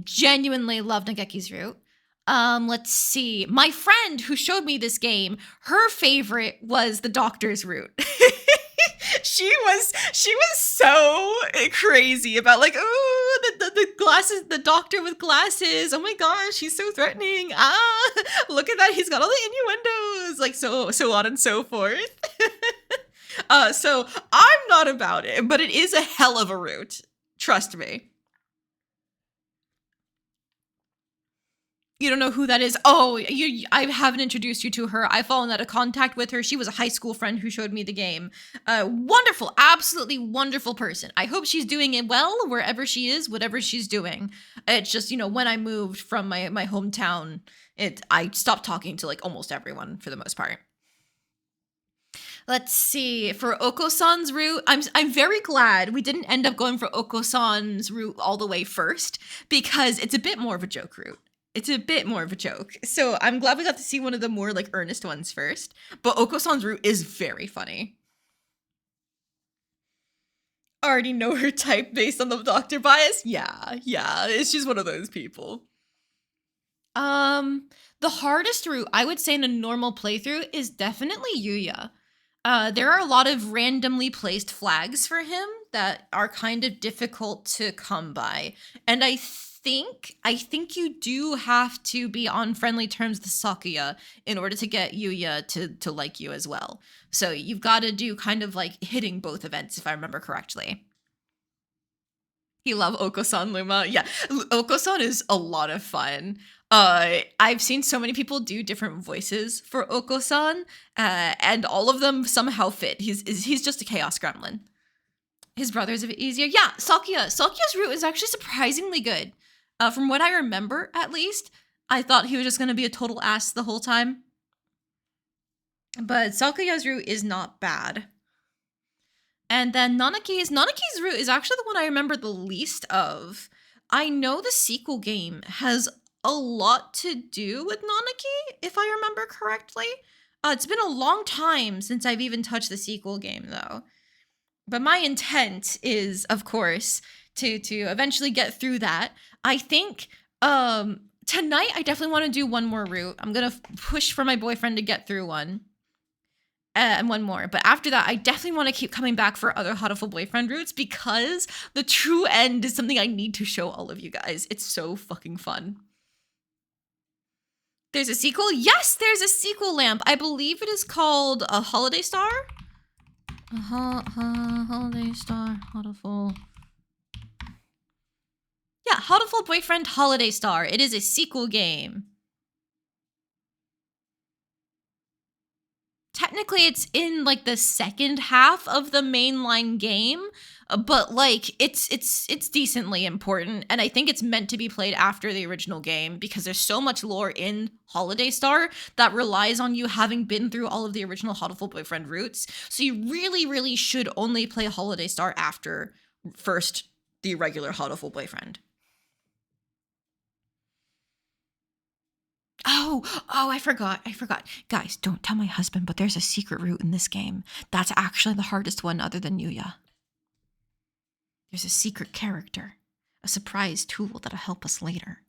Genuinely love Nageki's route. Let's see. My friend who showed me this game, her favorite was the doctor's route. she was so crazy about like, oh, the glasses, the doctor with glasses. Oh my gosh, he's so threatening. Look at that, he's got all the innuendos, like so on and so forth. So I'm not about it, but it is a hell of a route. Trust me. You don't know who that is? Oh, I haven't introduced you to her. I've fallen out of contact with her. She was a high school friend who showed me the game. Wonderful, absolutely wonderful person. I hope she's doing it well wherever she is, whatever she's doing. It's just, when I moved from my hometown, I stopped talking to like almost everyone for the most part. Let's see. For Oko-san's route, I'm very glad we didn't end up going for Oko-san's route all the way first because it's a bit more of a joke route. It's a bit more of a joke. So I'm glad we got to see one of the more like earnest ones first. But Oko-san's route is very funny. Already know her type based on the doctor bias? Yeah. It's just one of those people. The hardest route I would say in a normal playthrough is definitely Yuya. There are a lot of randomly placed flags for him that are kind of difficult to come by. And I think you do have to be on friendly terms with Sakuya in order to get Yuya to like you as well. So you've got to do kind of like hitting both events, if I remember correctly. You love Oko-san, Luma. Yeah, Oko-san is a lot of fun. I've seen so many people do different voices for Oko-san, and all of them somehow fit. He's just a chaos gremlin. His brother's a bit easier. Yeah, Sakuya's route is actually surprisingly good. From what I remember, at least, I thought he was just going to be a total ass the whole time. But Sakuya's route is not bad. And then Nanaki's route is actually the one I remember the least of. I know the sequel game has a lot to do with Nanaki, if I remember correctly. It's been a long time since I've even touched the sequel game, though. But my intent is, of course, to eventually get through that. I think tonight I definitely want to do one more route. I'm going to push for my boyfriend to get through one. And one more. But after that, I definitely want to keep coming back for other Hatoful Boyfriend routes because the true end is something I need to show all of you guys. It's so fucking fun. There's a sequel? Yes, there's a sequel, Lamp. I believe it is called a Holiday Star. Holiday Star, Hatoful. Yeah, Hatoful Boyfriend Holiday Star. It is a sequel game. Technically, it's in like the second half of the mainline game, but like it's decently important, and I think it's meant to be played after the original game because there's so much lore in Holiday Star that relies on you having been through all of the original Hatoful Boyfriend routes. So you really, really should only play Holiday Star after first the regular Hatoful Boyfriend. Oh, I forgot. Guys, don't tell my husband, but there's a secret route in this game. That's actually the hardest one other than Yuya. There's a secret character, a surprise tool that'll help us later.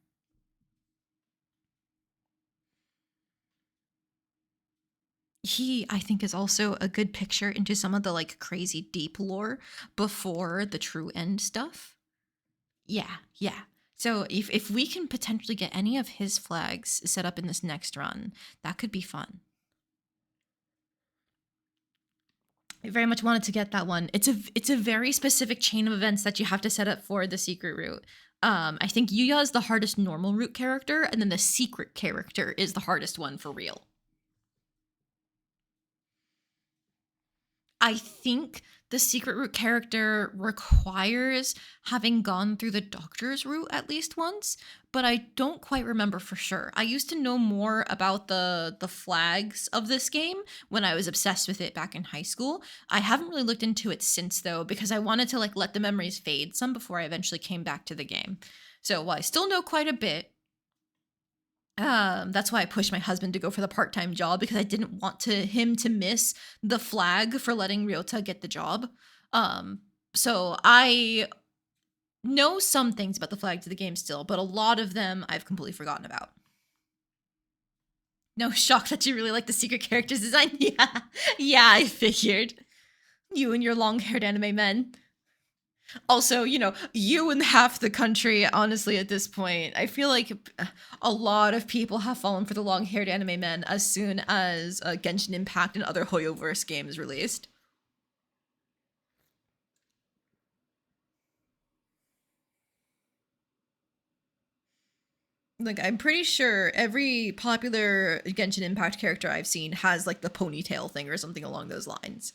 He, I think, is also a good picture into some of the like crazy deep lore before the true end stuff. Yeah. So if we can potentially get any of his flags set up in this next run, that could be fun. I very much wanted to get that one. It's a very specific chain of events that you have to set up for the secret route. I think Yuya is the hardest normal route character, and then the secret character is the hardest one for real. I think the secret route character requires having gone through the doctor's route at least once, but I don't quite remember for sure. I used to know more about the flags of this game when I was obsessed with it back in high school. I haven't really looked into it since though, because I wanted to like let the memories fade some before I eventually came back to the game. So while I still know quite a bit, that's why I pushed my husband to go for the part-time job, because I didn't want him to miss the flag for letting Ryota get the job. So I know some things about the flags of the game still, but a lot of them I've completely forgotten about. No shock that you really like the secret characters design. Yeah, I figured. You and your long-haired anime men. Also, you and half the country, honestly, at this point, I feel like a lot of people have fallen for the long-haired anime men as soon as Genshin Impact and other Hoyoverse games released. Like, I'm pretty sure every popular Genshin Impact character I've seen has, like, the ponytail thing or something along those lines.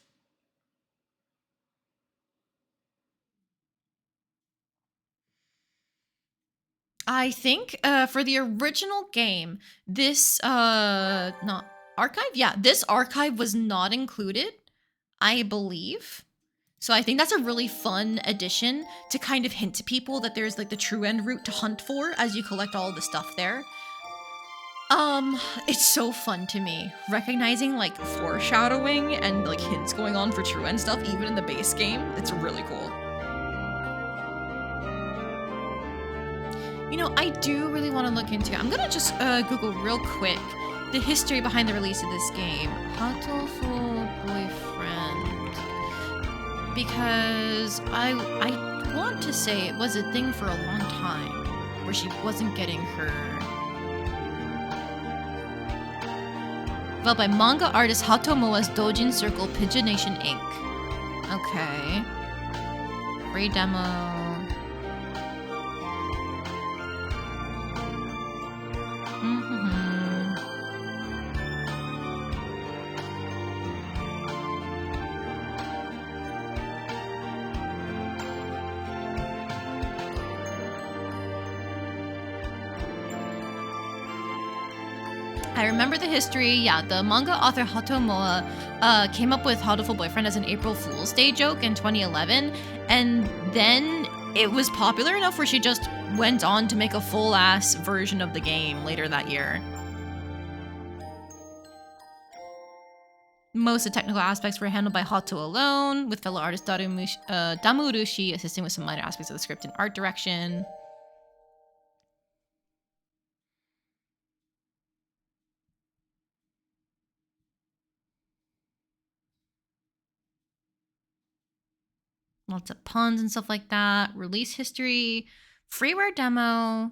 I think for the original game, this not archive? Yeah, this archive was not included, I believe. So I think that's a really fun addition to kind of hint to people that there's like the true end route to hunt for as you collect all the stuff there. It's so fun to me recognizing like foreshadowing and like hints going on for true end stuff even in the base game. It's really cool. I do really want to look into. I'm gonna just Google real quick the history behind the release of this game, Hatoful Boyfriend, because I want to say it was a thing for a long time where she wasn't getting her. Developed by manga artist Hatomoa's Dojin Circle Pigeonation Inc. Okay. Free demo. I remember the history. Yeah, the manga author Hatomoa came up with Hatoful Boyfriend as an April Fool's Day joke in 2011, and then it was popular enough where she just went on to make a full-ass version of the game later that year. Most of the technical aspects were handled by Hato alone, with fellow artist Damurushi assisting with some minor aspects of the script and art direction. Lots of puns and stuff like that. Release history, freeware demo,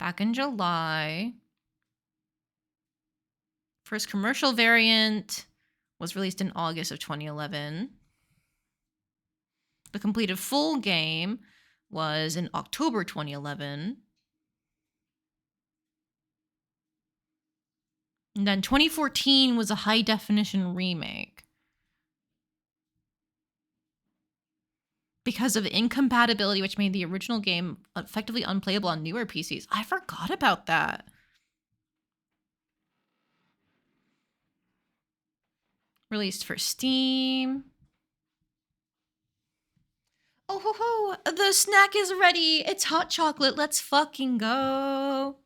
back in July. First commercial variant was released in August of 2011. The completed full game was in October 2011. And then 2014 was a high definition remake. Because of incompatibility, which made the original game effectively unplayable on newer PCs. I forgot about that. Released for Steam. Oh ho ho! The snack is ready! It's hot chocolate, let's fucking go!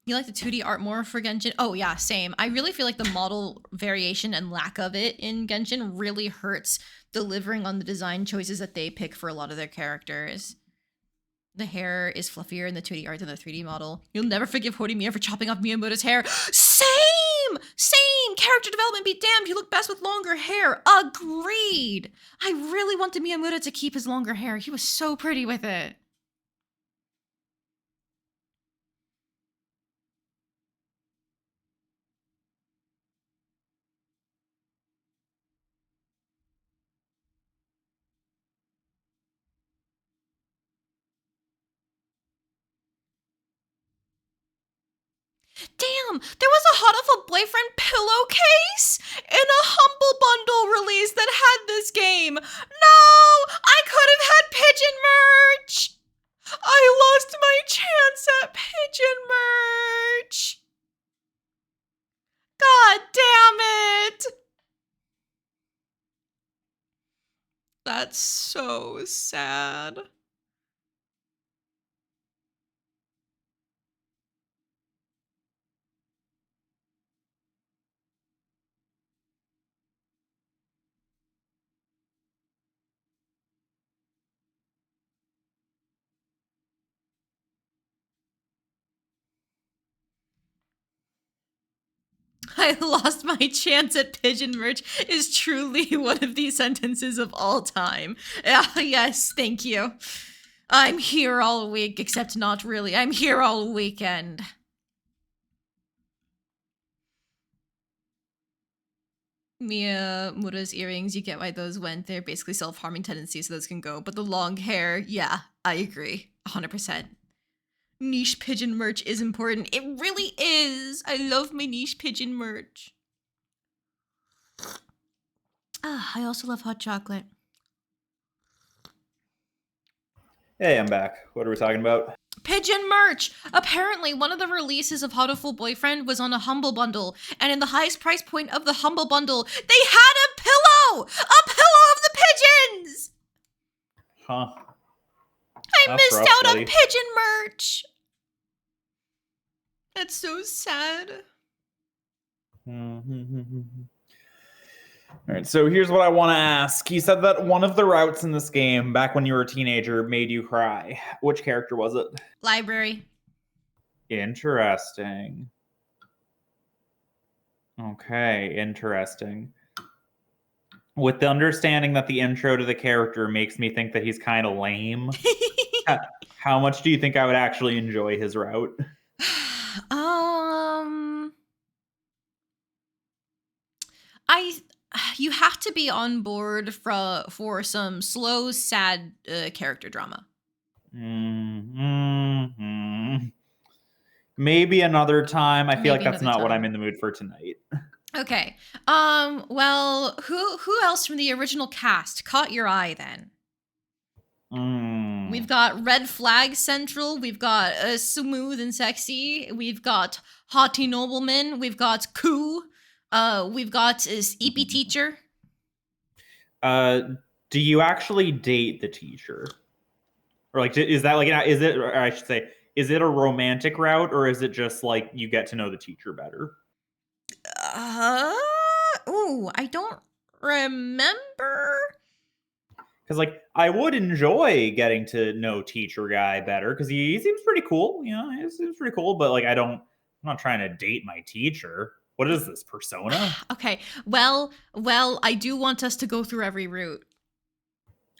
You like the 2D art more for Genshin? Oh yeah, same. I really feel like the model variation and lack of it in Genshin really hurts delivering on the design choices that they pick for a lot of their characters. The hair is fluffier in the 2D art than the 3D model. You'll never forgive Horimiya for chopping off Miyamoto's hair. Same! Same! Character development be damned, he looked best with longer hair. Agreed! I really wanted Miyamoto to keep his longer hair. He was so pretty with it. Damn, there was a Hatoful Boyfriend pillowcase in a Humble Bundle release that had this game. No, I could have had pigeon merch. I lost my chance at pigeon merch. God damn it. That's so sad. I lost my chance at pigeon merch is truly one of the sentences of all time. Yes, thank you. I'm here all week, except not really. I'm here all weekend. Mia Mura's earrings, you get why those went. They're basically self-harming tendencies, so those can go. But the long hair, yeah, I agree. 100%. Niche pigeon merch is important. It really is. I love my niche pigeon merch. I also love hot chocolate. Hey, I'm back. What are we talking about? Pigeon merch! Apparently, one of the releases of Hatoful Boyfriend was on a Humble Bundle, and in the highest price point of the Humble Bundle, they had a pillow! A pillow of the pigeons! Huh. I That's missed rough, out buddy. on pigeon merch! That's so sad. All right, so here's what I want to ask. You said that one of the routes in this game, back when you were a teenager, made you cry. Which character was it? Library. Interesting. Okay, interesting. With the understanding that the intro to the character makes me think that he's kind of lame, how much do you think I would actually enjoy his route? You have to be on board for some slow, sad character drama. Maybe another time. I feel like Maybe that's another not what time. I'm in the mood for tonight. Okay. Well, who else from the original cast caught your eye then? We've got Red Flag Central. We've got Smooth and Sexy. We've got Haughty Nobleman. We've got Koo. We've got EP Teacher. Do you actually date the teacher? Or like, is that like, is it, or I should say, is it a romantic route, or is it just like you get to know the teacher better? I don't remember. Because like I would enjoy getting to know teacher guy better because he seems pretty cool. You know, he seems pretty cool. But like I'm not trying to date my teacher. What is this, Persona? Okay. Well, I do want us to go through every route.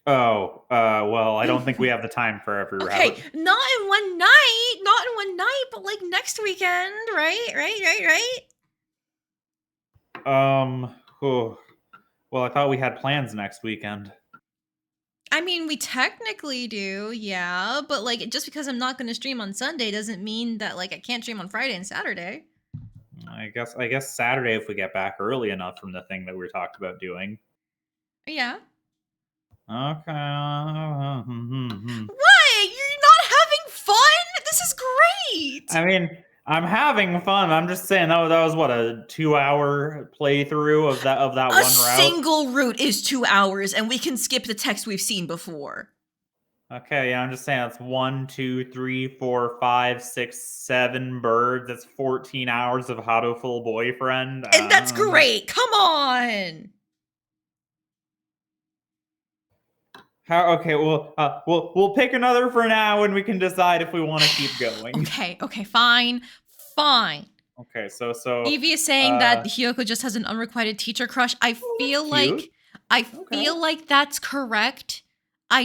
Oh, well, I don't think we have the time for every route. Okay, not in one night, but like next weekend, right? Well, I thought we had plans next weekend. I mean, we technically do, yeah, but like just because I'm not going to stream on Sunday doesn't mean that like I can't stream on Friday and Saturday. I guess Saturday if we get back early enough from the thing that we talked about doing. Yeah. Okay. What? You're not having fun? This is great. I mean, I'm having fun. I'm just saying that was what, a 2-hour playthrough of that one route. A single route is 2 hours, and we can skip the text we've seen before. Okay, yeah, I'm just saying that's 1, 2, 3, 4, 5, 6, 7 birds. That's 14 hours of Hatoful Boyfriend. And that's great. Come on. Okay, we'll pick another for now, and we can decide if we want to keep going. Okay, fine. Okay, so Evie is saying that Hiyoko just has an unrequited teacher crush. I feel like that's correct. I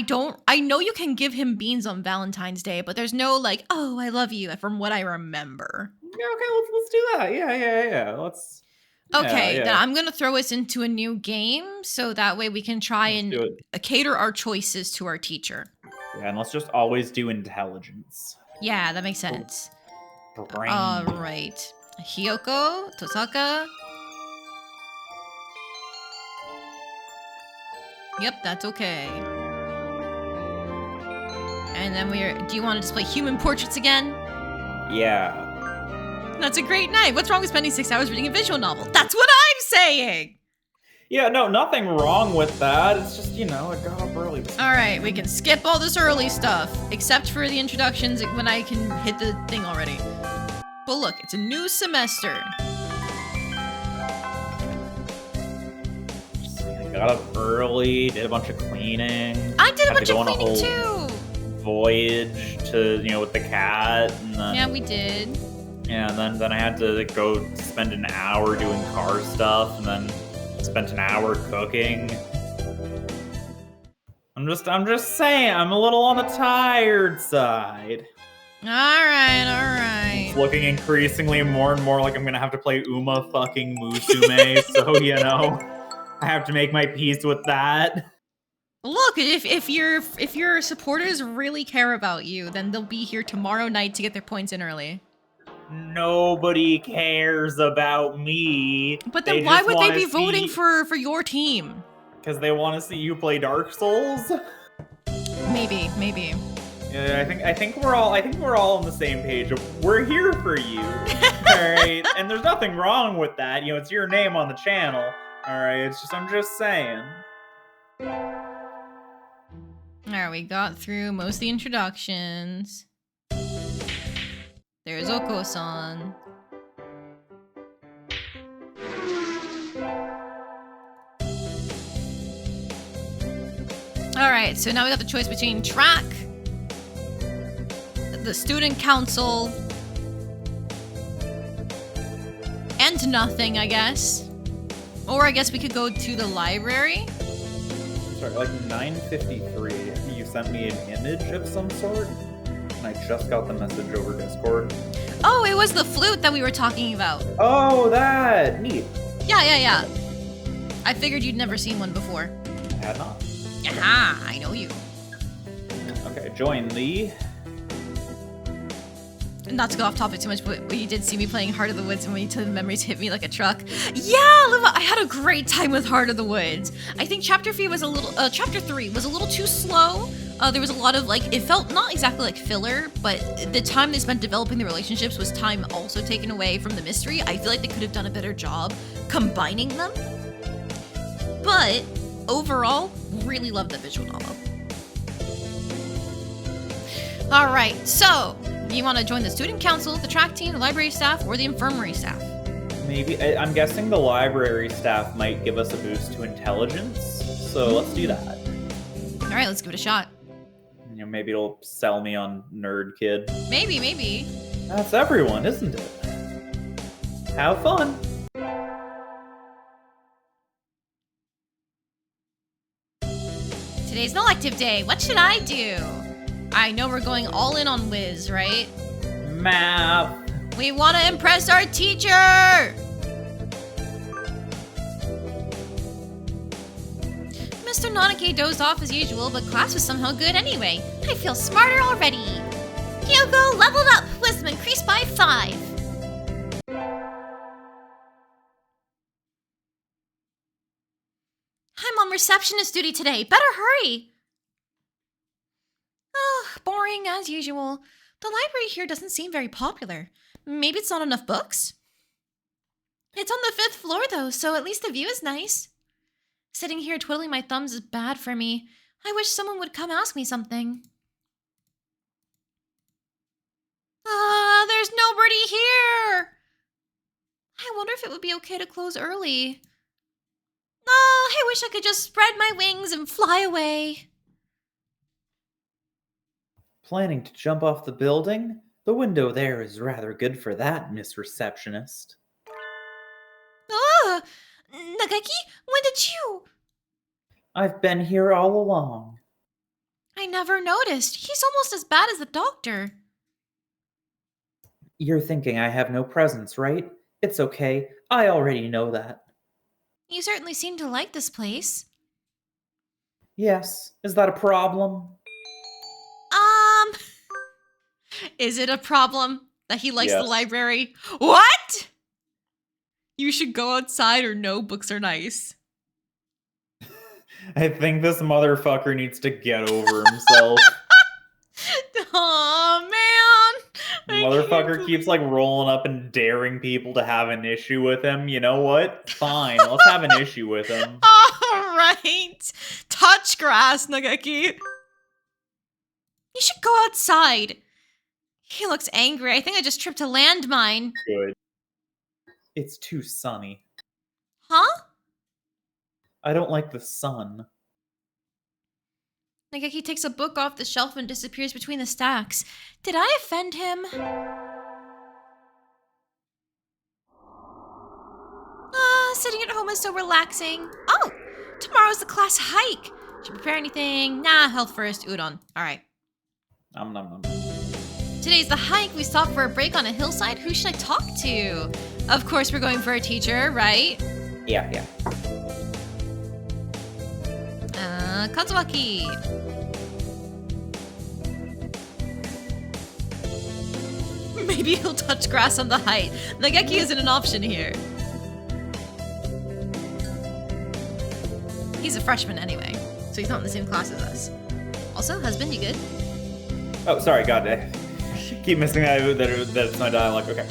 know you can give him beans on Valentine's Day, but there's no like, oh, I love you from what I remember. Yeah, okay, let's do that. Yeah. Okay, then I'm going to throw us into a new game so that way we can try and cater our choices to our teacher. Yeah, and let's just always do intelligence. Yeah, that makes sense. Brain. Alright. Hiyoko, Tosaka. Yep, that's okay. And then do you want to display human portraits again? Yeah. That's a great night. What's wrong with spending 6 hours reading a visual novel? That's what I'm saying! Yeah, no, nothing wrong with that. It's just, it got up early. Alright, we can skip all this early stuff, except for the introductions when I can hit the thing already. But look, it's a new semester. I got up early, did a bunch of cleaning. I did a Had bunch to go of on a cleaning whole too! voyage to, with the cat, and then Yeah, we did. yeah, and then I had to go spend an hour doing car stuff, and then spent an hour cooking. I'm just saying, I'm a little on the tired side. Alright. It's looking increasingly more and more like I'm gonna have to play Uma fucking Musume, so I have to make my peace with that. Look, if your supporters really care about you, then they'll be here tomorrow night to get their points in early. Nobody cares about me. But then why would they be voting for your team? Because they want to see you play Dark Souls? Maybe. Yeah, I think we're all on the same page. We're here for you. Alright? And there's nothing wrong with that. It's your name on the channel. Alright, I'm just saying. Alright, we got through most of the introductions. There's Oko-san. Alright, so now we got the choice between track, the student council, and nothing, I guess. Or I guess we could go to the library. Sorry, like 9:53, you sent me an image of some sort? And I just got the message over Discord. Oh, it was the flute that we were talking about. Oh, that! Neat. Yeah. I figured you'd never seen one before. I had not. Aha, I know you. Okay, join the... Not to go off topic too much, but you did see me playing Heart of the Woods, and when you told the memories hit me like a truck. Yeah, Liva, I had a great time with Heart of the Woods. I think chapter 3 was a little too slow. There was a lot of it felt not exactly like filler, but the time they spent developing the relationships was time also taken away from the mystery. I feel like they could have done a better job combining them. But overall, really loved the visual novel. All right, so you want to join the student council, the track team, the library staff, or the infirmary staff? Maybe, I'm guessing the library staff might give us a boost to intelligence, so let's do that. All right, let's give it a shot. Maybe it'll sell me on Nerd Kid. Maybe. That's everyone, isn't it? Have fun. Today's an elective day. What should I do? I know we're going all in on Wiz, right? Math. We want to impress our teacher! Mr. Nanake dozed off as usual, but class was somehow good anyway. I feel smarter already. Hyoko leveled up. Wisdom increased by 5. I'm on receptionist duty today. Better hurry. Oh, boring as usual. The library here doesn't seem very popular. Maybe it's not enough books? It's on the 5th floor though, so at least the view is nice. Sitting here twiddling my thumbs is bad for me. I wish someone would come ask me something. There's nobody here! I wonder if it would be okay to close early. I wish I could just spread my wings and fly away. Planning to jump off the building? The window there is rather good for that, Miss Receptionist. Nagaki, when did you? I've been here all along. I never noticed. He's almost as bad as the doctor. You're thinking I have no presence, right? It's okay. I already know that. You certainly seem to like this place. Yes. Is that a problem? Is it a problem? That he likes the Yes. library. What? You should go outside or no, books are nice. I think this motherfucker needs to get over himself. Oh man. I can't Motherfucker keeps like rolling up and daring people to have an issue with him. You know what? Fine, let's have an issue with him. All right. Touch grass, Nageki. You should go outside. He looks angry. I think I just tripped a landmine. Good. It's too sunny. Huh? I don't like the sun. Nageki takes a book off the shelf and disappears between the stacks. Did I offend him? Sitting at home is so relaxing. Oh, tomorrow's the class hike. Should prepare anything? Nah, health first. Udon. All right. Nom nom nom. Today's the hike. We stop for a break on a hillside. Who should I talk to? Of course, we're going for a teacher, right? Yeah. Katsuaki. Maybe he'll touch grass on the height. Nageki isn't an option here. He's a freshman anyway, so he's not in the same class as us. Also, husband, you good? Oh, sorry, God. I keep missing that it's my dialogue. Okay.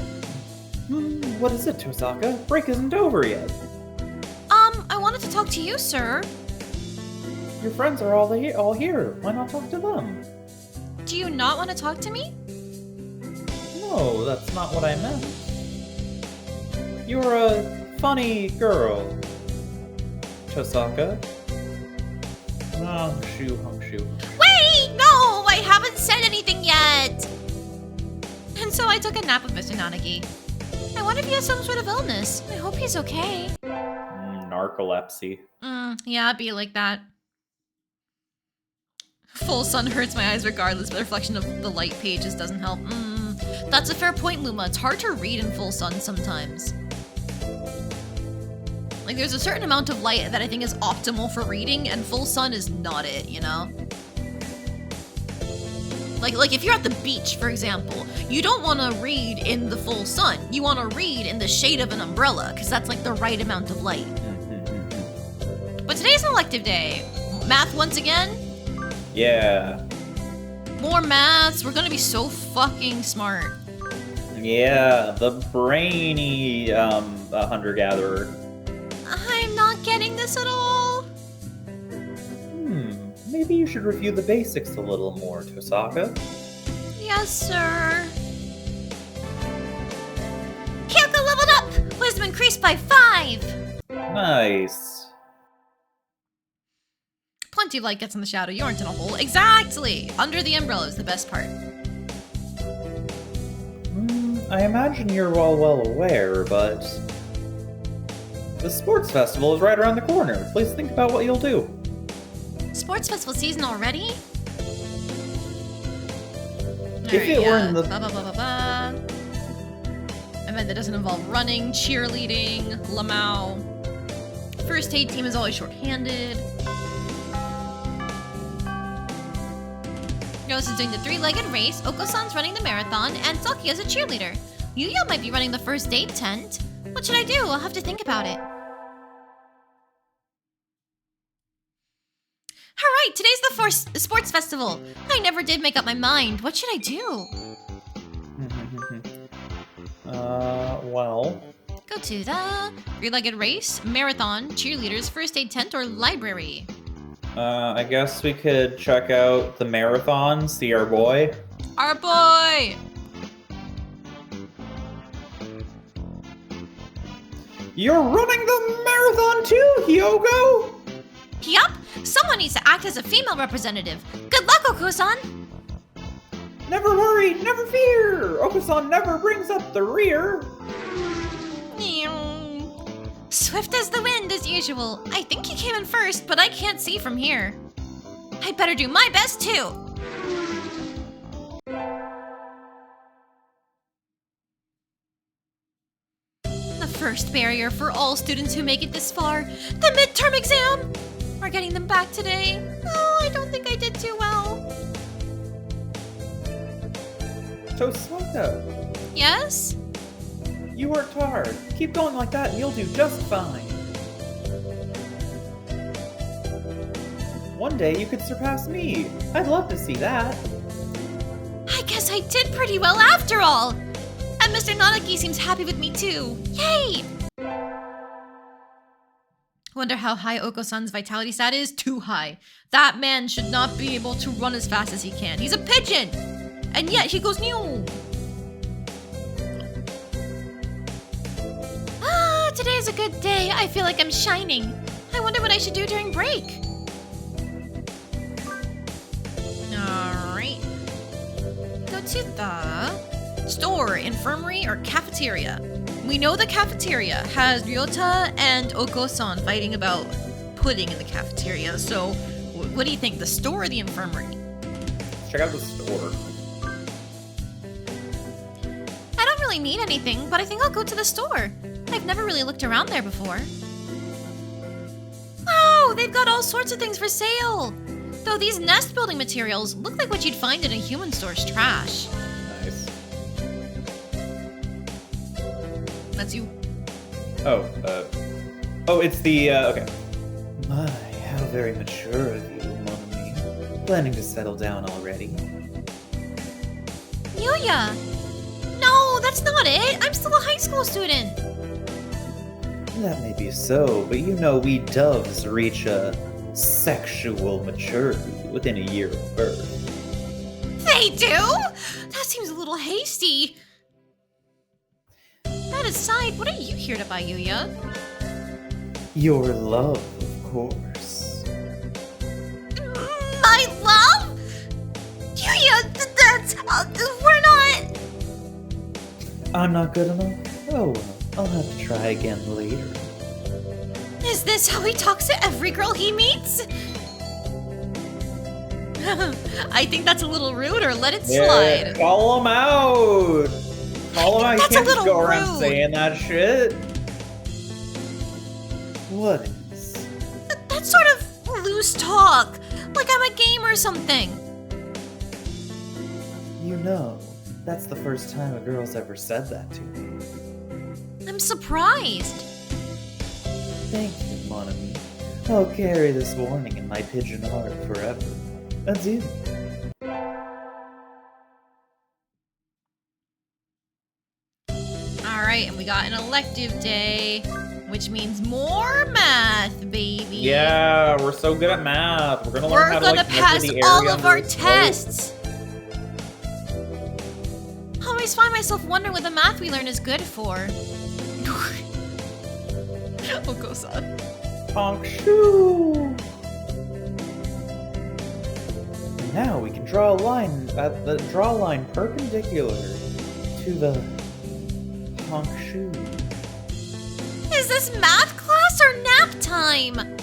What is it, Tosaka? Break isn't over yet. I wanted to talk to you, sir. Your friends are all here. Why not talk to them? Do you not want to talk to me? No, that's not what I meant. You're a funny girl, Tosaka. Hungshu. Wait, no, I haven't said anything yet. And so I took a nap with Mr. Nanagi. I wonder if he has some sort of illness. I hope he's okay. Narcolepsy. Yeah, it'd be like that. Full sun hurts my eyes regardless, but the reflection of the light pages doesn't help. That's a fair point, Luma. It's hard to read in full sun sometimes. Like, there's a certain amount of light that I think is optimal for reading, and full sun is not it, you know? Like if you're at the beach, for example, you don't want to read in the full sun. You want to read in the shade of an umbrella, because that's like the right amount of light. But today's an elective day. Math once again? Yeah. More maths. We're gonna be so fucking smart. Yeah, the brainy hunter-gatherer. I'm not getting this at all. Maybe you should review the basics a little more, Tosaka. Yes, sir. Kyoko leveled up! Wisdom increased by 5! Nice. Plenty of light gets in the shadow. You aren't in a hole. Exactly! Under the umbrella is the best part. I imagine you're all well aware, but the sports festival is right around the corner. Please think about what you'll do. Sports festival season already? If it were in the... Event that doesn't involve running, cheerleading, lamau. First aid team is always short-handed. Rose is doing the 3-legged race, Oko-san's running the marathon, and Saki is a cheerleader. Yuya might be running the first aid tent. What should I do? I'll have to think about it. Alright, today's the sports festival. I never did make up my mind. What should I do? Well... Go to the 3-legged race, marathon, cheerleaders, first aid tent, or library. I guess we could check out the marathon, see our boy. Our boy! You're running the marathon too, Hyoko? Yup! Someone needs to act as a female representative. Good luck, Oko-san! Never worry, never fear! Oko-san never brings up the rear. Swift as the wind, as usual. I think he came in first, but I can't see from here. I'd better do my best, too. The first barrier for all students who make it this far, the midterm exam. We're getting them back today. Oh, I don't think I did too well. Tosaka, Yes? You worked hard. Keep going like that and you'll do just fine. One day you could surpass me. I'd love to see that. I guess I did pretty well after all. And Mr. Nanaki seems happy with me too. Yay! Wonder how high Oko-san's vitality stat is? Too high. That man should not be able to run as fast as he can. He's a pigeon! And yet he goes new. Today is a good day. I feel like I'm shining. I wonder what I should do during break. Alright. Go to the store, infirmary, or cafeteria. We know the cafeteria has Ryota and Oko-san fighting about pudding in the cafeteria. So, what do you think? The store or the infirmary? Check out the store. I don't really need anything, but I think I'll go to the store. I've never really looked around there before. Wow, they've got all sorts of things for sale. Though these nest building materials look like what you'd find in a human store's trash. Nice. That's you. Oh, it's the, okay. My, how very mature of you, mon ami. Planning to settle down already. Yuya! No, that's not it! I'm still a high school student! That may be so, but you know we doves reach a sexual maturity within a year of birth. They do? That seems a little hasty. That aside, what are you here to buy, Yuya? Your love, of course. My love? Yuya, that's... we're not... I'm not good enough? Oh well, I'll have to try again later. Is this how he talks to every girl he meets? I think that's a little rude, or let it slide. Call him out! Call him out, That's you can't a just little go around rude. saying that shit. What is? That's sort of loose talk, like I'm a game or something. You know, that's the first time a girl's ever said that to me. I'm surprised. Thank you, mon ami. I'll carry this warning in my pigeon heart forever. Adieu. Alright, and we got an elective day, which means more math, baby. Yeah, we're so good at math. We're gonna learn We're how gonna to like pass measure the all area of under our a slope. tests. I always find myself wondering what the math we learn is good for. Oko-san. Honk shoo. And now we can draw a line perpendicular to the honk shoo. Is this math class or nap time?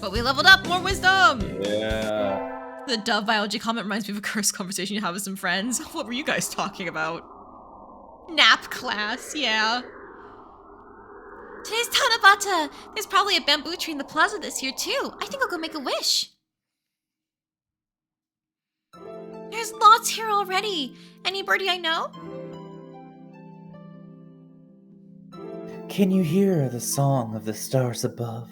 But we leveled up, more wisdom! Yeah. The dove biology comment reminds me of a cursed conversation you have with some friends. What were you guys talking about? Nap class, yeah. Today's Tanabata. There's probably a bamboo tree in the plaza this year too. I think I'll go make a wish. There's lots here already. Anybody I know? Can you hear the song of the stars above?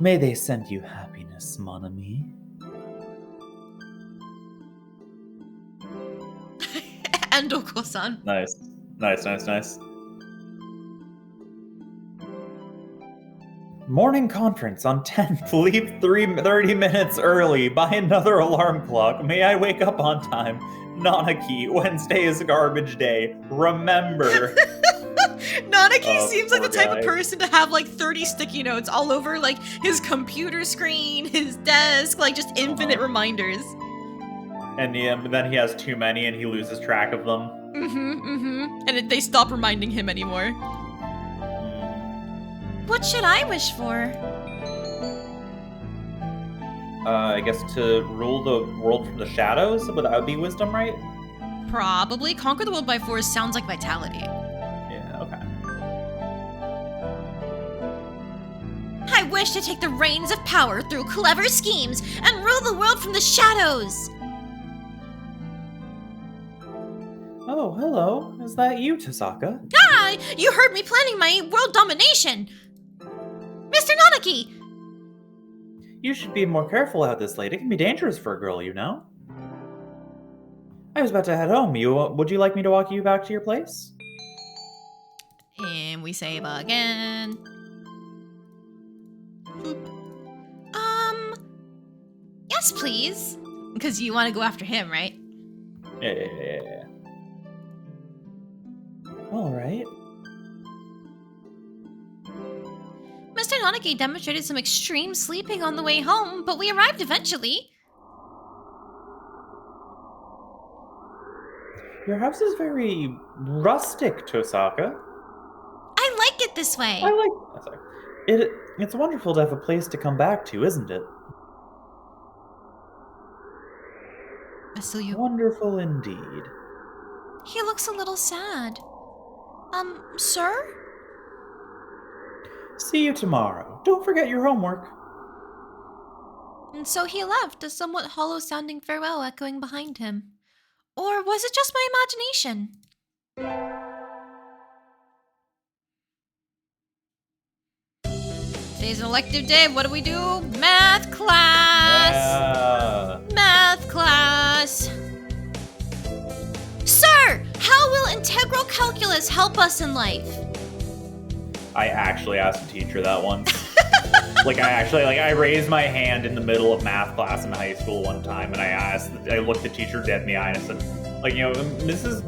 May they send you happiness, mon ami. And Oko-san. Nice. Nice. Morning conference on 10th. Leave 30 minutes early. Buy another alarm clock. May I wake up on time. Nanaki, Wednesday is garbage day. Remember. Nanaki seems like the poor type guy. of person to have like 30 sticky notes all over like his computer screen, his desk, like just infinite reminders. And then he has too many and he loses track of them. And they stop reminding him anymore. What should I wish for? I guess to rule the world from the shadows? Would that be wisdom, right? Probably. Conquer the world by force sounds like vitality. Yeah, okay. I wish to take the reins of power through clever schemes and rule the world from the shadows. hello. Is that you, Tosaka? Ah, you heard me planning my world domination! Mr. Nanaki! You should be more careful out this late. It can be dangerous for a girl, you know. I was about to head home. Would you like me to walk you back to your place? And we save again. Boop. Yes, please. Because you want to go after him, right? Yeah. All right. Mr. Nanaki demonstrated some extreme sleeping on the way home, but we arrived eventually. Your house is very rustic, Tosaka. I like it this way. It's wonderful to have a place to come back to, isn't it? Vasilyu. Wonderful indeed. He looks a little sad. Sir? See you tomorrow. Don't forget your homework. And so he left, a somewhat hollow-sounding farewell echoing behind him. Or was it just my imagination? Today's an elective day. What do? Math class! Yeah. Math class! Sir, how will integral calculus help us in life? I actually asked a teacher that once. I raised my hand in the middle of math class in high school one time, and I looked the teacher dead in the eye and I said, Mrs.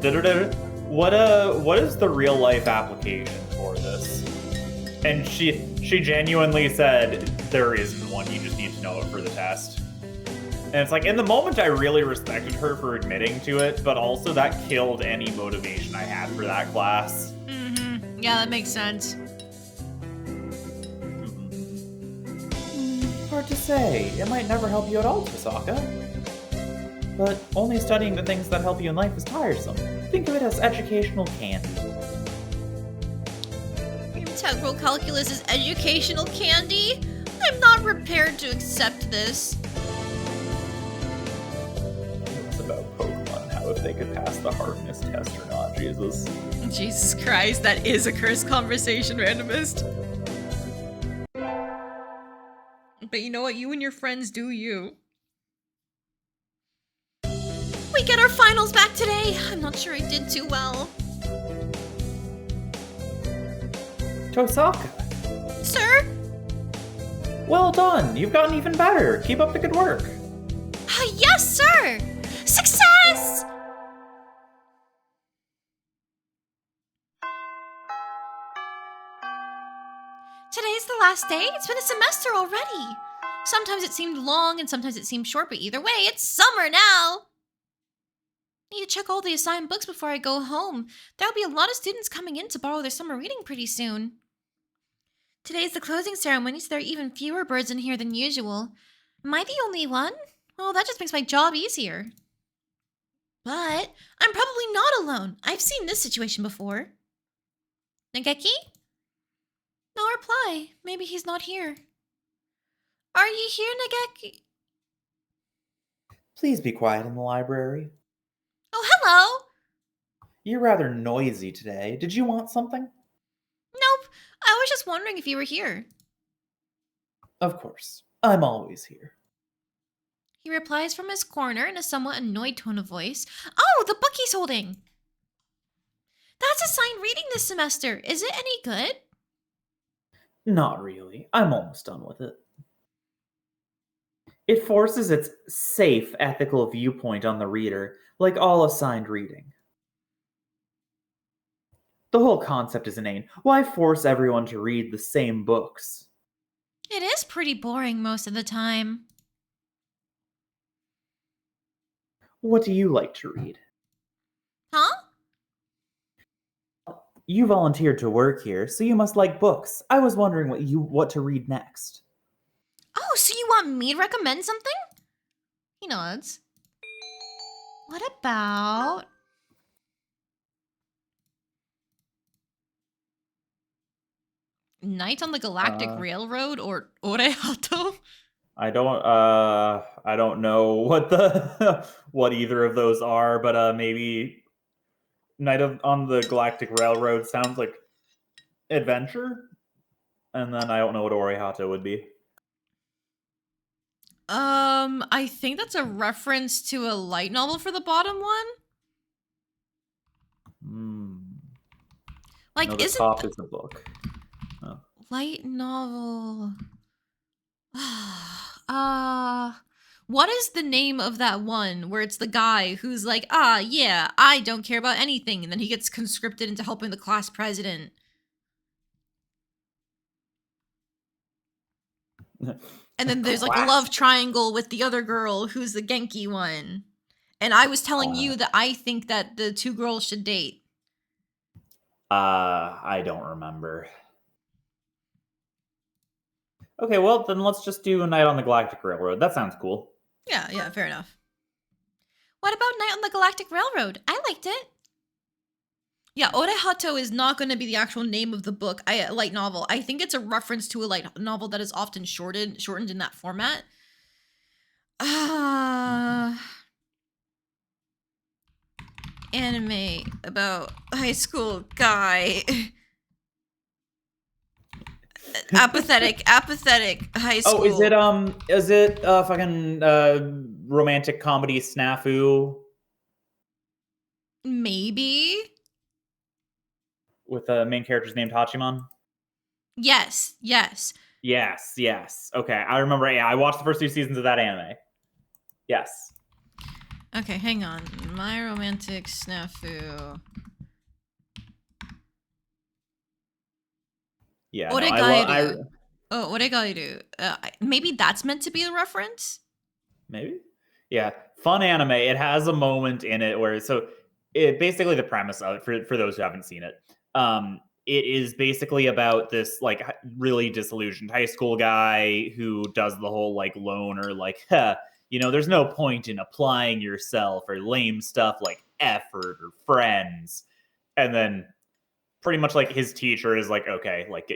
What is the real life application for this? And she genuinely said, there isn't one, you just need to know it for the test. And it's like, in the moment I really respected her for admitting to it, but also that killed any motivation I had for that class. Mm-hmm. Yeah, that makes sense. Hard to say. It might never help you at all, Tosaka. But only studying the things that help you in life is tiresome. Think of it as educational candy. Integral calculus is educational candy? I'm not prepared to accept this. It's about Pokemon, how if they could pass the hardness test or not, Jesus. Jesus Christ, that is a cursed conversation, randomist. But you know what? You and your friends do you. We get our finals back today. I'm not sure I did too well. Tosaka, Sir? well done. You've gotten even better. Keep up the good work. Yes, sir! Success! Today's the last day. It's been a semester already. Sometimes it seemed long and sometimes it seemed short, but either way, it's summer now. Need to check all the assigned books before I go home. There'll be a lot of students coming in to borrow their summer reading pretty soon. Today's the closing ceremony, so there are even fewer birds in here than usual. Am I the only one? Well, that just makes my job easier. But I'm probably not alone. I've seen this situation before. Nageki? No reply. Maybe he's not here. Are you here, Nageki? Please be quiet in the library. Oh, hello! You're rather noisy today. Did you want something? Nope. I was just wondering if you were here. Of course. I'm always here. He replies from his corner in a somewhat annoyed tone of voice. Oh, the book he's holding! That's assigned reading this semester. Is it any good? Not really. I'm almost done with it. It forces its safe, ethical viewpoint on the reader, like all assigned reading. The whole concept is inane. Why force everyone to read the same books? It is pretty boring most of the time. What do you like to read? Huh? You volunteered to work here, so you must like books. I was wondering what to read next. Oh, so you want me to recommend something? He nods. What about... Night on the Galactic Railroad or Orehato? I don't know what the what either of those are, but maybe on the Galactic Railroad sounds like adventure, and then I don't know what Orihato would be. I think that's a reference to a light novel for the bottom one. Like, No, the isn't top is the book. Oh. light novel? What is the name of that one where it's the guy who's like, yeah, I don't care about anything, and then he gets conscripted into helping the class president? And then there's like a love triangle with the other girl who's the Genki one. And I was telling you that I think that the two girls should date. I don't remember. Okay, well, then let's just do A Night on the Galactic Railroad. That sounds cool. Yeah, fair enough. What about Night on the Galactic Railroad? I liked it. Yeah, Orehato is not going to be the actual name of the book, light novel. I think it's a reference to a light novel that is often shortened in that format. Anime about high school guy. apathetic high school. Oh, is it fucking romantic comedy snafu? Maybe. With the main characters named Hachiman? Yes. Okay, I remember. Yeah, I watched the first 2 seasons of that anime. Yes. Okay, hang on. My romantic snafu. Yeah. Oregairu. Maybe that's meant to be the reference? Maybe. Yeah. Fun anime. It has a moment in it where basically the premise of it, for those who haven't seen it, it is basically about this like really disillusioned high school guy who does the whole like loner, like, there's no point in applying yourself or lame stuff like effort or friends. And then pretty much like his teacher is like, okay, like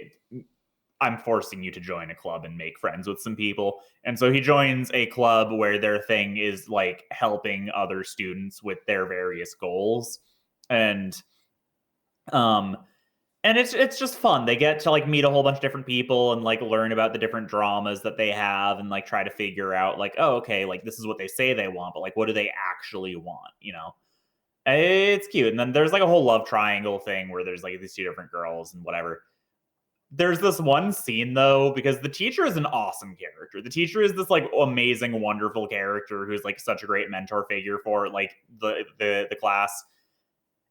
I'm forcing you to join a club and make friends with some people. And so he joins a club where their thing is like helping other students with their various goals. And it's just fun. They get to like meet a whole bunch of different people and like learn about the different dramas that they have and like try to figure out like, oh, okay, like this is what they say they want, but like what do they actually want, It's cute. And then there's like a whole love triangle thing where there's like these 2 different girls and whatever. There's this one scene though, because the teacher is an awesome character. The teacher is this like amazing, wonderful character who's like such a great mentor figure for like the class.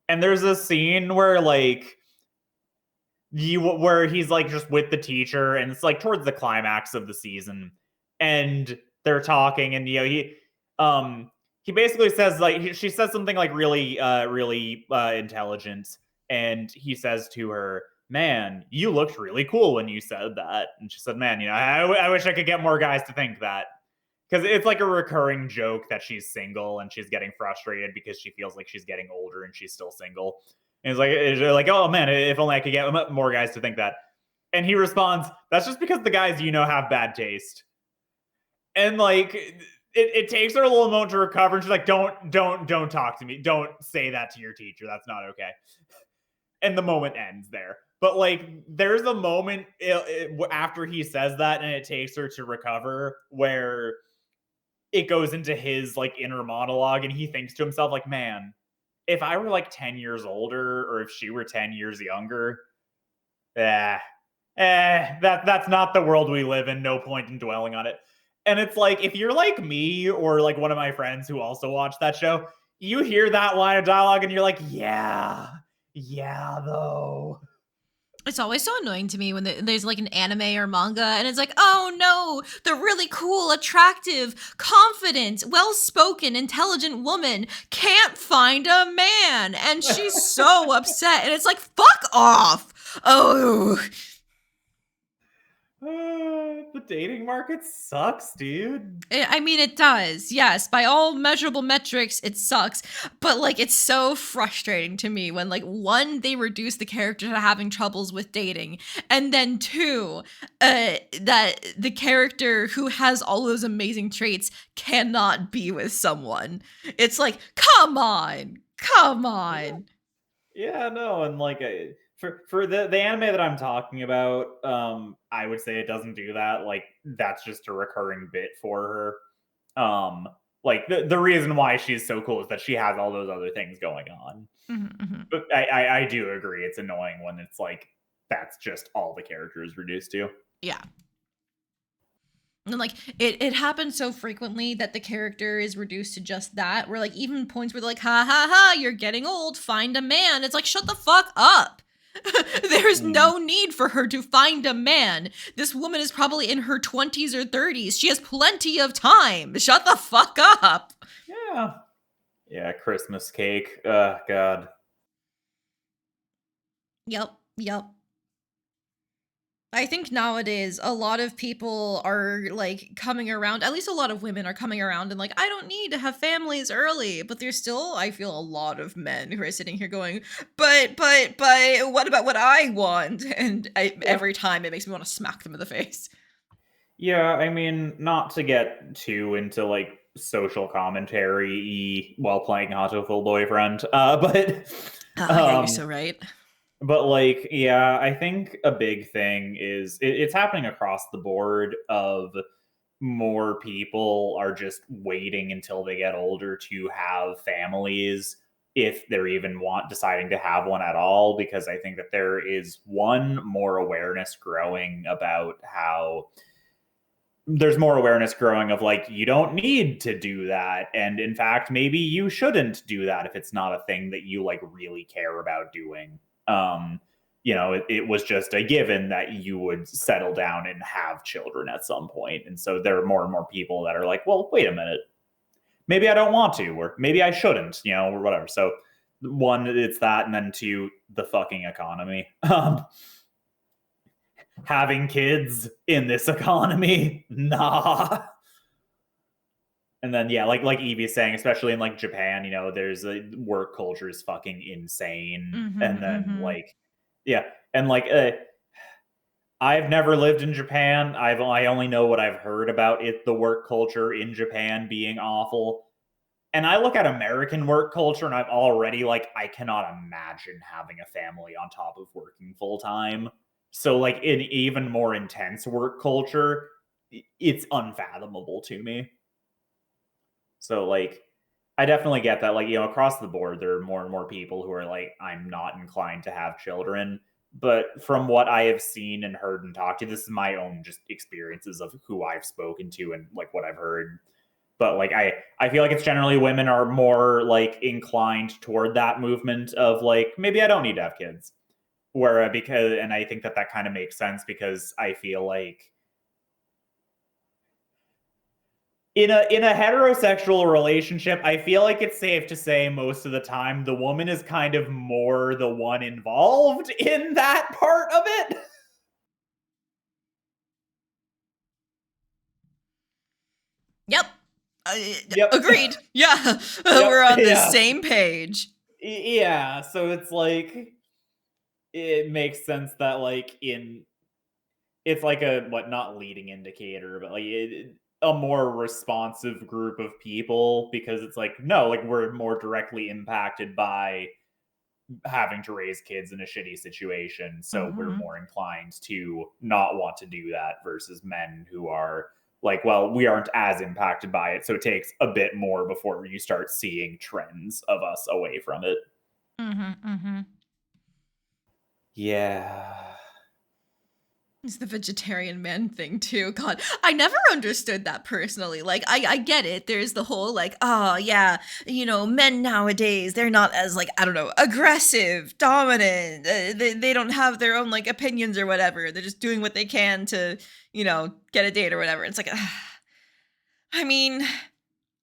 And there's a scene where like where he's like just with the teacher, and it's like towards the climax of the season, and they're talking, and he basically says like she says something like really intelligent, and he says to her, "Man, you looked really cool when you said that." And she said, "Man, I wish I could get more guys to think that." Because it's like a recurring joke that she's single and she's getting frustrated because she feels like she's getting older and she's still single. And it's like, oh man, if only I could get more guys to think that. And he responds, "That's just because the guys have bad taste." And like, it takes her a little moment to recover. And she's like, don't talk to me. Don't say that to your teacher. That's not okay. And the moment ends there. But like, there's a moment after he says that, and it takes her to recover, where it goes into his like inner monologue, and he thinks to himself like, man, if I were like 10 years older, or if she were 10 years younger, that's not the world we live in. No point in dwelling on it. And it's like, if you're like me or like one of my friends who also watched that show, you hear that line of dialogue and you're like, yeah, though. It's always so annoying to me when there's like an anime or manga and it's like, oh no, the really cool, attractive, confident, well-spoken, intelligent woman can't find a man. And she's so upset. And it's like, fuck off. Oh. The dating market sucks, dude. I mean, it does. Yes, by all measurable metrics, it sucks. But like, it's so frustrating to me when like, 1, they reduce the character to having troubles with dating, and then 2, that the character who has all those amazing traits cannot be with someone. It's like, come on. Yeah, no, and like for the anime that I'm talking about, I would say it doesn't do that. Like that's just a recurring bit for her. Like the reason why she's so cool is that she has all those other things going on. Mm-hmm. But I do agree it's annoying when it's like that's just all the character is reduced to. Yeah. And like it happens so frequently that the character is reduced to just that. Where like even points where they're like, ha ha ha, you're getting old, find a man. It's like, shut the fuck up. There's Mm. no need for her to find a man. This woman is probably in her 20s or 30s. She has plenty of time. Shut the fuck up. Yeah. Yeah, Christmas cake. God. Yep, yep. I think nowadays a lot of people are like coming around, at least a lot of women are coming around and like, I don't need to have families early. But there's still, I feel, a lot of men who are sitting here going, but, what about what I want? And Yeah. every time it makes me want to smack them in the face. Yeah, I mean, not to get too into like social commentary while playing Hatoful Boyfriend, Yeah, you're um, so right. but like, yeah, I think a big thing is it's happening across the board of more people are just waiting until they get older to have families if they're even deciding to have one at all, because I think that there is more awareness growing about how there's more awareness growing of like you don't need to do that, and in fact maybe you shouldn't do that if it's not a thing that you like really care about doing. It was just a given that you would settle down and have children at some point, and so there are more and more people that are like, well, wait a minute, maybe I don't want to, or maybe I shouldn't, or whatever. So one, it's that, and then two, the fucking economy. Having kids in this economy, nah. And then yeah, like Evie's saying, especially in like Japan, there's a work culture is fucking insane. And then like yeah, and like I've never lived in Japan. I only know what I've heard about it, the work culture in Japan being awful. And I look at American work culture and I'm already like, I cannot imagine having a family on top of working full time. So, like, in even more intense work culture, it's unfathomable to me. So, like, I definitely get that. Like, across the board, there are more and more people who are like, I'm not inclined to have children. But from what I have seen and heard and talked to, this is my own just experiences of who I've spoken to and like what I've heard. But like I feel like it's generally women are more like inclined toward that movement of like maybe I don't need to have kids. Where because and I think that kind of makes sense because I feel like in a heterosexual relationship, I feel like it's safe to say most of the time the woman is kind of more the one involved in that part of it. Yep. Yep. Agreed. Yeah. Yep. We're on the Yeah. same page. Yeah. So it's like it makes sense that like it's like a not leading indicator, but like a more responsive group of people because it's like no, like we're more directly impacted by having to raise kids in a shitty situation, so we're more inclined to not want to do that versus men who are like, well, we aren't as impacted by it, so it takes a bit more before you start seeing trends of us away from it. Yeah. It's the vegetarian man thing too. God, I never understood that personally. Like, I get it. There's the whole like, oh yeah, men nowadays they're not as like I don't know aggressive, dominant. They don't have their own like opinions or whatever. They're just doing what they can to get a date or whatever. It's like, I mean,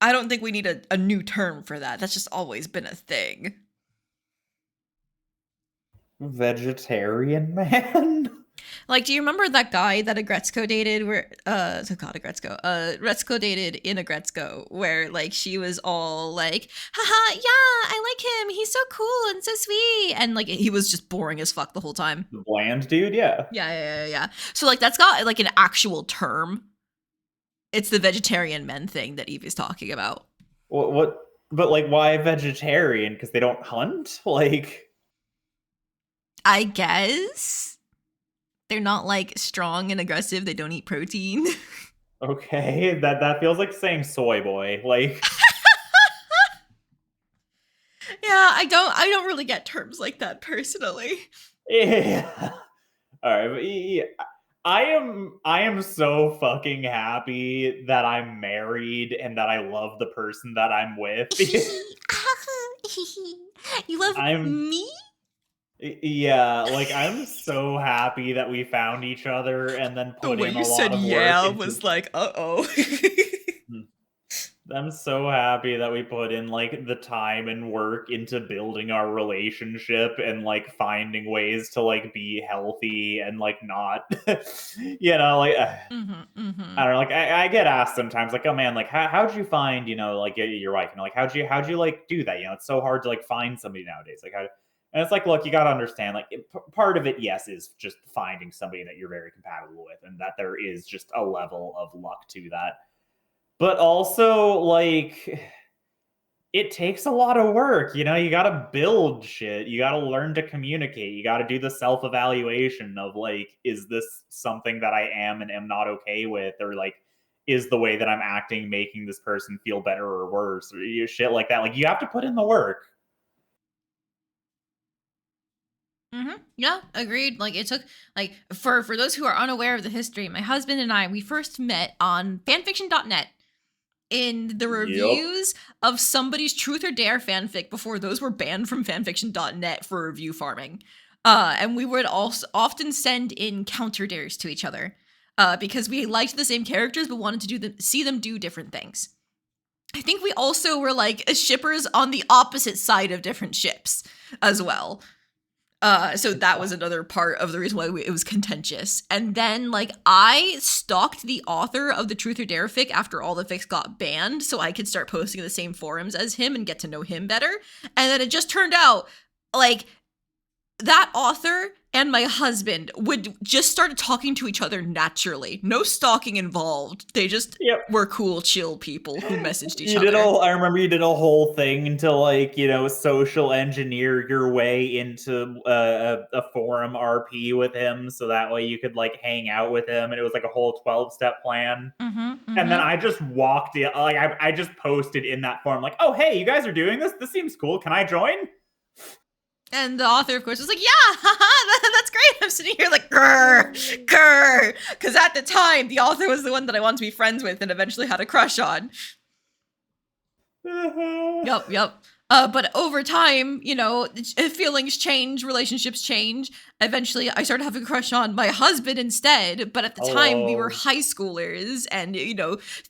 I don't think we need a new term for that. That's just always been a thing. Vegetarian man. Like, do you remember that guy that Agretzko dated where, Retzko dated in Agretzko where, like, she was all like, haha, yeah, I like him. He's so cool and so sweet. And, like, he was just boring as fuck the whole time. The bland dude, yeah. Yeah. So, like, that's got, like, an actual term. It's the vegetarian men thing that Eve is talking about. What? But, like, why vegetarian? Because they don't hunt? Like... I guess they're not like strong and aggressive. They don't eat protein. Okay, that feels like saying soy boy. Like, Yeah, I don't really get terms like that personally. yeah. All right, but yeah, I am so fucking happy that I'm married and that I love the person that I'm with. You love I'm me? yeah, like I'm so happy that we found each other and then The put way in you a lot said of work yeah into was like, uh-oh. I'm so happy that we put in like the time and work into building our relationship and like finding ways to like be healthy and like not like Mm-hmm. I don't know, like I get asked sometimes, like, oh man, like how'd you find, like your wife? Like how'd you like do that? It's so hard to like find somebody nowadays. Like how and it's like, look, you gotta understand, like part of it, yes, is just finding somebody that you're very compatible with, and that there is just a level of luck to that. But also, like, it takes a lot of work. You got to build shit. You got to learn to communicate. You got to do the self evaluation of, like, is this something that I am and am not okay with? Or, like, is the way that I'm acting making this person feel better or worse? Or shit like that. Like, you have to put in the work. Yeah, agreed. Like it took like for those who are unaware of the history, my husband and I we first met on fanfiction.net in the Yep. reviews of somebody's Truth or Dare fanfic before those were banned from fanfiction.net for review farming. And we would also often send in counter dares to each other because we liked the same characters but wanted to see them do different things. I think we also were like shippers on the opposite side of different ships as well. So that was another part of the reason why it was contentious. And then, like, I stalked the author of the Truth or Dare fic after all the fics got banned, so I could start posting in the same forums as him and get to know him better. And then it just turned out, like, that author and my husband would just started talking to each other naturally. No stalking involved. They just Yep. were cool, chill people who messaged each other. I remember you did a whole thing to like, social engineer your way into a forum RP with him, so that way you could like hang out with him, and it was like a whole 12-step plan. And then I just walked in, like I just posted in that forum, like, oh hey, you guys are doing this? This seems cool. Can I join? And the author, of course, was like, yeah, haha, that's great. I'm sitting here like, grr. Because at the time, the author was the one that I wanted to be friends with and eventually had a crush on. Yep. But over time, feelings change, relationships change. Eventually, I started having a crush on my husband instead. But at the time, we were high schoolers, and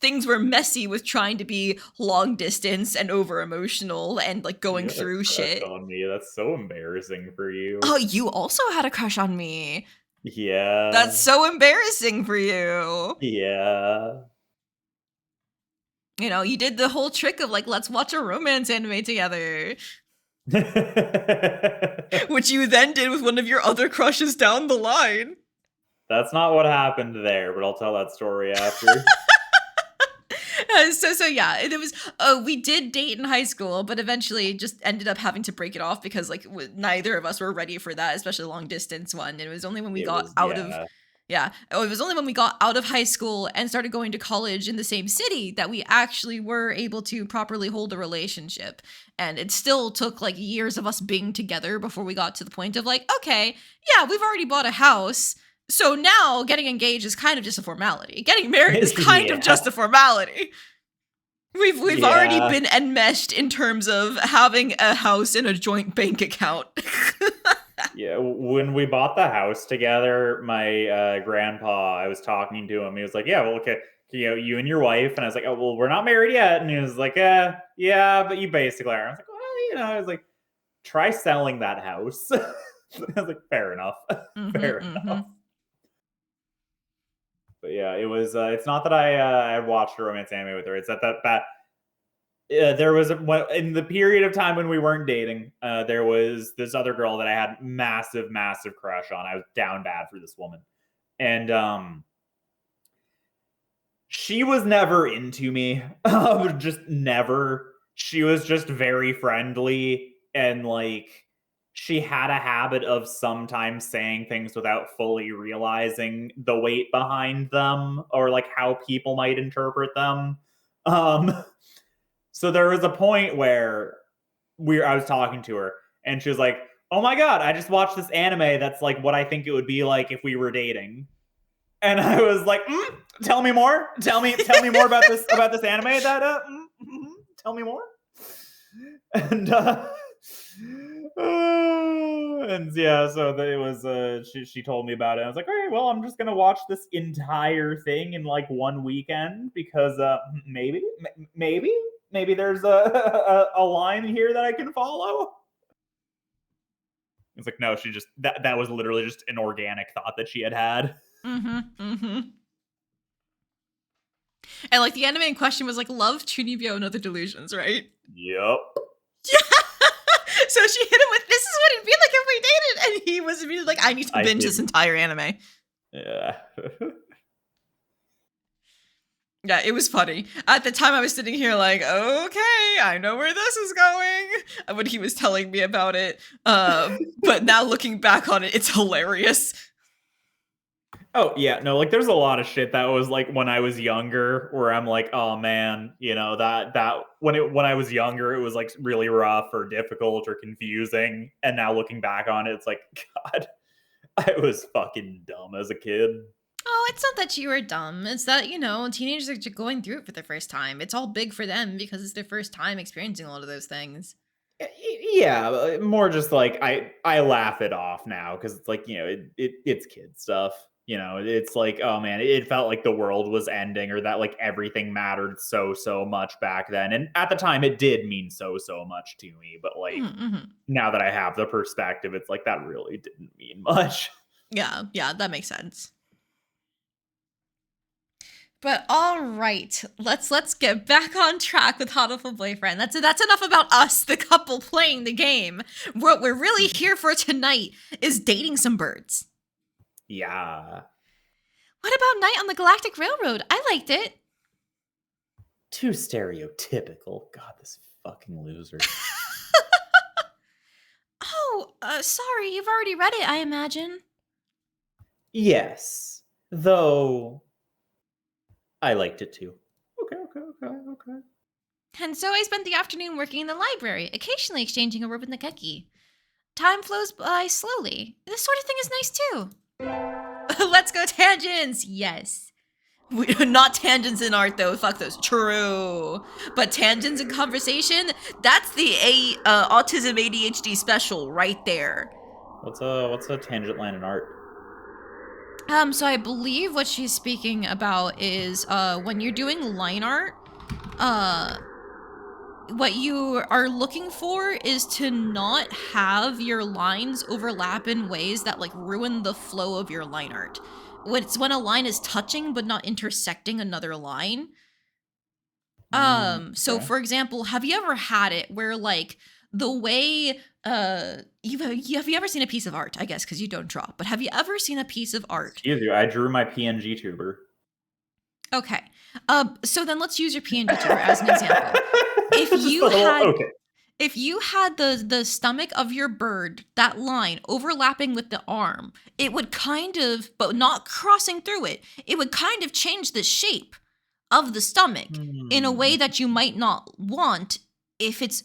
things were messy with trying to be long distance and over emotional and like going through shit. On me, that's so embarrassing for you. Oh, you also had a crush on me. Yeah. That's so embarrassing for you. Yeah. You did the whole trick of like, let's watch a romance anime together. Which you then did with one of your other crushes down the line. That's not what happened there, but I'll tell that story after. So yeah, it was. We did date in high school, but eventually just ended up having to break it off because like neither of us were ready for that, especially long distance one. It was only when we got out of. Yeah, it was only when we got out of high school and started going to college in the same city that we actually were able to properly hold a relationship. And it still took like years of us being together before we got to the point of like, okay, yeah, we've already bought a house. So now getting engaged is kind of just a formality. Getting married is kind of just a formality. We've already been enmeshed in terms of having a house and a joint bank account. Yeah, when we bought the house together, my grandpa, I was talking to him. He was like, "Yeah, well, okay, you and your wife." And I was like, "Oh, well, we're not married yet." And he was like, yeah, but you basically are." I was like, "Well, I was like, try selling that house." I was like, "Fair enough, fair enough." But yeah, it was. It's not that I watched a romance anime with her. It's that there was in the period of time when we weren't dating, there was this other girl that I had massive crush on. I was down bad for this woman, and she was never into me. Just never. She was just very friendly, and like she had a habit of sometimes saying things without fully realizing the weight behind them or like how people might interpret them. Um, so there was a point where I was talking to her and she was like, "Oh my god, I just watched this anime that's like what I think it would be like if we were dating." And I was like, "Tell me more. Tell me more about this anime that tell me more." And and yeah, so it was she told me about it. I was like, "All right, well, I'm just gonna watch this entire thing in like one weekend because maybe there's a line here that I can follow." It's like, no, she just that was literally just an organic thought that she had. And like the anime in question was like Love, Chunibyo, and Other Delusions, right? Yep. So she hit him with, "This is what it'd be like if we dated," and he was immediately like, "I need to binge this entire anime." Yeah. Yeah, it was funny. At the time, I was sitting here like, okay, I know where this is going, when he was telling me about it. But now looking back on it, it's hilarious. Oh yeah, no, like there's a lot of shit that was like when I was younger where I'm like, oh man, you know, that when I was younger it was like really rough or difficult or confusing, and now looking back on it, it's like, god, I was fucking dumb as a kid. Oh, it's not that you were dumb. It's that, you know, teenagers are just going through it for the first time. It's all big for them because it's their first time experiencing a lot of those things. Yeah, more just like I laugh it off now because it's like, you know, it's kid stuff. You know, it's like, oh man, it felt like the world was ending or that like everything mattered so much back then. And at the time it did mean so much to me. But like now that I have the perspective, it's like that really didn't mean much. Yeah, that makes sense. But all right, let's get back on track with Hatoful Boyfriend. That's enough about us, the couple playing the game. What we're really here for tonight is dating some birds. Yeah. What about Night on the Galactic Railroad? I liked it. Too stereotypical. God, this fucking loser. Oh, sorry, you've already read it, I imagine. Yes, though I liked it too. Okay. And so I spent the afternoon working in the library, occasionally exchanging a word with Nakeki. Time flows by slowly. This sort of thing is nice too. Let's go tangents! Yes. Not tangents in art though, fuck those. True. But tangents in conversation, that's the autism ADHD special right there. What's a tangent line in art? So I believe what she's speaking about is when you're doing line art, what you are looking for is to not have your lines overlap in ways that like ruin the flow of your line art. It's when a line is touching but not intersecting another line. So for example, have you ever had it where like the way have you ever seen a piece of art? I guess because you don't draw, but have you ever seen a piece of art? Excuse you, I drew my PNG tuber. Okay. So then let's use your PNG tuber as an example. If you had the stomach of your bird, that line overlapping with the arm, it would kind of, but not crossing through it, it would kind of change the shape of the stomach in a way that you might not want if it's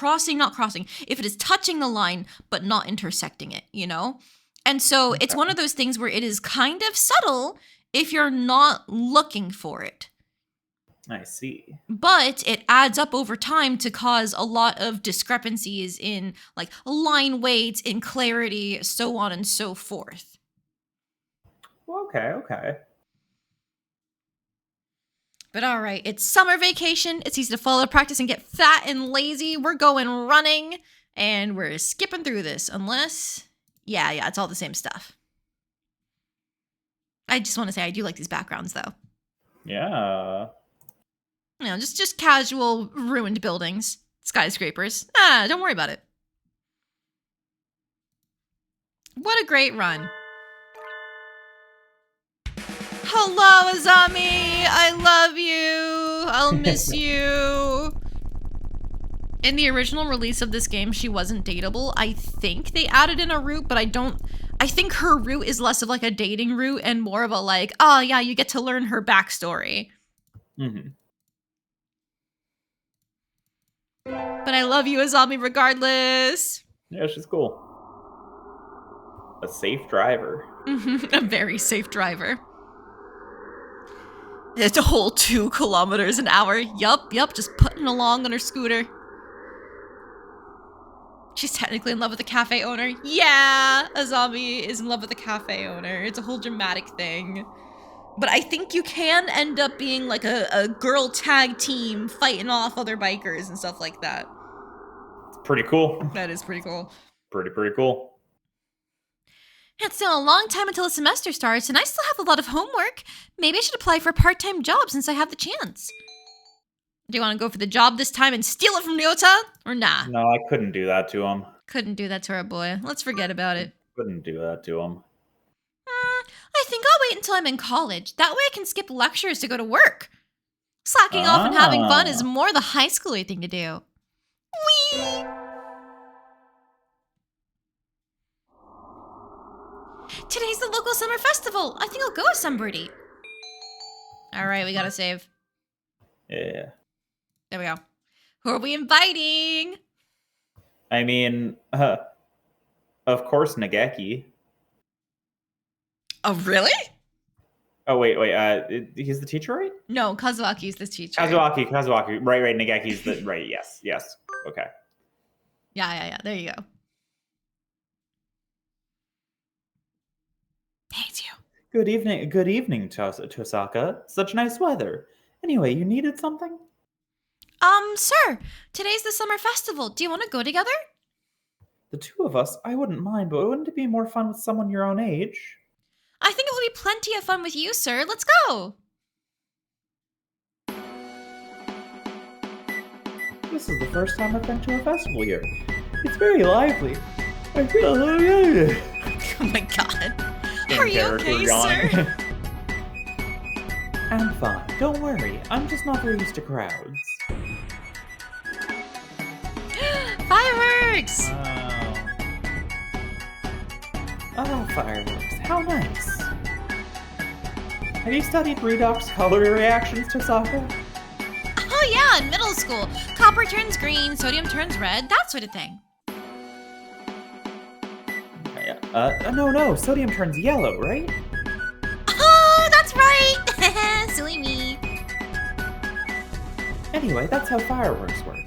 not crossing, if it is touching the line but not intersecting it, you know? And so it's one of those things where it is kind of subtle if you're not looking for it. I see. But it adds up over time to cause a lot of discrepancies in like line weight, in clarity, so on and so forth. Okay. But all right, it's summer vacation. It's easy to follow practice and get fat and lazy. We're going running and we're skipping through this unless, yeah, it's all the same stuff. I just want to say I do like these backgrounds though. Yeah. You know, just casual ruined buildings, skyscrapers. Don't worry about it. What a great run. Hello, Azami. I love you. I'll miss you. In the original release of this game, she wasn't dateable. I think they added in a route, but I think her route is less of like a dating route and more of a like, oh yeah, you get to learn her backstory. Mm-hmm. But I love you, Azami, regardless. Yeah, she's cool. A safe driver. A very safe driver. It's a whole 2 kilometers an hour. Yup, just putting along on her scooter. She's technically in love with the cafe owner. Yeah, Azami is in love with the cafe owner. It's a whole dramatic thing. But I think you can end up being like a girl tag team fighting off other bikers and stuff like that. It's pretty cool. That is pretty cool. Pretty cool. It's still a long time until the semester starts, and I still have a lot of homework. Maybe I should apply for a part-time job since I have the chance. Do you want to go for the job this time and steal it from Ryota? Or nah? No, I couldn't do that to him. Couldn't do that to our boy. Let's forget about it. Couldn't do that to him. I think I'll wait until I'm in college. That way I can skip lectures to go to work. Slacking off and having fun is more the high schooly thing to do. Whee! Today's the local summer festival. I think I'll go with somebody. All right, we gotta save. Yeah. There we go. Who are we inviting? I mean, of course, Nageki. Oh, really? Oh, wait. He's the teacher, right? No, Kazuaki's the teacher. Kazuaki. Right. Nageki's the, right, yes. Okay. Yeah. There you go. Hey, it's you. Good evening, Tosaka. Such nice weather. Anyway, you needed something? Sir, today's the summer festival. Do you want to go together? The two of us, I wouldn't mind, but wouldn't it be more fun with someone your own age? I think it will be plenty of fun with you, sir. Let's go. This is the first time I've been to a festival here. It's very lively. I feel a little young. Oh my god. Are you okay, sir? I'm fine. Don't worry. I'm just not very used to crowds. Fireworks! Oh, fireworks. How nice. Have you studied redox color reactions, Tosaka? Oh yeah, in middle school. Copper turns green, sodium turns red, that sort of thing. No. Sodium turns yellow, right? Oh, that's right! Silly me. Anyway, that's how fireworks work.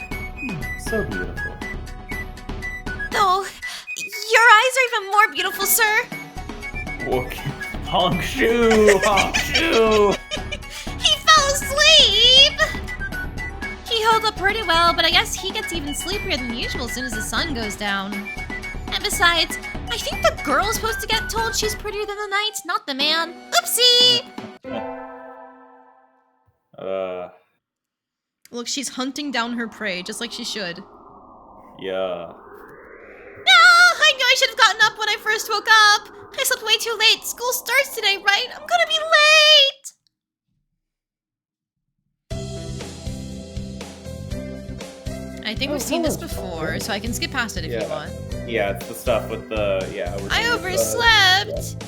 So beautiful. Oh, your eyes are even more beautiful, sir. Honk shoe! He fell asleep! He held up pretty well, but I guess he gets even sleepier than usual as soon as the sun goes down. And besides, I think the girl is supposed to get told she's prettier than the knight, not the man. Oopsie! Look, she's hunting down her prey, just like she should. Yeah. No! I knew I should have gotten up when I first woke up! I slept way too late. School starts today, right? I'm gonna be late! I think we've seen this before, so I can skip past it if you want. Yeah, it's the stuff with the, I overslept!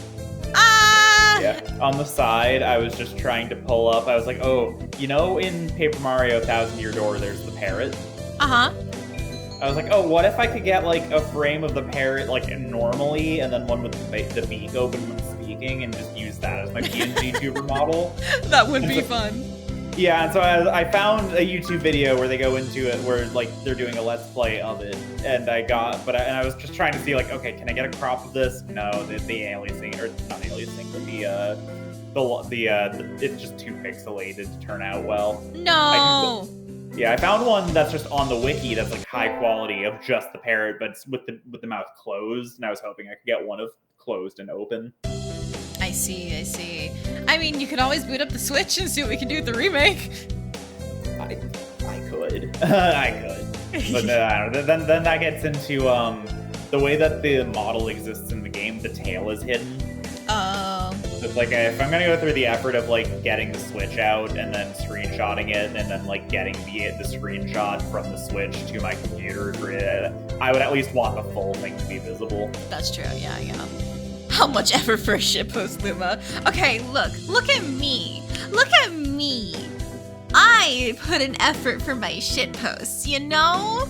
Yeah, on the side, I was just trying to pull up. I was like, oh, you know in Paper Mario 1000 Year Door, there's the parrot? Uh-huh. I was like, oh, what if I could get, like, a frame of the parrot, like, normally, and then one with the beak open when speaking, and just use that as my PNG tuber model? That would be fun. Yeah, and so I found a YouTube video where they go into it, where, like, they're doing a Let's Play of it, and I was just trying to see, like, okay, can I get a crop of this? No, the aliasing, or not aliasing, but it's just too pixelated to turn out well. No! I found one that's just on the wiki that's like high quality of just the parrot, but it's with the mouth closed, and I was hoping I could get one of closed and open. I see. I mean, you could always boot up the Switch and see what we can do with the remake. I could. But I don't know. Then that gets into the way that the model exists in the game. The tail is hidden. Oh. It's like, if I'm gonna go through the effort of, like, getting the Switch out and then screenshotting it and then, like, getting the screenshot from the Switch to my computer for it, I would at least want the full thing to be visible. That's true, yeah. How much effort for a shitpost, Luma? Okay, look at me. Look at me. I put an effort for my shitposts, you know?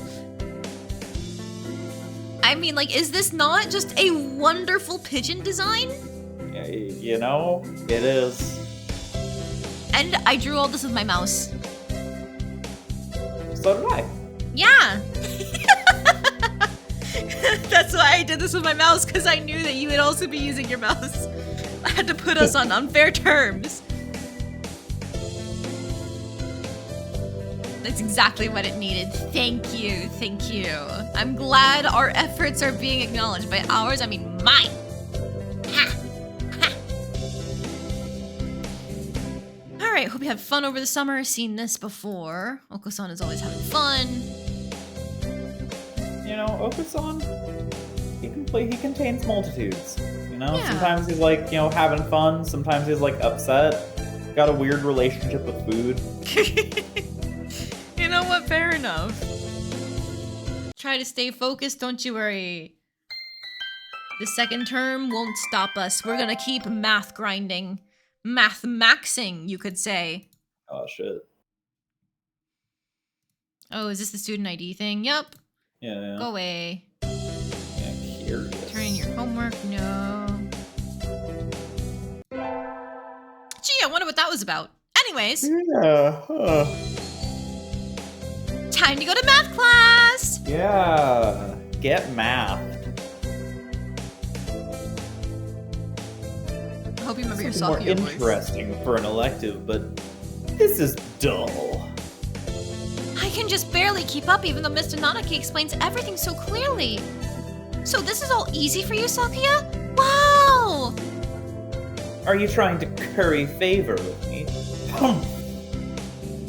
I mean, like, is this not just a wonderful pigeon design? Yeah, you know, it is. And I drew all this with my mouse. So did I. Yeah. That's why I did this with my mouse, because I knew that you would also be using your mouse. I had to put us on unfair terms. That's exactly what it needed. Thank you. I'm glad our efforts are being acknowledged. By ours, I mean mine. Ha! Alright, hope you had fun over the summer. Seen this before. Oko-san is always having fun. You know, Oko-san, he contains multitudes. You know, Yeah. sometimes he's like, you know, having fun. Sometimes he's like upset. Got a weird relationship with food. You know what? Fair enough. Try to stay focused, don't you worry. The second term won't stop us. We're gonna keep math grinding. Math maxing, you could say. Oh, shit. Oh, is this the student ID thing? Yup. Yeah. Go away. Yeah, curious. Turn in your homework. No. Gee, I wonder what that was about. Anyways, Yeah. time to go to math class! Yeah. Get math. I hope you remember your Something more Salkia voice. interesting for an elective, but this is dull. I can just barely keep up even though Mr. Nanaki explains everything so clearly. So this is all easy for you, Salkia? Wow! Are you trying to curry favor with me?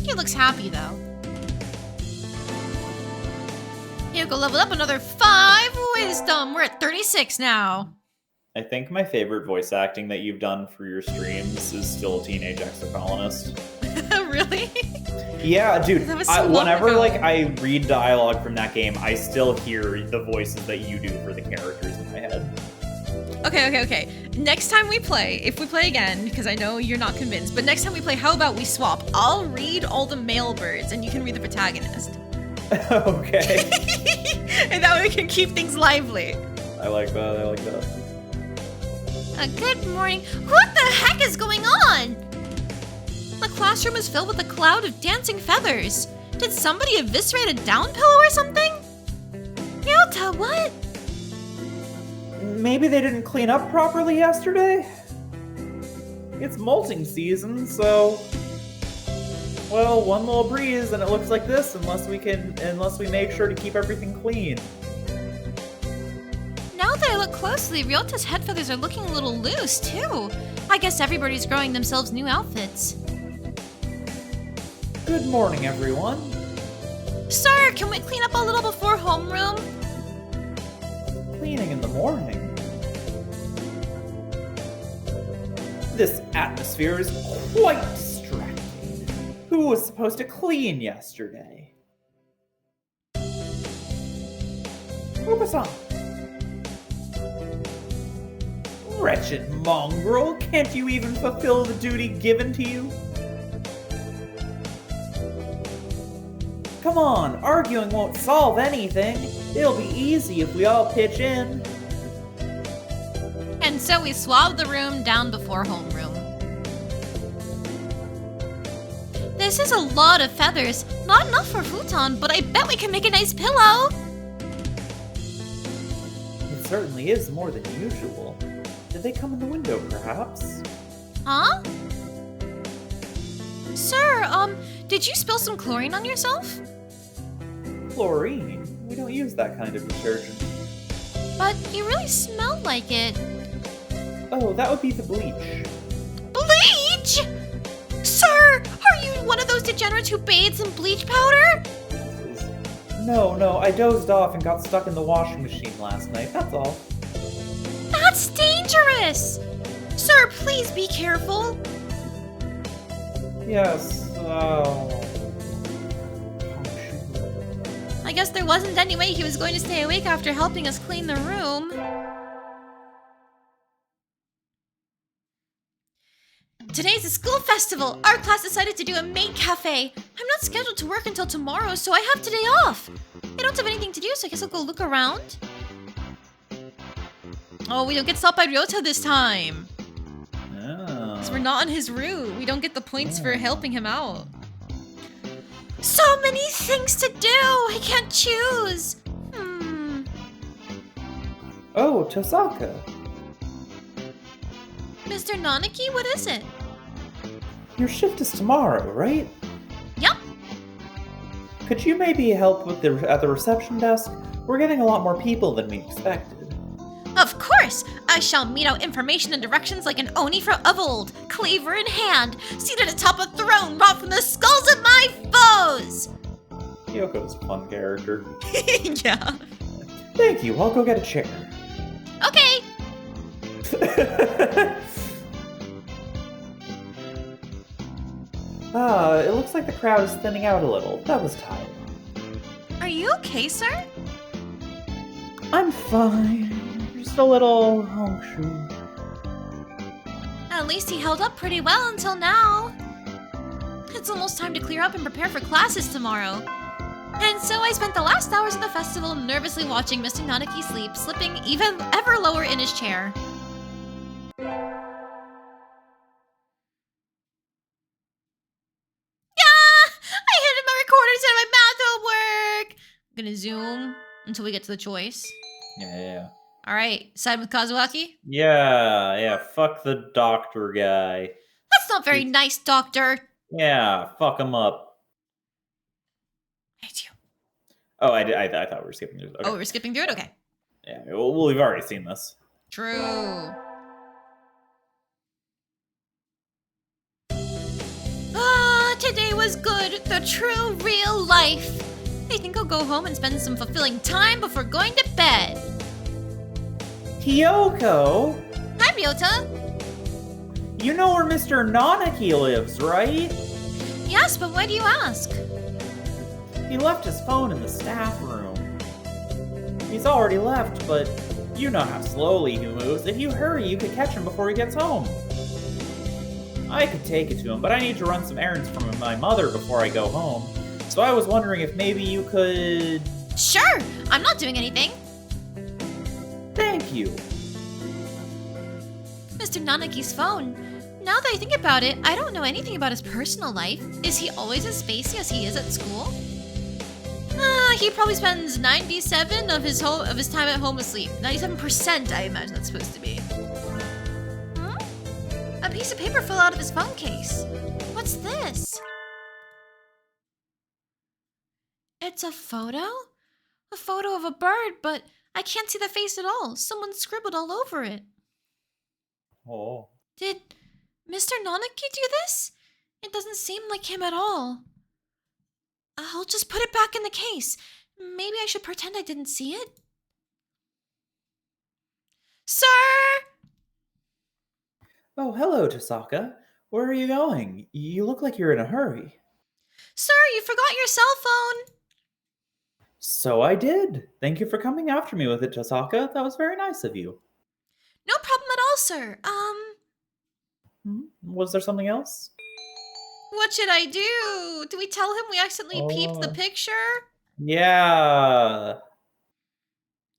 He looks happy though. Hiyoko leveled up another 5 wisdom. We're at 36 now. I think my favorite voice acting that you've done for your streams is still Teenage Exocolonist. Really? Yeah, dude. That was so long whenever ago. like I read dialogue from that game, I still hear the voices that you do for the characters in my head. Okay. Next time we play, if we play again, because I know you're not convinced, but next time we play, how about we swap? I'll read all the male birds and you can read the protagonist. Okay. And that way we can keep things lively. I like that. Good morning. What the heck is going on? The classroom is filled with a cloud of dancing feathers. Did somebody eviscerate a down pillow or something? Ryota, what? Maybe they didn't clean up properly yesterday? It's molting season, so... Well, one little breeze and it looks like this unless we make sure to keep everything clean. Now that I look closely, Ryota's head feathers are looking a little loose, too. I guess everybody's growing themselves new outfits. Good morning, everyone. Sir, can we clean up a little before homeroom? Cleaning in the morning. This atmosphere is quite distracting. Who was supposed to clean yesterday? Okusan. Wretched mongrel, can't you even fulfill the duty given to you? Come on, arguing won't solve anything. It'll be easy if we all pitch in. And so we swabbed the room down before homeroom. This is a lot of feathers. Not enough for futon, but I bet we can make a nice pillow. It certainly is more than usual. Did they come in the window, perhaps? Huh? Sir, did you spill some chlorine on yourself? Chlorine? We don't use that kind of detergent. But you really smelled like it. Oh, that would be the bleach. Bleach? Sir, are you one of those degenerates who bathes in bleach powder? No, I dozed off and got stuck in the washing machine last night, that's all. That's dangerous! Sir, please be careful. Yes, I guess there wasn't any way he was going to stay awake after helping us clean the room. Today's a school festival. Our class decided to do a maid cafe. I'm not scheduled to work until tomorrow, so I have today off. I don't have anything to do, so I guess I'll go look around. Oh, we don't get stopped by Ryota this time. Oh. Because we're not on his route. We don't get the points for helping him out. So many things to do. I can't choose. Oh, Tosaka. Mr. Nanaki, what is it? Your shift is tomorrow, right? Yep. Could you maybe help with at the reception desk? We're getting a lot more people than we expected. Of course! I shall mete out information and directions like an Oni of old, cleaver in hand, seated atop a throne wrought from the skulls of my foes! Kyoko's a fun character. Yeah. Thank you, I'll go get a chair. Okay! It looks like the crowd is thinning out a little. That was tiring. Are you okay, sir? I'm fine. Just a little shoot. At least he held up pretty well until now. It's almost time to clear up and prepare for classes tomorrow. And so I spent the last hours of the festival nervously watching Mr. Nanaki sleep, slipping even ever lower in his chair. I hit my recorder instead of my math homework! I'm gonna zoom until we get to the choice. Yeah. Alright, side with Kazuaki? Yeah, fuck the doctor guy. That's not very nice, Doctor. Yeah, fuck him up. Hate you. Oh, I thought we were skipping through. Okay. Oh, we're skipping through it? Okay. Yeah, well, we've already seen this. True. Today was good. The true, real life. I think I'll go home and spend some fulfilling time before going to bed. Kyoko! Hi, Ryota. You know where Mr. Nanaki lives, right? Yes, but why do you ask? He left his phone in the staff room. He's already left, but you know how slowly he moves. If you hurry, you could catch him before he gets home. I could take it to him, but I need to run some errands for my mother before I go home. So I was wondering if maybe you could... Sure, I'm not doing anything. Thank you. Mr. Nanaki's phone. Now that I think about it, I don't know anything about his personal life. Is he always as spacey as he is at school? He probably spends 97 of his time at home asleep. 97%, I imagine that's supposed to be. A piece of paper fell out of his phone case. What's this? It's a photo? A photo of a bird, but I can't see the face at all. Someone scribbled all over it. Oh. Did Mr. Nanaki do this? It doesn't seem like him at all. I'll just put it back in the case. Maybe I should pretend I didn't see it. Sir! Oh, hello, Tosaka. Where are you going? You look like you're in a hurry. Sir, you forgot your cell phone. So I did. Thank you for coming after me with it, Tosaka. That was very nice of you. No problem at all, sir. Was there something else? What should I do? Do we tell him we accidentally peeped the picture? Yeah.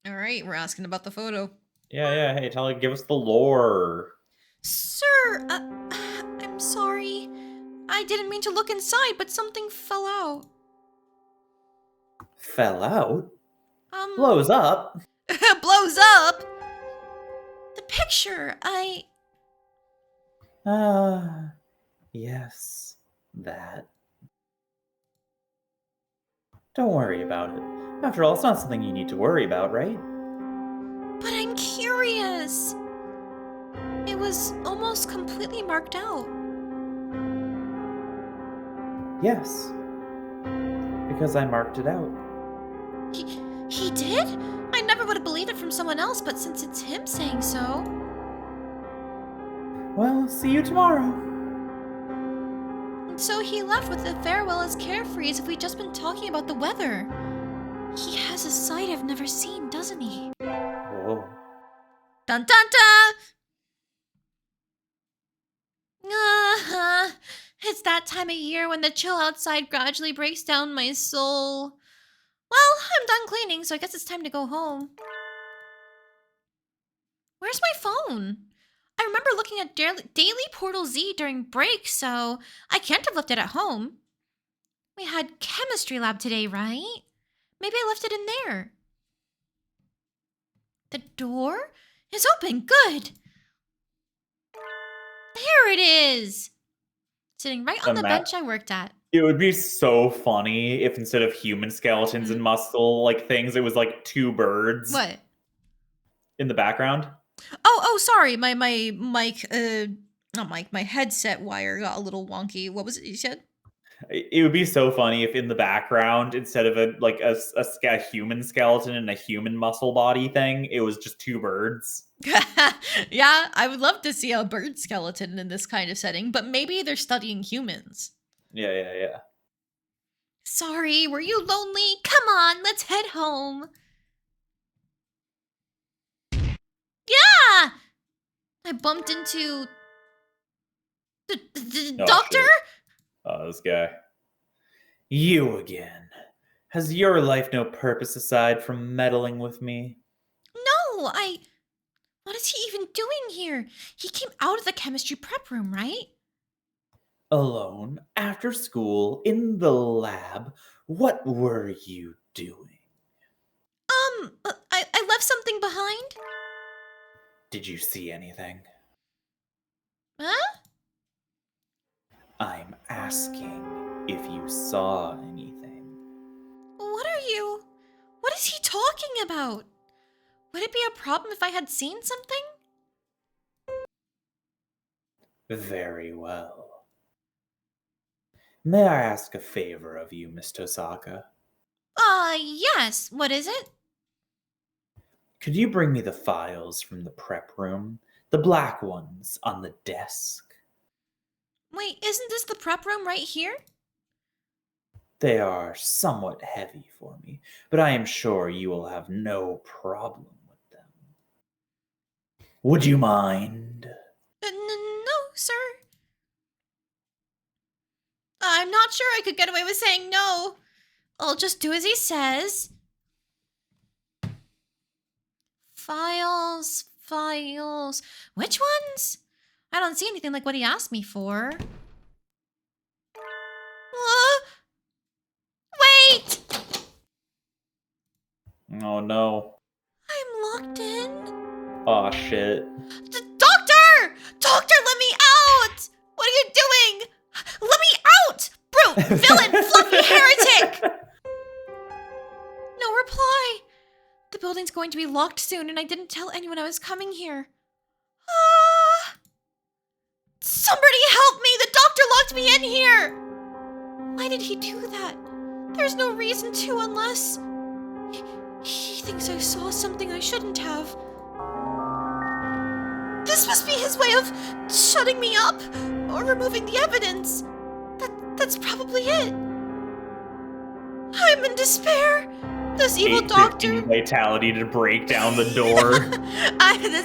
Alright, we're asking about the photo. Yeah. Hey, give us the lore. Sir, I'm sorry. I didn't mean to look inside, but something fell out. Fell out? Blows up? Blows up? The picture, Yes. That. Don't worry about it. After all, it's not something you need to worry about, right? But I'm curious. It was almost completely marked out. Yes. Because I marked it out. He did? I never would have believed it from someone else, but since it's him saying so... Well, see you tomorrow. And so he left with a farewell as carefree as if we'd just been talking about the weather. He has a side I've never seen, doesn't he? Whoa. Dun dun dun! It's that time of year when the chill outside gradually breaks down my soul. Well, I'm done cleaning, so I guess it's time to go home. Where's my phone? I remember looking at Daily Portal Z during break, so I can't have left it at home. We had chemistry lab today, right? Maybe I left it in there. The door is open. Good. There it is. Sitting right on the bench I worked at. It would be so funny if instead of human skeletons and muscle like things, it was like two birds. What? In the background. Oh, sorry. My mic, not mic, my headset wire got a little wonky. What was it you said? It would be so funny if in the background, instead of a human skeleton and a human muscle body thing, it was just two birds. Yeah, I would love to see a bird skeleton in this kind of setting, but maybe they're studying humans. Yeah. Sorry, were you lonely? Come on, let's head home. Yeah! I bumped into the doctor? Shit. Oh, this guy. You again. Has your life no purpose aside from meddling with me? No, what is he even doing here? He came out of the chemistry prep room, right? Alone, after school, in the lab, what were you doing? I left something behind. Did you see anything? Huh? I'm asking if you saw anything. What is he talking about? Would it be a problem if I had seen something? Very well. May I ask a favor of you, Miss Tosaka? Yes. What is it? Could you bring me the files from the prep room? The black ones on the desk. Wait, isn't this the prep room right here? They are somewhat heavy for me, but I am sure you will have no problem with them. Would you mind? No, sir. I'm not sure I could get away with saying no. I'll just do as he says. Files. Which ones? I don't see anything like what he asked me for. Wait! Oh no. I'm locked in. Aw, shit. Doctor! Doctor, let me out! What are you doing? Let me out! Brute, villain, fluffy heretic! No reply. The building's going to be locked soon, and I didn't tell anyone I was coming here. Somebody help me! The doctor locked me in here! Why did he do that? There's no reason to unless... He thinks I saw something I shouldn't have. This must be his way of shutting me up or removing the evidence. That's probably it. I'm in despair. This evil doctor... vitality to break down the door.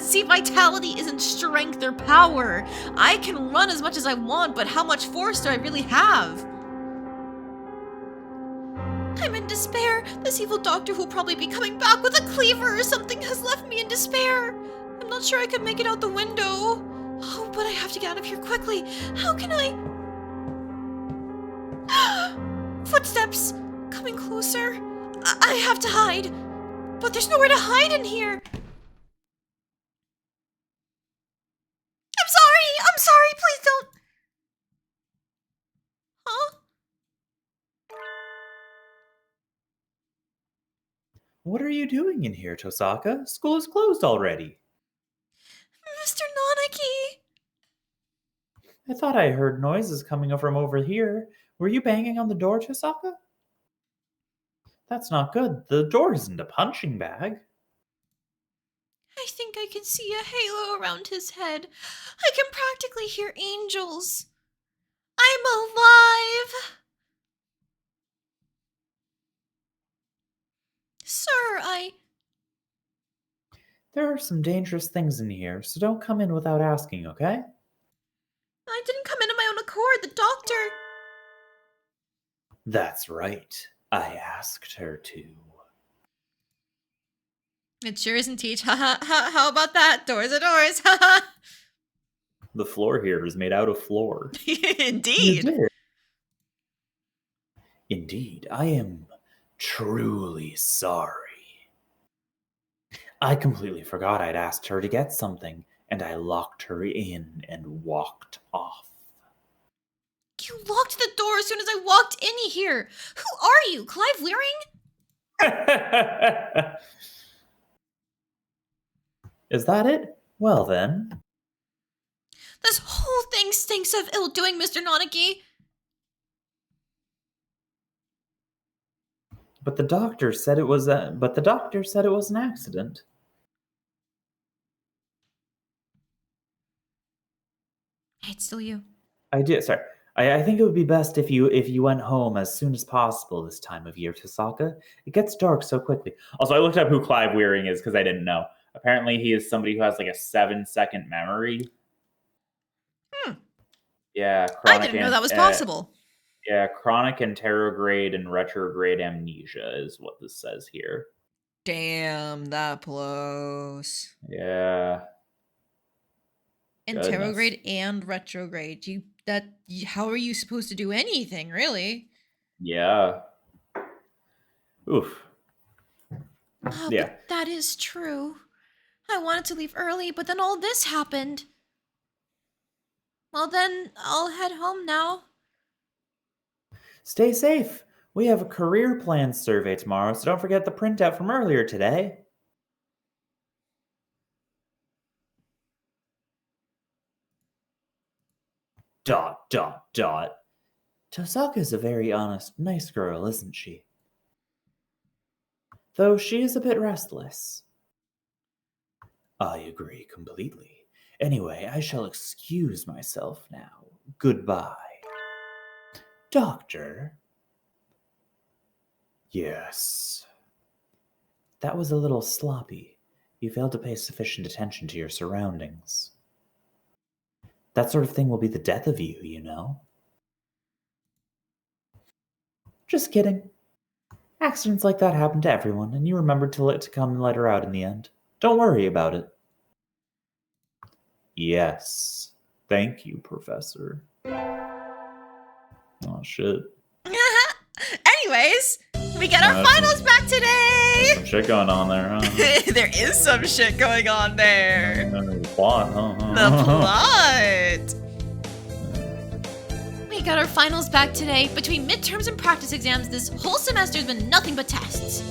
See, vitality isn't strength or power. I can run as much as I want, but how much force do I really have? I'm in despair. This evil doctor who'll probably be coming back with a cleaver or something has left me in despair. I'm not sure I could make it out the window. Oh, but I have to get out of here quickly. How can I... Footsteps coming closer. I have to hide. But there's nowhere to hide in here. I'm sorry. Please don't. Huh? What are you doing in here, Tosaka? School is closed already. Mr. Nanaki. I thought I heard noises coming from over here. Were you banging on the door, Tosaka? That's not good. The door isn't a punching bag. I think I can see a halo around his head. I can practically hear angels. I'm alive! Sir, There are some dangerous things in here, so don't come in without asking, okay? I didn't come in of my own accord. The doctor... That's right. I asked her to. It sure isn't, Teach. How about that? Doors are doors. Haha. The floor here is made out of floor. Indeed. You did. Indeed, I am truly sorry. I completely forgot I'd asked her to get something, and I locked her in and walked off. You locked the door as soon as I walked in here. Who are you, Clive Leering? Is that it? Well then. This whole thing stinks of ill-doing, Mr. Nonagi. But the doctor said it was an accident. It's still you. I think it would be best if you went home as soon as possible this time of year, Tasaka. It gets dark so quickly. Also, I looked up who Clive Wearing is because I didn't know. Apparently, he is somebody who has like a 7-second memory. Yeah, I didn't know that was possible. Yeah, chronic anterograde and retrograde amnesia is what this says here. Damn, that blows. Yeah. Anterograde and retrograde. How are you supposed to do anything, really? Yeah. Oof. Oh, Yeah. but that is true. I wanted to leave early, but then all this happened. Well then, I'll head home now. Stay safe. We have a career plan survey tomorrow, so don't forget the printout from earlier today. Dot, dot, dot. Tosaka's a very honest, nice girl, isn't she? Though she is a bit restless. I agree completely. Anyway, I shall excuse myself now. Goodbye. Doctor? Yes. That was a little sloppy. You failed to pay sufficient attention to your surroundings. That sort of thing will be the death of you, you know? Just kidding. Accidents like that happen to everyone, and you remembered to come and let her out in the end. Don't worry about it. Yes. Thank you, Professor. Oh, shit. Anyways, we get our finals back today! Some shit going on there, huh? There is some shit going on there. The plot, huh? The plot. We got our finals back today. Between midterms and practice exams, this whole semester's been nothing but tests.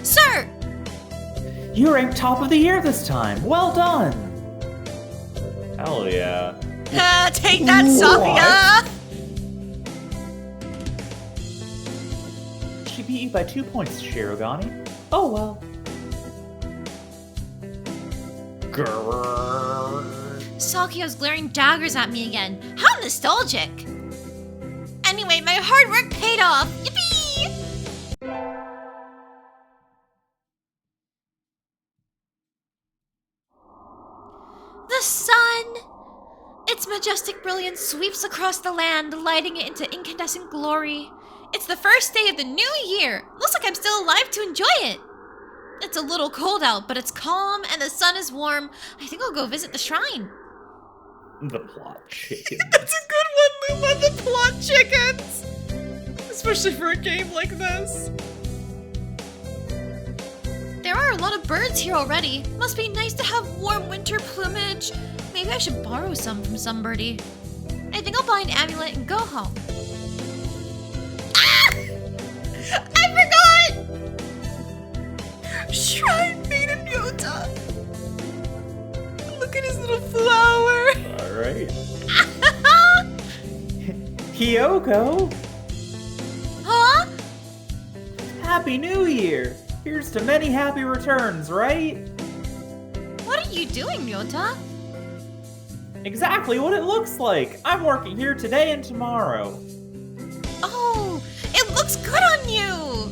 Sir! You ranked top of the year this time. Well done. Hell yeah. Take that, Sophia! She beat you by 2 points, Shirogane. Oh well. Grrr. Sakyo's glaring daggers at me again. How nostalgic! Anyway, my hard work paid off. Yippee! The sun! Its majestic brilliance sweeps across the land, lighting it into incandescent glory. It's the first day of the new year. Looks like I'm still alive to enjoy it. It's a little cold out, but it's calm and the sun is warm. I think I'll go visit the shrine. The plot chicken. That's a good one, Luma, the plot chickens! Especially for a game like this. There are a lot of birds here already. Must be nice to have warm winter plumage. Maybe I should borrow some from somebody. I think I'll buy an amulet and go home. Ah! I forgot! Shrine Maiden Yota. Look at his little flower. Alright. Kyoko? Huh? Happy New Year! Here's to many happy returns, right? What are you doing, Ryota? Exactly what it looks like! I'm working here today and tomorrow. Oh, it looks good on you!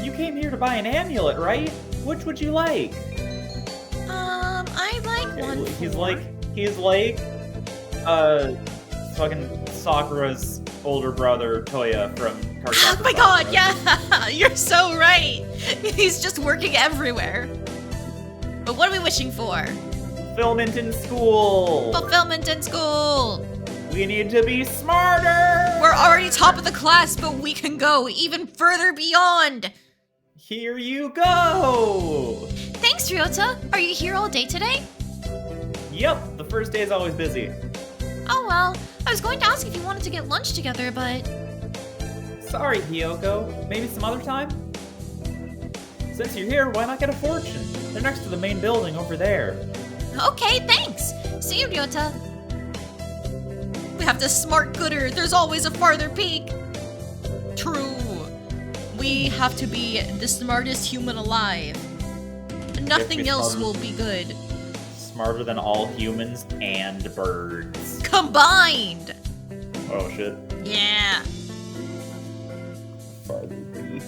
You came here to buy an amulet, right? Which would you like? I like one. He's like, fucking Sakura's older brother, Toya, from Card Oh Captor my god, Sakura. yeah! You're so right! He's just working everywhere. But what are we wishing for? Fulfillment in school! Fulfillment in school! We need to be smarter! We're already top of the class, but we can go even further beyond! Here you go! Thanks, Ryota! Are you here all day today? Yep, the first day is always busy. Oh well, I was going to ask if you wanted to get lunch together, but... Sorry, Hiyoko. Maybe some other time? Since you're here, why not get a fortune? They're next to the main building over there. Okay, thanks! See you, Ryota. We have to smart gooder. There's always a farther peak. True. We have to be the smartest human alive. Nothing else will be good. Smarter than all humans and birds. Combined! Oh shit. Yeah. Farther peak.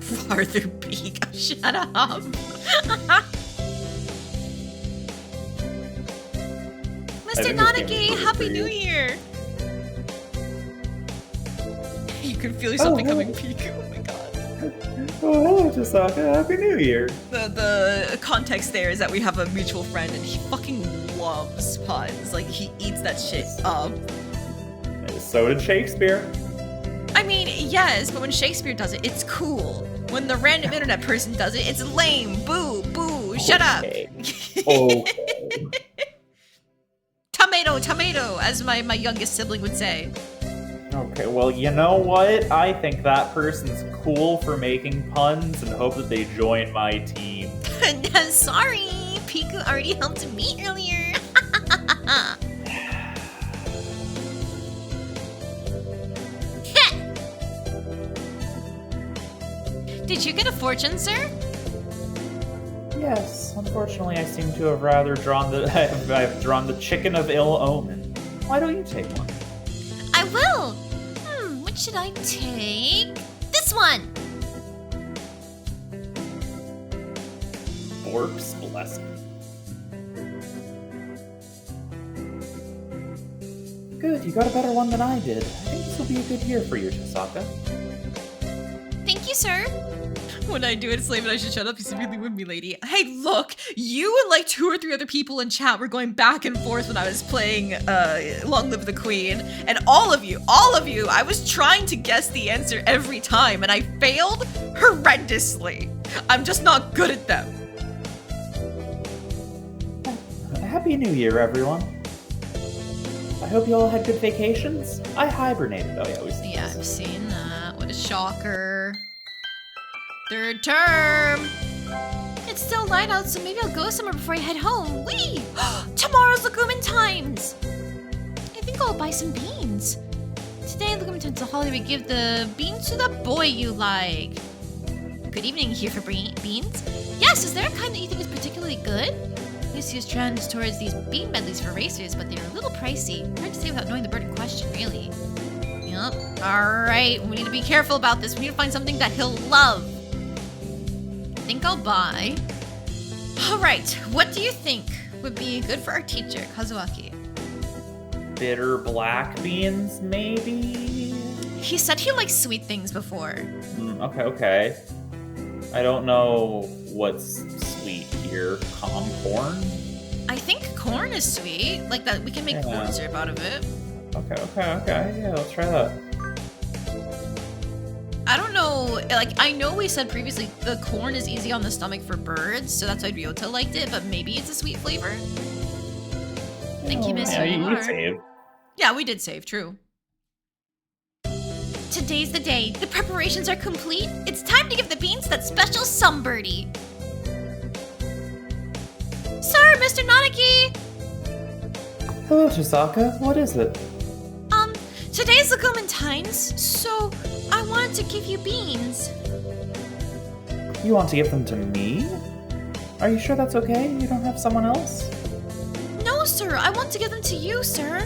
Farther peak. Shut up. Mr. Nanaki, Happy New Year! You can feel yourself becoming peak. Oh my god. Oh, hello, Chisaka. Happy New Year. The context there is that we have a mutual friend and he fucking loves puns. Like, he eats that shit up. So did Shakespeare. I mean, yes, but when Shakespeare does it, it's cool. When the random internet person does it, it's lame. Boo, boo, shut up. Okay. Tomato, tomato, as my youngest sibling would say. Okay, well, you know what? I think that person's cool for making puns and hope that they join my team. Sorry, Piku already helped me earlier. Did you get a fortune, sir? Yes, unfortunately, I seem to have rather drawn the I've drawn the chicken of ill omen. Why don't you take one? I will. What should I take? This one. Bork's blessing. Good, you got a better one than I did. I think this will be a good year for you, Chisaka. Thank you, sir. When I do it, it's lame and I should shut up. He's really with me, lady. Hey, look, you and like 2 or 3 other people in chat were going back and forth when I was playing Long Live the Queen. And all of you, I was trying to guess the answer every time and I failed horrendously. I'm just not good at them. Happy New Year, everyone. I hope you all had good vacations. I hibernated. Oh yeah, we see. Yeah, I've seen that. What a shocker. 3rd term. It's still light out, so maybe I'll go somewhere before I head home. Whee! Tomorrow's Legumin Times. I think I'll buy some beans. Today, Legumin Times is a holiday. We give the beans to the boy you like. Good evening, here for beans. Yes, is there a kind that you think is particularly good? I used to use trends towards these bean medleys for racers, but they're a little pricey. Hard to say without knowing the bird in question, really. Yep. Alright, we need to be careful about this. We need to find something that he'll love. I think I'll buy. Alright, what do you think would be good for our teacher, Kazuaki? Bitter black beans, maybe? He said he likes sweet things before. Okay. I don't know what's sweet here. Calm corn? I think corn is sweet. Like that, we can make corn syrup out of it. Okay. Yeah, let's try that. I don't know, like, I know we said previously the corn is easy on the stomach for birds, so that's why Ryota liked it, but maybe it's a sweet flavor? Thank you, Miss. Yeah, you Moore. saved. Yeah, we did save, true. Today's the day. The preparations are complete. It's time to give the beans that special sunbirdie. Sir, Mr. Nanaki! Hello, Chisaka. What is it? Today's the Valentine's, so I wanted to give you beans. You want to give them to me? Are you sure that's okay? You don't have someone else? No, sir, I want to give them to you, sir.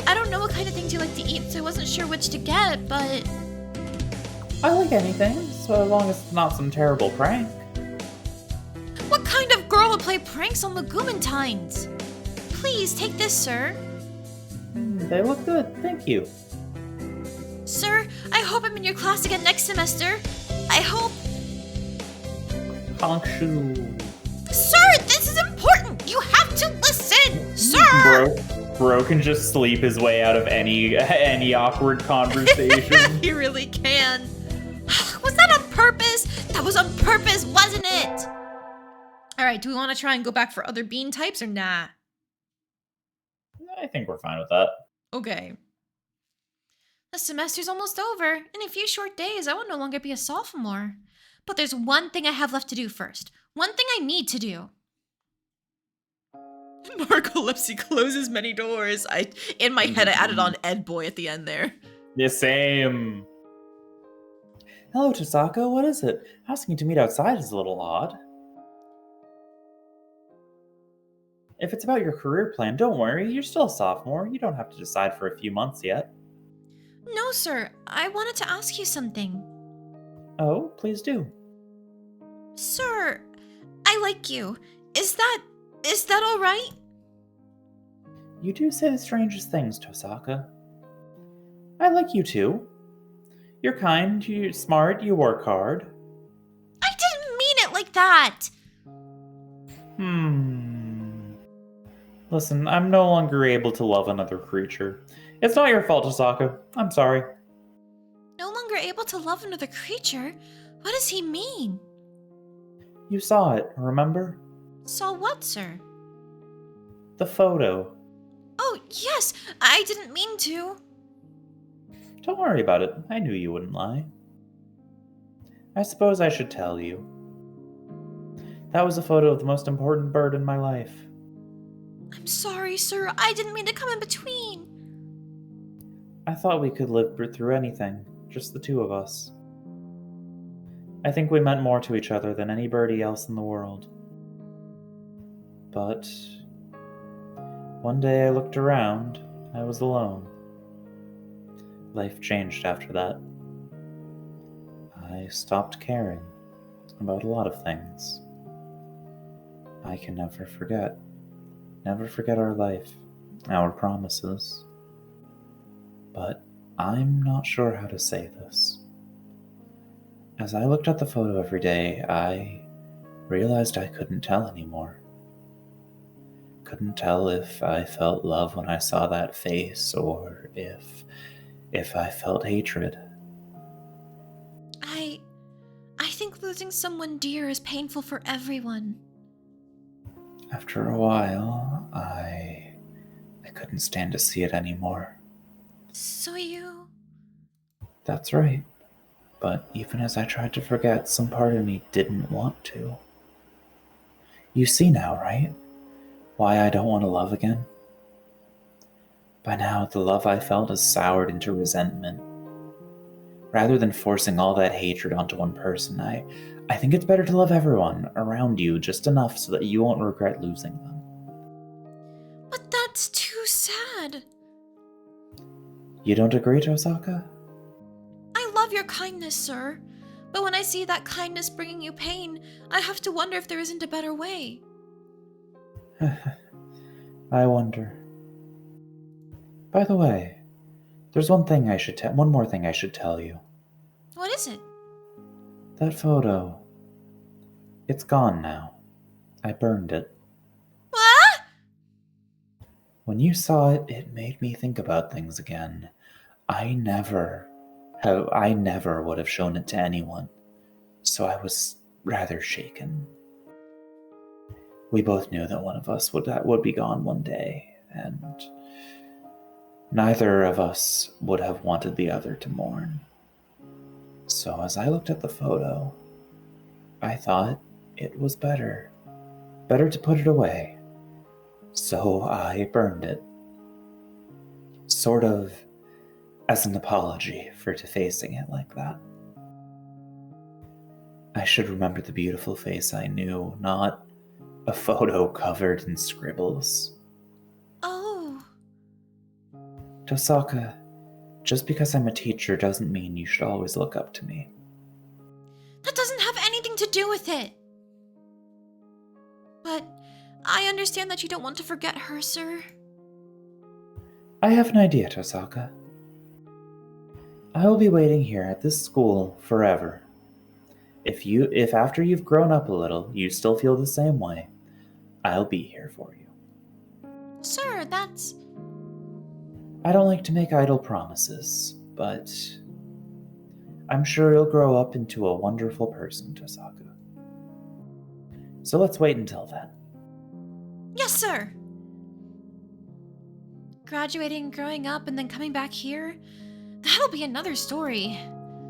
I don't know what kind of things you like to eat, so I wasn't sure which to get, but... I like anything, so long as it's not some terrible prank. What kind of girl would play pranks on the Valentines? Please, take this, sir. They look good, thank you. Sir, I hope I'm in your class again next semester. I hope... Honk shoe. Sir, this is important! You have to listen! Sir! Bro can just sleep his way out of any awkward conversation. He really can. Was that on purpose? That was on purpose, wasn't it? Alright, do we want to try and go back for other bean types or nah? I think we're fine with that. Okay. The semester's almost over. In a few short days, I will no longer be a sophomore. But there's one thing I have left to do first. One thing I need to do. Narcolepsy closes many doors. In my head, I added on Ed Boy at the end there. The same. Hello, Tosaka. What is it? Asking to meet outside is a little odd. If it's about your career plan, don't worry. You're still a sophomore. You don't have to decide for a few months yet. No, sir. I wanted to ask you something. Oh, please do. Sir, I like you. Is that all right? You do say the strangest things, Tosaka. I like you too. You're kind, you're smart, you work hard. I didn't mean it like that. Listen, I'm no longer able to love another creature. It's not your fault, Tosaka. I'm sorry. No longer able to love another creature? What does he mean? You saw it, remember? Saw what, sir? The photo. Oh, yes! I didn't mean to. Don't worry about it. I knew you wouldn't lie. I suppose I should tell you. That was a photo of the most important bird in my life. I'm sorry, sir. I didn't mean to come in between. I thought we could live through anything, just the two of us. I think we meant more to each other than any birdie else in the world. But one day I looked around, I was alone. Life changed after that. I stopped caring about a lot of things. I can never forget our life, our promises. But I'm not sure how to say this. As I looked at the photo every day, I realized I couldn't tell anymore. Couldn't tell if I felt love when I saw that face, or if I felt hatred. I think losing someone dear is painful for everyone. After a while, I couldn't stand to see it anymore. So you... That's right. But even as I tried to forget, some part of me didn't want to. You see now, right? Why I don't want to love again? By now, the love I felt has soured into resentment. Rather than forcing all that hatred onto one person, I think it's better to love everyone around you just enough so that you won't regret losing them. But that's too sad. You don't agree, Tosaka? I love your kindness, sir. But when I see that kindness bringing you pain, I have to wonder if there isn't a better way. I wonder. By the way, there's one more thing I should tell you. What is it? That photo. It's gone now. I burned it. What? When you saw it, it made me think about things again. I never would have shown it to anyone, so I was rather shaken. We both knew that one of us would be gone one day, and neither of us would have wanted the other to mourn. So as I looked at the photo, I thought it was better to put it away. So I burned it. Sort of as an apology for defacing it like that. I should remember the beautiful face I knew, not a photo covered in scribbles. Oh. Tosaka, just because I'm a teacher doesn't mean you should always look up to me. That doesn't have anything to do with it. But I understand that you don't want to forget her, sir. I have an idea, Tosaka. I will be waiting here at this school forever. If after you've grown up a little, you still feel the same way, I'll be here for you. Sir, that's... I don't like to make idle promises, but I'm sure you'll grow up into a wonderful person, Tosaka. So let's wait until then. Yes, sir. Graduating, growing up, and then coming back here? That'll be another story.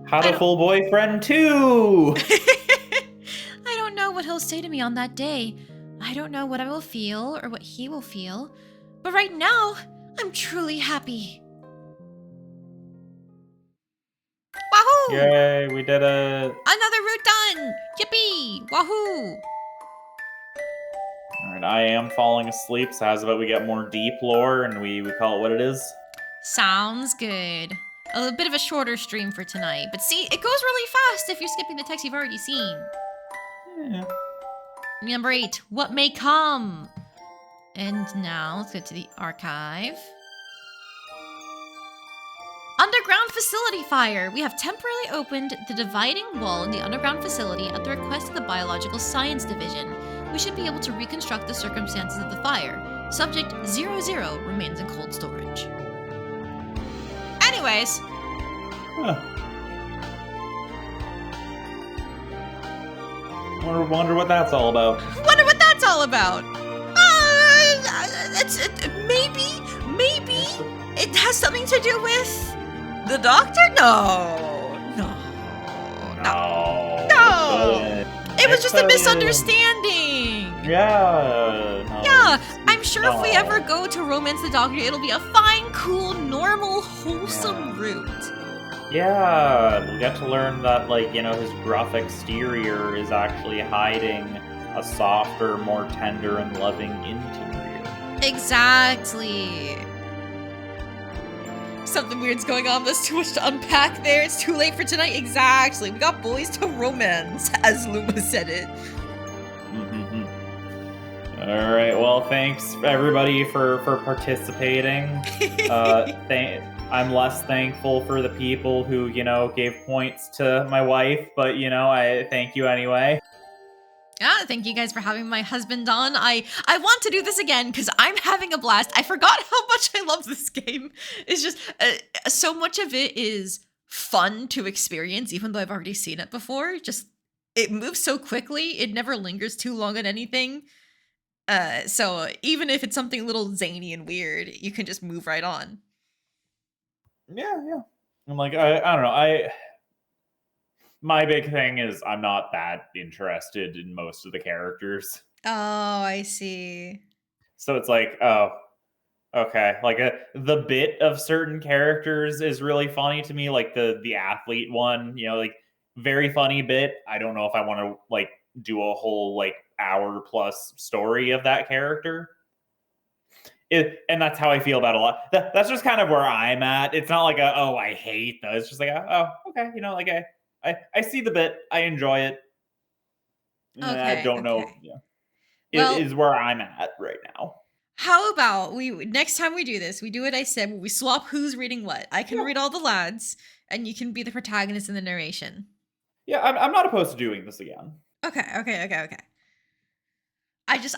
Hatoful Boyfriend 2! I don't know what he'll say to me on that day. I don't know what I will feel or what he will feel. But right now, I'm truly happy. Wahoo! Yay, we did it! Another route done! Yippee! Wahoo! Alright, I am falling asleep, so how's about we get more deep lore and we call it what it is? Sounds good. A little bit of a shorter stream for tonight. But see, it goes really fast if you're skipping the text you've already seen. Yeah. Number 8, what may come? And now, let's get to the archive. Underground facility fire. We have temporarily opened the dividing wall in the underground facility at the request of the Biological Science Division. We should be able to reconstruct the circumstances of the fire. Subject 00 remains in cold storage. Anyways. Huh. Wonder what that's all about. Wonder what that's all about. Maybe it has something to do with the doctor? No. It was just a misunderstanding. Yeah. Yeah, I'm sure if we ever go to romance the doctor, it'll be a fine, cool, normal, wholesome route. Yeah, we'll get to learn that, his gruff exterior is actually hiding a softer, more tender and loving interior. Exactly. Something weird's going on. There's too much to unpack there. It's too late for tonight. Exactly. We got boys to romance, as Luma said it. All right. Well, thanks everybody for participating. I'm less thankful for the people who, gave points to my wife, but I thank you anyway. Yeah, thank you guys for having my husband on. I want to do this again because I'm having a blast. I forgot how much I love this game. It's just so much of it is fun to experience, even though I've already seen it before. Just it moves so quickly. It never lingers too long on anything. So even if it's something a little zany and weird, you can just move right on. Yeah. I'm like, I don't know. My big thing is I'm not that interested in most of the characters. Oh, I see. So it's like, oh, okay. The bit of certain characters is really funny to me, like the athlete one, very funny bit. I don't know if I want to do a whole hour plus story of that character. And that's how I feel about a lot. That's just kind of where I'm at. It's not like I hate those. It's just like, oh, okay. I see the bit. I enjoy it. Okay, I don't know. Yeah. Well, it is where I'm at right now. How about next time we do this, we do what I said, we swap who's reading what. I can read all the lads, and you can be the protagonist in the narration. Yeah, I'm not opposed to doing this again. Okay.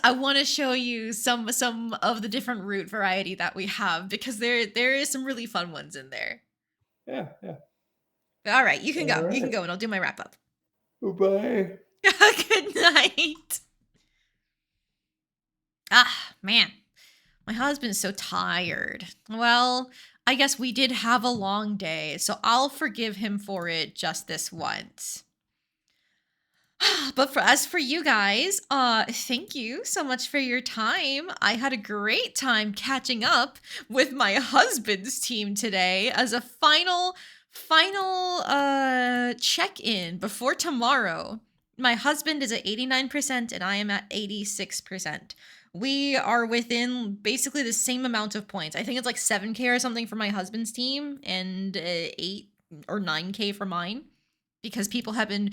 I want to show you some of the different route variety that we have, because there is some really fun ones in there. Yeah. All right, you can go. Right. You can go, and I'll do my wrap up. Bye. Good night. Ah, man. My husband's so tired. Well, I guess we did have a long day, so I'll forgive him for it just this once. But as for you guys, thank you so much for your time. I had a great time catching up with my husband's team today as a final check-in before tomorrow. My husband is at 89% and I am at 86%. We are within basically the same amount of points. I think it's like 7K or something for my husband's team and 8 or 9K for mine, because people have been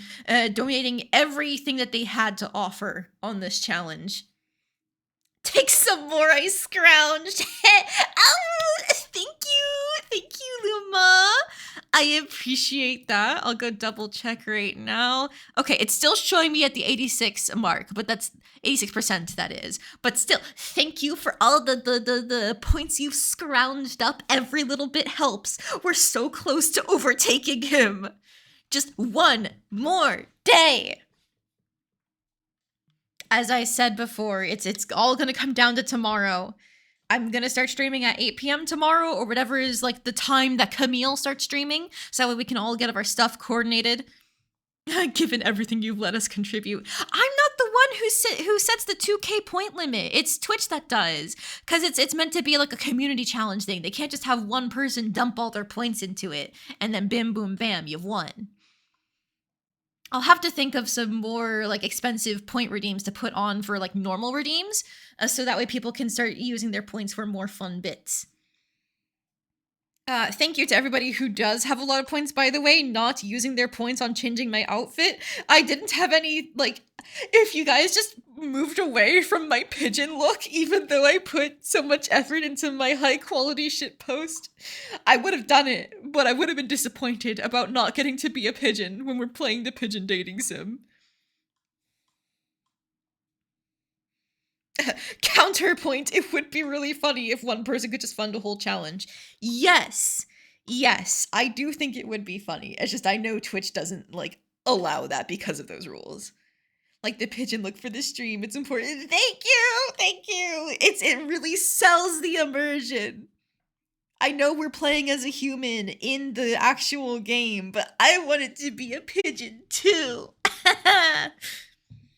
donating everything that they had to offer on this challenge. Take some more, I scrounged. Oh, thank you, Luma. I appreciate that. I'll go double check right now. Okay, it's still showing me at the 86 mark, but that's 86%, that is. But still, thank you for all the points you've scrounged up. Every little bit helps. We're so close to overtaking him. Just one more day. As I said before, it's all gonna come down to tomorrow. I'm gonna start streaming at 8 p.m. tomorrow, or whatever is like the time that Camille starts streaming, so that way we can all get our stuff coordinated. Given everything you've let us contribute, I'm not the one who sets the 2K point limit. It's Twitch that does, because it's meant to be like a community challenge thing. They can't just have one person dump all their points into it and then bim boom bam, you've won. I'll have to think of some more like expensive point redeems to put on for like normal redeems, so that way people can start using their points for more fun bits. Thank you to everybody who does have a lot of points, by the way, not using their points on changing my outfit. I didn't have any, like, if you guys just moved away from my pigeon look, even though I put so much effort into my high quality shit post, I would have done it, but I would have been disappointed about not getting to be a pigeon when we're playing the pigeon dating sim. Counterpoint, it would be really funny if one person could just fund a whole challenge. Yes, I do think it would be funny. It's just I know Twitch doesn't, like, allow that because of those rules. Like, the pigeon look for the stream, it's important. Thank you! It really sells the immersion. I know we're playing as a human in the actual game, but I want it to be a pigeon too.